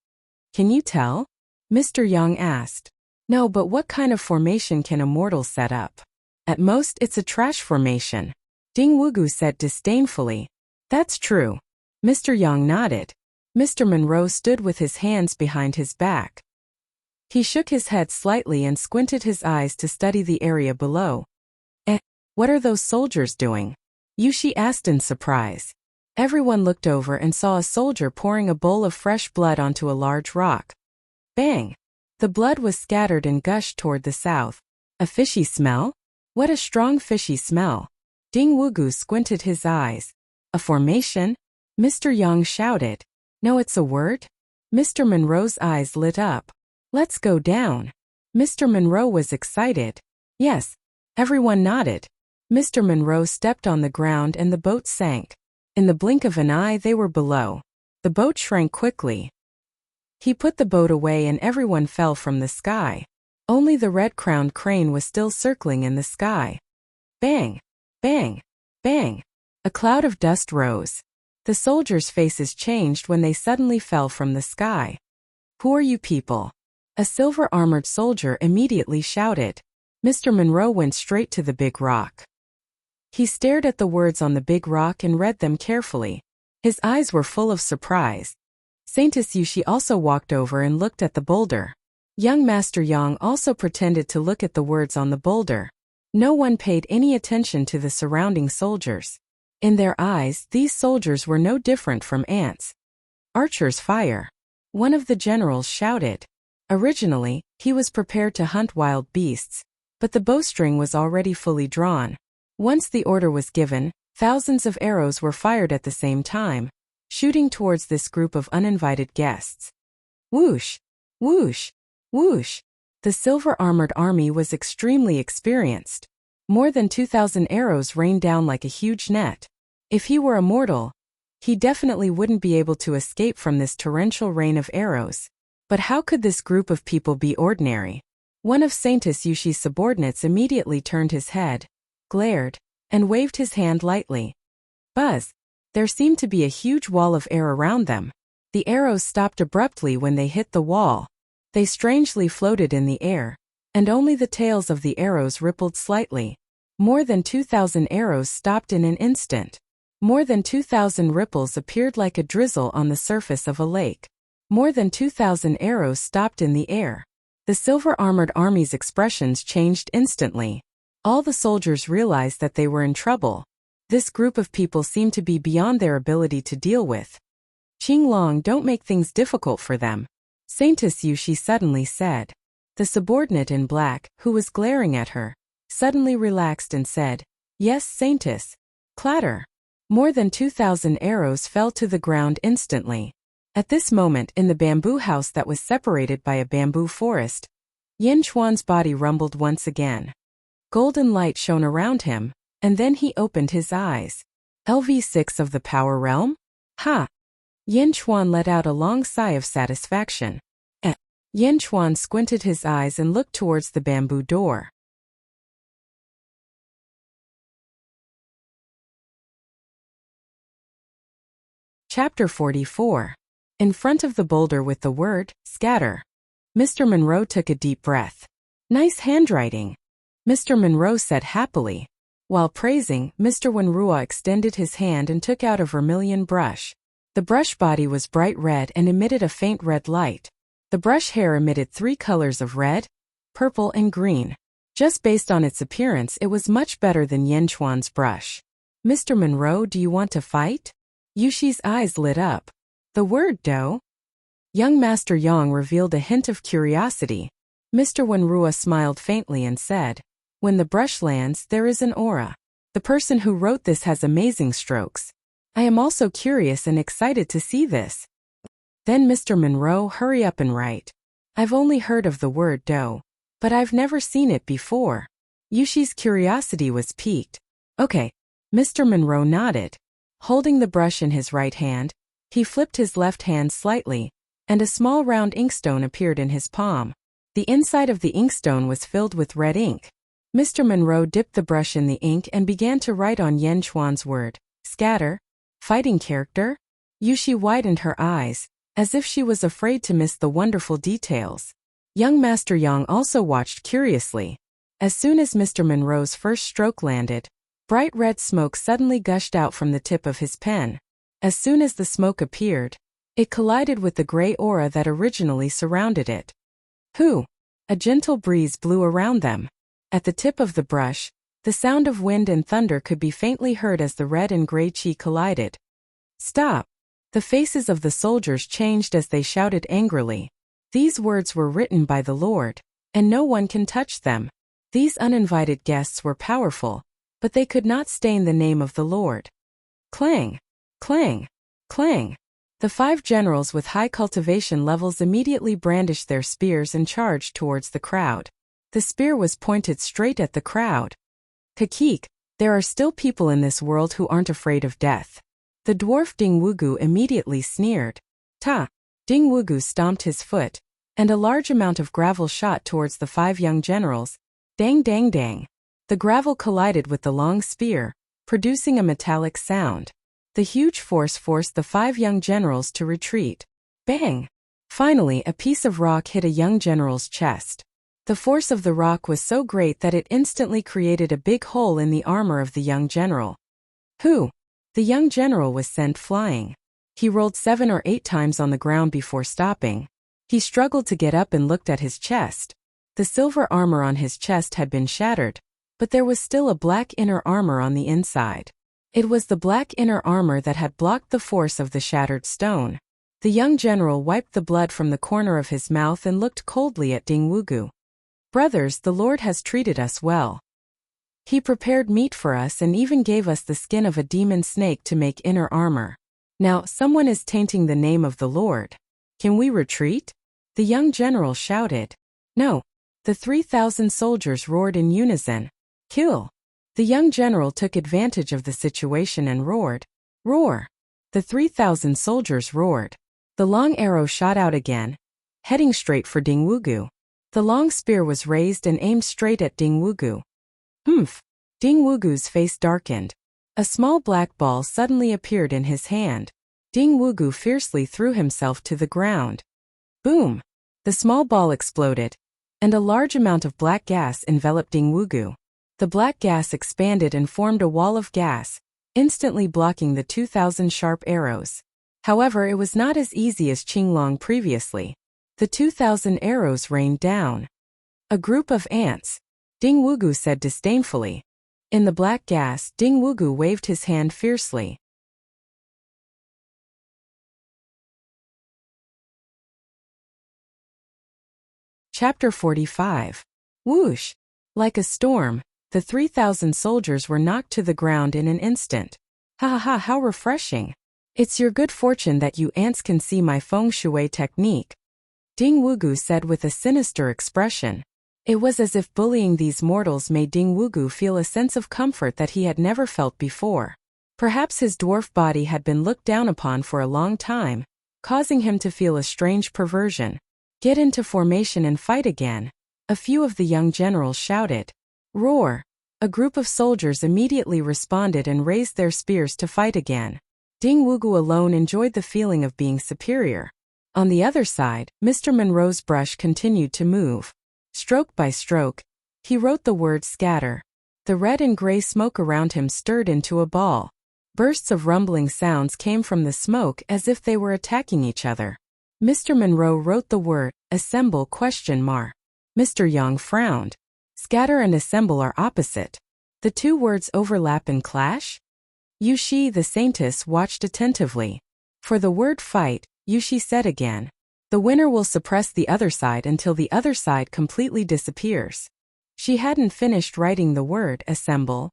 Can you tell? Mr. Yang asked. No, but what kind of formation can a mortal set up? At most, it's a trash formation. Ding Wugu said disdainfully. That's true. Mr. Yang nodded. Mr. Monroe stood with his hands behind his back. He shook his head slightly and squinted his eyes to study the area below. What are those soldiers doing? Yushi asked in surprise. Everyone looked over and saw a soldier pouring a bowl of fresh blood onto a large rock. Bang! The blood was scattered and gushed toward the south. A fishy smell? What a strong fishy smell! Ding Wugu squinted his eyes. A formation? Mr. Yang shouted. No, it's a word? Mr. Monroe's eyes lit up. Let's go down. Mr. Monroe was excited. Yes. Everyone nodded. Mr. Monroe stepped on the ground and the boat sank. In the blink of an eye they were below. The boat shrank quickly. He put the boat away and everyone fell from the sky. Only the red-crowned crane was still circling in the sky. Bang! Bang! Bang! A cloud of dust rose. The soldiers' faces changed when they suddenly fell from the sky. Who are you people? A silver-armored soldier immediately shouted. Mr. Monroe went straight to the big rock. He stared at the words on the big rock and read them carefully. His eyes were full of surprise. Saintess Yushi also walked over and looked at the boulder. Young Master Yang also pretended to look at the words on the boulder. No one paid any attention to the surrounding soldiers. In their eyes, these soldiers were no different from ants. Archers fire. One of the generals shouted. Originally, he was prepared to hunt wild beasts, but the bowstring was already fully drawn. Once the order was given, thousands of arrows were fired at the same time, shooting towards this group of uninvited guests. Whoosh! Whoosh! Whoosh! The silver-armored army was extremely experienced. More than 2,000 arrows rained down like a huge net. If he were a mortal, he definitely wouldn't be able to escape from this torrential rain of arrows. But how could this group of people be ordinary? One of Saintess Yushi's subordinates immediately turned his head, glared, and waved his hand lightly. Buzz! There seemed to be a huge wall of air around them. The arrows stopped abruptly when they hit the wall. They strangely floated in the air, and only the tails of the arrows rippled slightly. More than 2,000 arrows stopped in an instant. More than 2,000 ripples appeared like a drizzle on the surface of a lake. More than 2,000 arrows stopped in the air. The silver-armored army's expressions changed instantly. All the soldiers realized that they were in trouble. This group of people seemed to be beyond their ability to deal with. Qinglong, don't make things difficult for them, Saintess Yushi suddenly said. The subordinate in black, who was glaring at her, suddenly relaxed and said, Yes, Saintess. Clatter. More than 2,000 arrows fell to the ground instantly. At this moment, in the bamboo house that was separated by a bamboo forest, Yin Chuan's body rumbled once again. Golden light shone around him, and then he opened his eyes. LV6 of the Power Realm? Ha! Yin Chuan let out a long sigh of satisfaction. Yan Chuan squinted his eyes and looked towards the bamboo door. Chapter 44. In front of the boulder with the word, scatter. Mr. Monroe took a deep breath. Nice handwriting, Mr. Monroe said happily. While praising, Mr. Wenrua extended his hand and took out a vermilion brush. The brush body was bright red and emitted a faint red light. The brush hair emitted 3 colors of red, purple and green. Just based on its appearance, it was much better than Yan Chuan's brush. Mr. Monroe, do you want to fight? Yushi's eyes lit up. The word do? Young Master Yang revealed a hint of curiosity. Mr. Wenrua smiled faintly and said, when the brush lands, there is an aura. The person who wrote this has amazing strokes. I am also curious and excited to see this. Then Mr. Monroe, hurry up and write. I've only heard of the word do, but I've never seen it before. Yushi's curiosity was piqued. Okay. Mr. Monroe nodded. Holding the brush in his right hand, he flipped his left hand slightly, and a small round inkstone appeared in his palm. The inside of the inkstone was filled with red ink. Mr. Monroe dipped the brush in the ink and began to write on Yan Chuan's word, scatter, fighting character. Yushi widened her eyes, as if she was afraid to miss the wonderful details. Young Master Yang also watched curiously. As soon as Mr. Monroe's first stroke landed, bright red smoke suddenly gushed out from the tip of his pen. As soon as the smoke appeared, it collided with the gray aura that originally surrounded it. Hoo! A gentle breeze blew around them. At the tip of the brush, the sound of wind and thunder could be faintly heard as the red and gray chi collided. Stop! The faces of the soldiers changed as they shouted angrily. These words were written by the Lord, and no one can touch them. These uninvited guests were powerful, but they could not stain the name of the Lord. Clang! Clang! Clang! The 5 generals with high cultivation levels immediately brandished their spears and charged towards the crowd. The spear was pointed straight at the crowd. Kakik, there are still people in this world who aren't afraid of death. The dwarf Ding Wugu immediately sneered. Ta! Ding Wugu stomped his foot, and a large amount of gravel shot towards the 5 young generals. Dang dang dang. The gravel collided with the long spear, producing a metallic sound. The huge force forced the 5 young generals to retreat. Bang! Finally, a piece of rock hit a young general's chest. The force of the rock was so great that it instantly created a big hole in the armor of the young general. Who? The young general was sent flying. He rolled 7 or 8 times on the ground before stopping. He struggled to get up and looked at his chest. The silver armor on his chest had been shattered, but there was still a black inner armor on the inside. It was the black inner armor that had blocked the force of the shattered stone. The young general wiped the blood from the corner of his mouth and looked coldly at Ding Wugu. Brothers, the Lord has treated us well. He prepared meat for us and even gave us the skin of a demon snake to make inner armor. Now, someone is tainting the name of the Lord. Can we retreat? The young general shouted. No. The 3,000 soldiers roared in unison. Kill! The young general took advantage of the situation and roared. Roar! The 3,000 soldiers roared. The long arrow shot out again, heading straight for Ding Wugu. The long spear was raised and aimed straight at Ding Wugu. Humph! Ding Wugu's face darkened. A small black ball suddenly appeared in his hand. Ding Wugu fiercely threw himself to the ground. Boom! The small ball exploded, and a large amount of black gas enveloped Ding Wugu. The black gas expanded and formed a wall of gas, instantly blocking the 2,000 sharp arrows. However, it was not as easy as Qinglong previously. The 2,000 arrows rained down. A group of ants, Ding Wugu said disdainfully. In the black gas, Ding Wugu waved his hand fiercely. Chapter 45. Whoosh! Like a storm, the 3,000 soldiers were knocked to the ground in an instant. Ha ha ha, how refreshing. It's your good fortune that you ants can see my feng shui technique. Ding Wugu said with a sinister expression. It was as if bullying these mortals made Ding Wugu feel a sense of comfort that he had never felt before. Perhaps his dwarf body had been looked down upon for a long time, causing him to feel a strange perversion. Get into formation and fight again, a few of the young generals shouted. Roar! A group of soldiers immediately responded and raised their spears to fight again. Ding Wugu alone enjoyed the feeling of being superior. On the other side, Mr. Monroe's brush continued to move. Stroke by stroke, he wrote the word scatter. The red and gray smoke around him stirred into a ball. Bursts of rumbling sounds came from the smoke as if they were attacking each other. Mr. Monroe wrote the word, assemble ? Mr. Yang frowned. Scatter and assemble are opposite. The two words overlap and clash? Yushi the saintess watched attentively. For the word fight, Yushi said again. The winner will suppress the other side until the other side completely disappears. She hadn't finished writing the word assemble.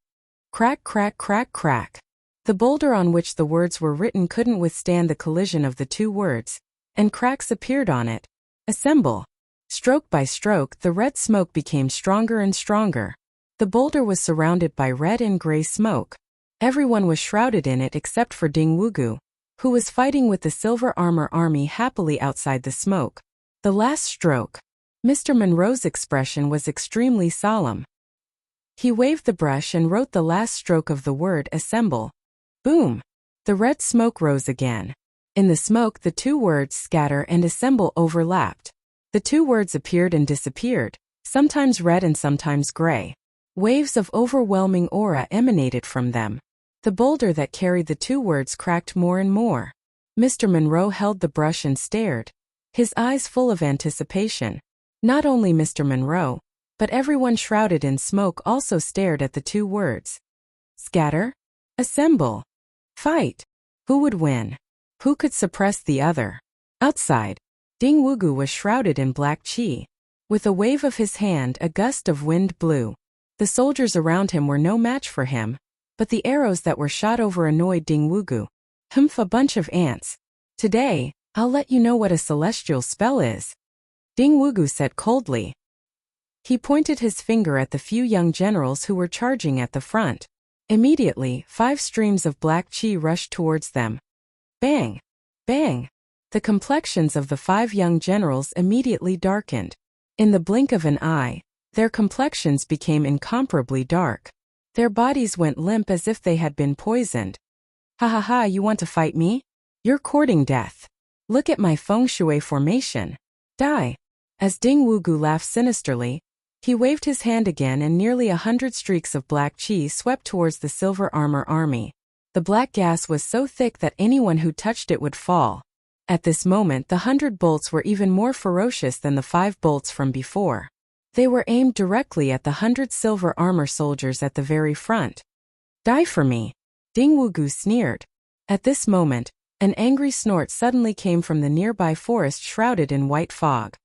Crack, crack, crack, crack. The boulder on which the words were written couldn't withstand the collision of the two words, and cracks appeared on it. Assemble. Stroke by stroke, the red smoke became stronger and stronger. The boulder was surrounded by red and gray smoke. Everyone was shrouded in it except for Ding Wugu, who was fighting with the Silver Armor Army happily outside the smoke. The last stroke. Mr. Monroe's expression was extremely solemn. He waved the brush and wrote the last stroke of the word assemble. Boom! The red smoke rose again. In the smoke, the two words scatter and assemble overlapped. The two words appeared and disappeared, sometimes red and sometimes gray. Waves of overwhelming aura emanated from them. The boulder that carried the two words cracked more and more. Mr. Monroe held the brush and stared, his eyes full of anticipation. Not only Mr. Monroe, but everyone shrouded in smoke also stared at the two words. Scatter? Assemble? Fight? Who would win? Who could suppress the other? Outside, Ding Wugu was shrouded in black qi. With a wave of his hand, a gust of wind blew. The soldiers around him were no match for him, but the arrows that were shot over annoyed Ding Wugu. Humph, a bunch of ants. Today, I'll let you know what a celestial spell is. Ding Wugu said coldly. He pointed his finger at the few young generals who were charging at the front. Immediately, 5 streams of black qi rushed towards them. Bang! Bang! The complexions of the 5 young generals immediately darkened. In the blink of an eye, their complexions became incomparably dark. Their bodies went limp as if they had been poisoned. Ha ha ha, you want to fight me? You're courting death. Look at my feng shui formation. Die. As Ding Wugu laughed sinisterly, he waved his hand again and nearly 100 streaks of black qi swept towards the Silver Armor Army. The black gas was so thick that anyone who touched it would fall. At this moment, the 100 bolts were even more ferocious than the 5 bolts from before. They were aimed directly at the 100 silver armor soldiers at the very front. Die for me! Ding Wugu sneered. At this moment, an angry snort suddenly came from the nearby forest shrouded in white fog.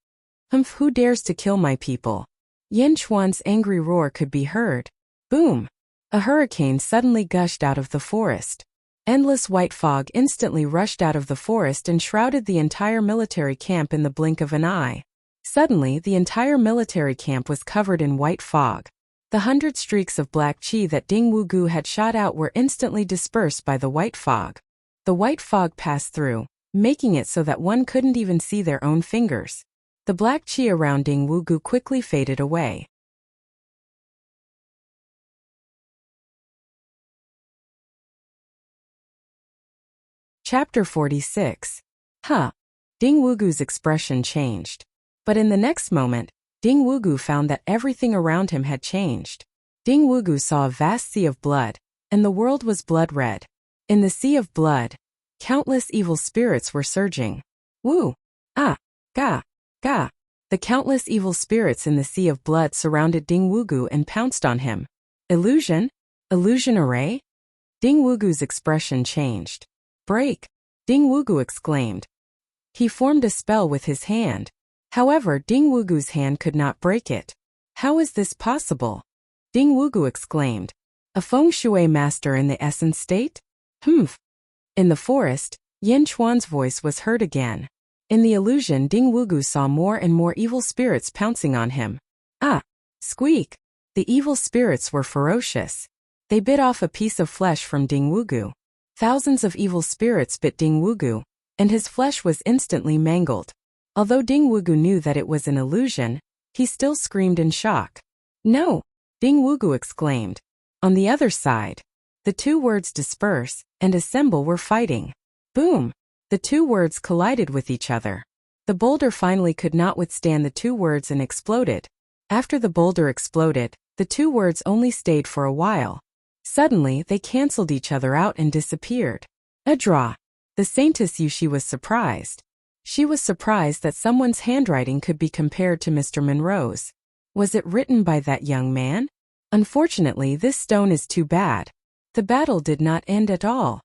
Humph, who dares to kill my people? Yin Chuan's angry roar could be heard. Boom! A hurricane suddenly gushed out of the forest. Endless white fog instantly rushed out of the forest and shrouded the entire military camp in the blink of an eye. Suddenly, the entire military camp was covered in white fog. The 100 streaks of black qi that Ding Wugu had shot out were instantly dispersed by the white fog. The white fog passed through, making it so that one couldn't even see their own fingers. The black qi around Ding Wugu quickly faded away. Chapter 46. Ding Wugu's expression changed. But in the next moment, Ding Wugu found that everything around him had changed. Ding Wugu saw a vast sea of blood, and the world was blood red. In the sea of blood, countless evil spirits were surging. Woo! Ah! Ga! Ga! The countless evil spirits in the sea of blood surrounded Ding Wugu and pounced on him. Illusion? Illusion array? Ding Wugu's expression changed. Break! Ding Wugu exclaimed. He formed a spell with his hand. However, Ding Wugu's hand could not break it. How is this possible? Ding Wugu exclaimed. A feng shui master in the essence state? Humph! In the forest, Yin Chuan's voice was heard again. In the illusion, Ding Wugu saw more and more evil spirits pouncing on him. Ah! Squeak! The evil spirits were ferocious. They bit off a piece of flesh from Ding Wugu. Thousands of evil spirits bit Ding Wugu, and his flesh was instantly mangled. Although Ding Wugu knew that it was an illusion, he still screamed in shock. No! Ding Wugu exclaimed. On the other side, the two words disperse and assemble were fighting. Boom! The two words collided with each other. The boulder finally could not withstand the two words and exploded. After the boulder exploded, the two words only stayed for a while. Suddenly, they cancelled each other out and disappeared. A draw. The Saintess Yushi was surprised. She was surprised that someone's handwriting could be compared to Mr. Monroe's. Was it written by that young man? Unfortunately, this stone is too bad. The battle did not end at all.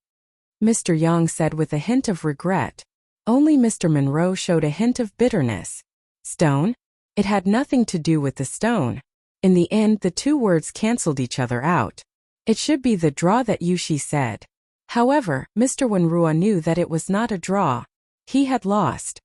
Mr. Yang said with a hint of regret. Only Mr. Monroe showed a hint of bitterness. Stone? It had nothing to do with the stone. In the end, the two words cancelled each other out. It should be the draw that Yushi said. However, Mr. Wenrua knew that it was not a draw. He had lost.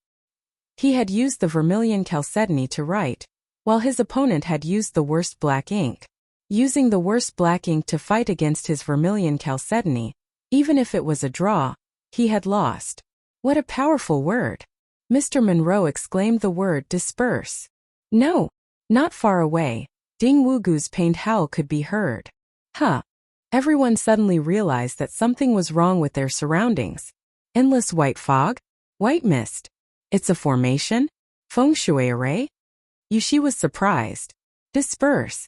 He had used the vermilion chalcedony to write, while his opponent had used the worst black ink. Using the worst black ink to fight against his vermilion chalcedony, even if it was a draw, he had lost. What a powerful word! Mr. Monroe exclaimed the word disperse. No! Not far away, Ding Wugu's pained howl could be heard. Huh! Everyone suddenly realized that something was wrong with their surroundings. Endless white fog? White mist? It's a formation? Feng shui array? Yushi was surprised. Disperse!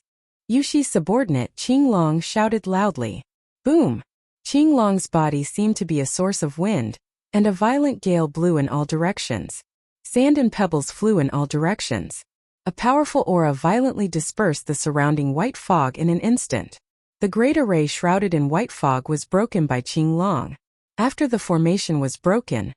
Yushi's subordinate Qing Long shouted loudly. Boom! Qing Long's body seemed to be a source of wind, and a violent gale blew in all directions. Sand and pebbles flew in all directions. A powerful aura violently dispersed the surrounding white fog in an instant. The great array shrouded in white fog was broken by Qing Long. After the formation was broken,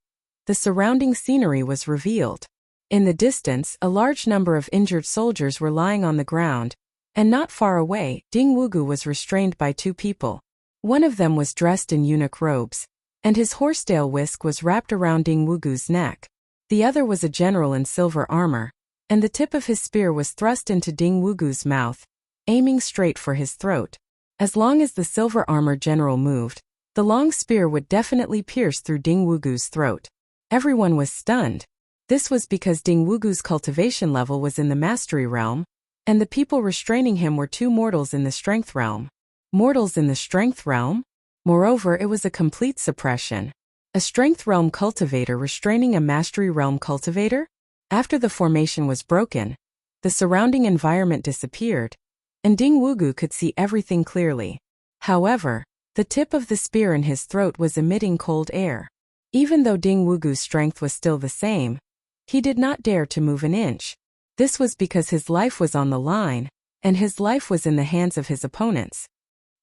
the surrounding scenery was revealed. In the distance, a large number of injured soldiers were lying on the ground, and not far away, Ding Wugu was restrained by two people. One of them was dressed in eunuch robes, and his horsetail whisk was wrapped around Ding Wugu's neck. The other was a general in silver armor, and the tip of his spear was thrust into Ding Wugu's mouth, aiming straight for his throat. As long as the silver armor general moved, the long spear would definitely pierce through Ding Wugu's throat. Everyone was stunned. This was because Ding Wugu's cultivation level was in the mastery realm, and the people restraining him were two mortals in the strength realm. Mortals in the strength realm? Moreover, it was a complete suppression. A strength realm cultivator restraining a mastery realm cultivator? After the formation was broken, the surrounding environment disappeared, and Ding Wugu could see everything clearly. However, the tip of the spear in his throat was emitting cold air. Even though Ding Wugu's strength was still the same, he did not dare to move an inch. This was because his life was on the line, and his life was in the hands of his opponents.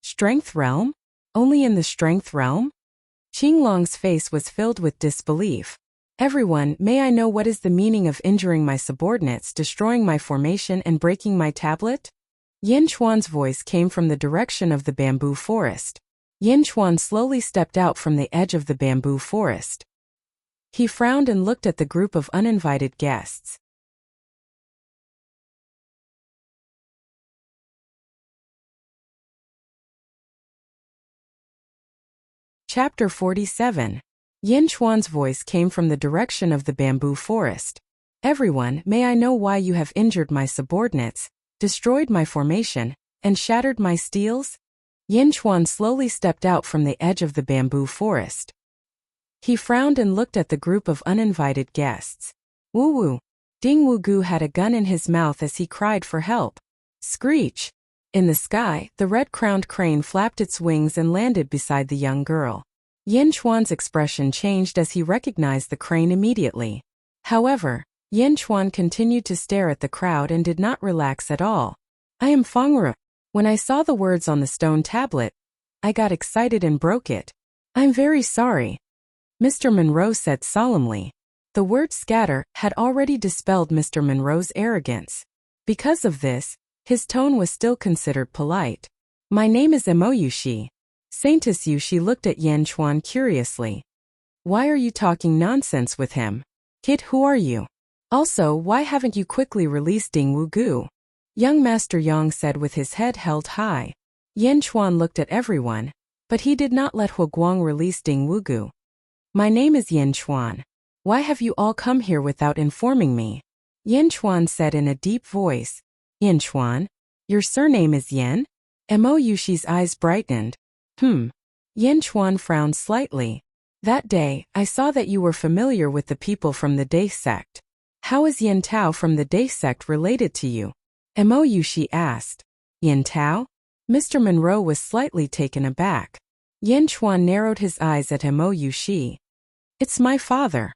Strength realm? Only in the strength realm? Qing Long's face was filled with disbelief. Everyone, may I know what is the meaning of injuring my subordinates, destroying my formation and breaking my tablet? Yin Chuan's voice came from the direction of the bamboo forest. Yin Chuan slowly stepped out from the edge of the bamboo forest. He frowned and looked at the group of uninvited guests. Chapter 47. Yin Chuan's voice came from the direction of the bamboo forest. Everyone, may I know why you have injured my subordinates, destroyed my formation, and shattered my steels? Yin Chuan slowly stepped out from the edge of the bamboo forest. He frowned and looked at the group of uninvited guests. Woo-woo! Ding Wugu had a gun in his mouth as he cried for help. Screech! In the sky, the red-crowned crane flapped its wings and landed beside the young girl. Yin Chuan's expression changed as he recognized the crane immediately. However, Yin Chuan continued to stare at the crowd and did not relax at all. I am Fengru. When I saw the words on the stone tablet, I got excited and broke it. I'm very sorry. Mr. Monroe said solemnly. The word scatter had already dispelled Mr. Monroe's arrogance. Because of this, his tone was still considered polite. My name is Yushi. Saintess Yushi looked at Yin Chuan curiously. Why are you talking nonsense with him? Kid, who are you? Also, why haven't you quickly released Ding Wugu? Young Master Yang said with his head held high. Yin Chuan looked at everyone, but he did not let Huo Guang release Ding Wugu. My name is Yin Chuan. Why have you all come here without informing me? Yin Chuan said in a deep voice. Yin Chuan? Your surname is Yin? Mo Yushi's eyes brightened. Yin Chuan frowned slightly. That day, I saw that you were familiar with the people from the Day sect. How is Yin Tao from the Day sect related to you? Mo Yushi asked. Yin Tao? Mr. Monroe was slightly taken aback. Yin Chuan narrowed his eyes at Mo Yushi. It's my father.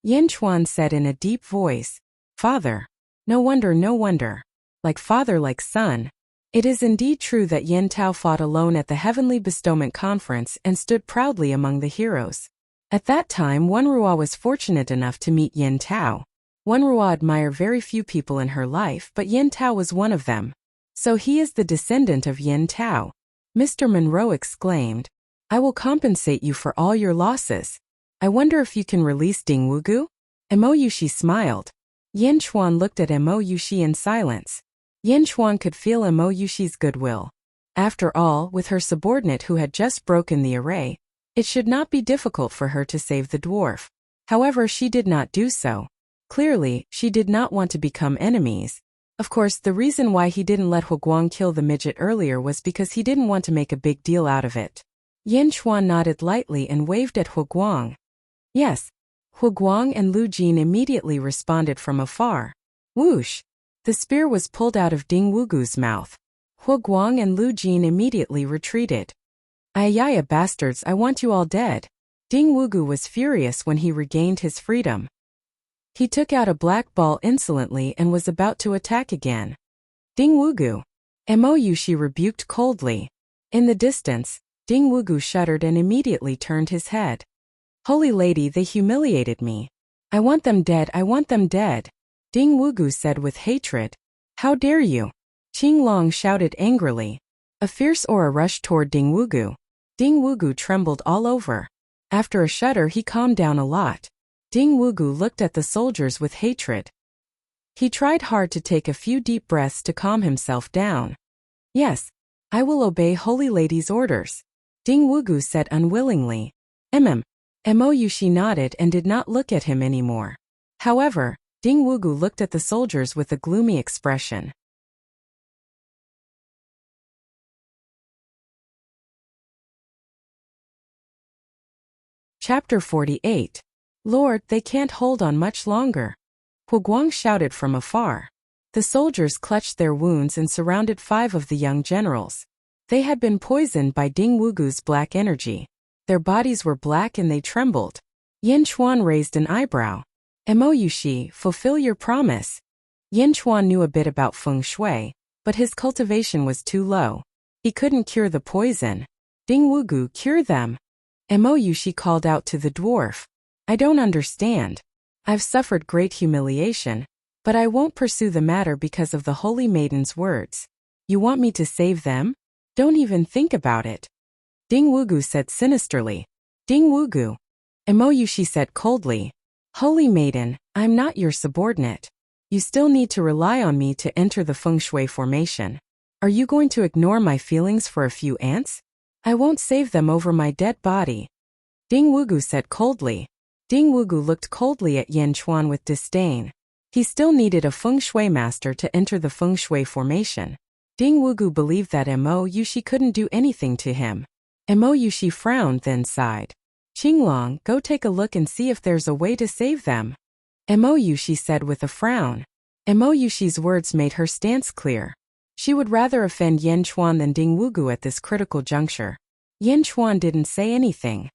Yin Chuan said in a deep voice. Father. No wonder. Like father like son. It is indeed true that Yin Tao fought alone at the Heavenly Bestowment Conference and stood proudly among the heroes. At that time Wenrua was fortunate enough to meet Yin Tao. Wenrua admired very few people in her life, but Yin Tao was one of them. So he is the descendant of Yin Tao. Mr. Monroe exclaimed. I will compensate you for all your losses. I wonder if you can release Ding Wugu? Mo Yushi smiled. Yin Chuan looked at Mo Yushi in silence. Yin Chuan could feel Mo Yushi's goodwill. After all, with her subordinate who had just broken the array, it should not be difficult for her to save the dwarf. However, she did not do so. Clearly, she did not want to become enemies. Of course, the reason why he didn't let Huguang kill the midget earlier was because he didn't want to make a big deal out of it. Yin Chuan nodded lightly and waved at Huguang. Yes. Huguang and Lu Jin immediately responded from afar. Whoosh! The spear was pulled out of Ding Wugu's mouth. Huguang and Lu Jin immediately retreated. Ayaya bastards, I want you all dead. Ding Wugu was furious when he regained his freedom. He took out a black ball insolently and was about to attack again. Ding Wugu! Mo Yushi rebuked coldly. In the distance, Ding Wugu shuddered and immediately turned his head. Holy lady, they humiliated me. I want them dead, Ding Wugu said with hatred. How dare you? Qing Long shouted angrily. A fierce aura rushed toward Ding Wugu. Ding Wugu trembled all over. After a shudder he calmed down a lot. Ding Wugu looked at the soldiers with hatred. He tried hard to take a few deep breaths to calm himself down. Yes, I will obey Holy Lady's orders, Ding Wugu said unwillingly. Mo Yushi nodded and did not look at him anymore. However, Ding Wugu looked at the soldiers with a gloomy expression. Chapter 48. Lord, they can't hold on much longer. Huguang shouted from afar. The soldiers clutched their wounds and surrounded 5 of the young generals. They had been poisoned by Ding Wugu's black energy. Their bodies were black and they trembled. Yin Chuan raised an eyebrow. Mo Yushi, fulfill your promise. Yin Chuan knew a bit about feng shui, but his cultivation was too low. He couldn't cure the poison. Ding Wugu, cure them. Mo Yushi called out to the dwarf. I don't understand. I've suffered great humiliation, but I won't pursue the matter because of the Holy Maiden's words. You want me to save them? Don't even think about it. Ding Wugu said sinisterly. Ding Wugu. Mo Yushi said coldly. Holy Maiden, I'm not your subordinate. You still need to rely on me to enter the feng shui formation. Are you going to ignore my feelings for a few ants? I won't save them over my dead body. Ding Wugu said coldly. Ding Wugu looked coldly at Yin Chuan with disdain. He still needed a feng shui master to enter the feng shui formation. Ding Wugu believed that Mo Yushi couldn't do anything to him. Mo Yushi frowned then sighed. Qinglong, go take a look and see if there's a way to save them. Mo Yushi said with a frown. Mo Yushi's words made her stance clear. She would rather offend Yin Chuan than Ding Wugu at this critical juncture. Yin Chuan didn't say anything.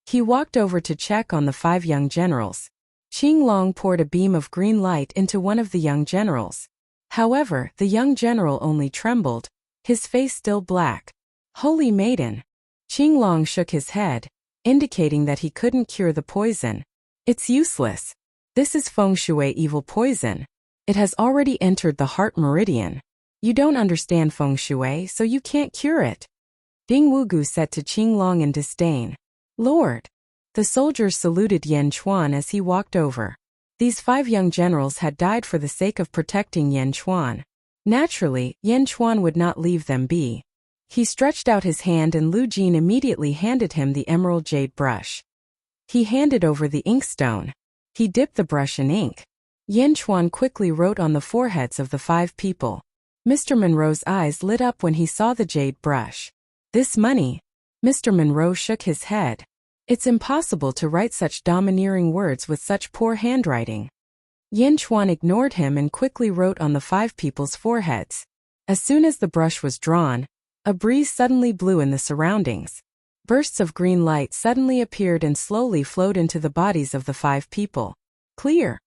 He walked over to check on the 5 young generals. Qinglong poured a beam of green light into one of the young generals. However, the young general only trembled, his face still black. Holy Maiden. Qinglong shook his head, indicating that he couldn't cure the poison. It's useless. This is feng shui evil poison. It has already entered the heart meridian. You don't understand feng shui, so you can't cure it. Ding Wugu said to Qinglong in disdain. Lord. The soldiers saluted Yin Chuan as he walked over. These 5 young generals had died for the sake of protecting Yin Chuan. Naturally, Yin Chuan would not leave them be. He stretched out his hand and Lu Jin immediately handed him the emerald jade brush. He handed over the inkstone. He dipped the brush in ink. Yan Chuan quickly wrote on the foreheads of the 5 people. Mr. Monroe's eyes lit up when he saw the jade brush. This money? Mr. Monroe shook his head. It's impossible to write such domineering words with such poor handwriting. Yan Chuan ignored him and quickly wrote on the 5 people's foreheads. As soon as the brush was drawn, a breeze suddenly blew in the surroundings. Bursts of green light suddenly appeared and slowly flowed into the bodies of the 5 people. Clear.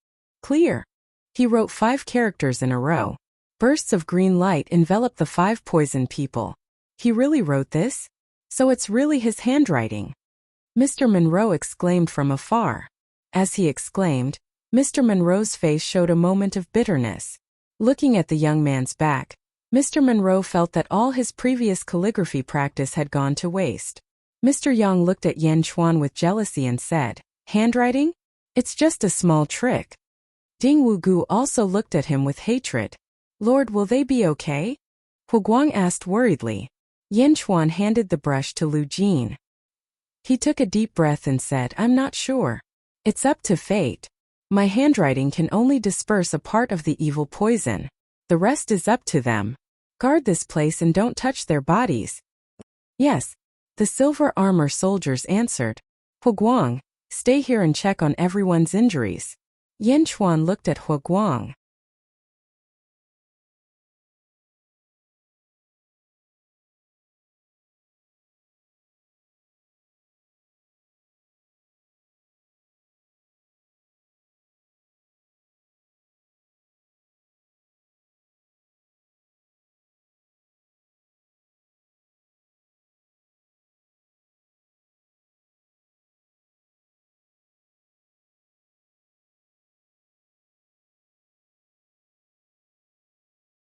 Clear. He wrote 5 characters in a row. Bursts of green light enveloped the 5 poisoned people. He really wrote this? So it's really his handwriting. Mr. Monroe exclaimed from afar. As he exclaimed, Mr. Monroe's face showed a moment of bitterness. Looking at the young man's back, Mr. Monroe felt that all his previous calligraphy practice had gone to waste. Mr. Yang looked at Yan Chuan with jealousy and said, "Handwriting? It's just a small trick." Ding Wugu also looked at him with hatred. "Lord, will they be okay?" Huguang asked worriedly. Yan Chuan handed the brush to Lu Jin. He took a deep breath and said, "I'm not sure. It's up to fate. My handwriting can only disperse a part of the evil poison. The rest is up to them. Guard this place and don't touch their bodies." "Yes," the silver armor soldiers answered. "Huguang, stay here and check on everyone's injuries." Yan Chuan looked at Huguang.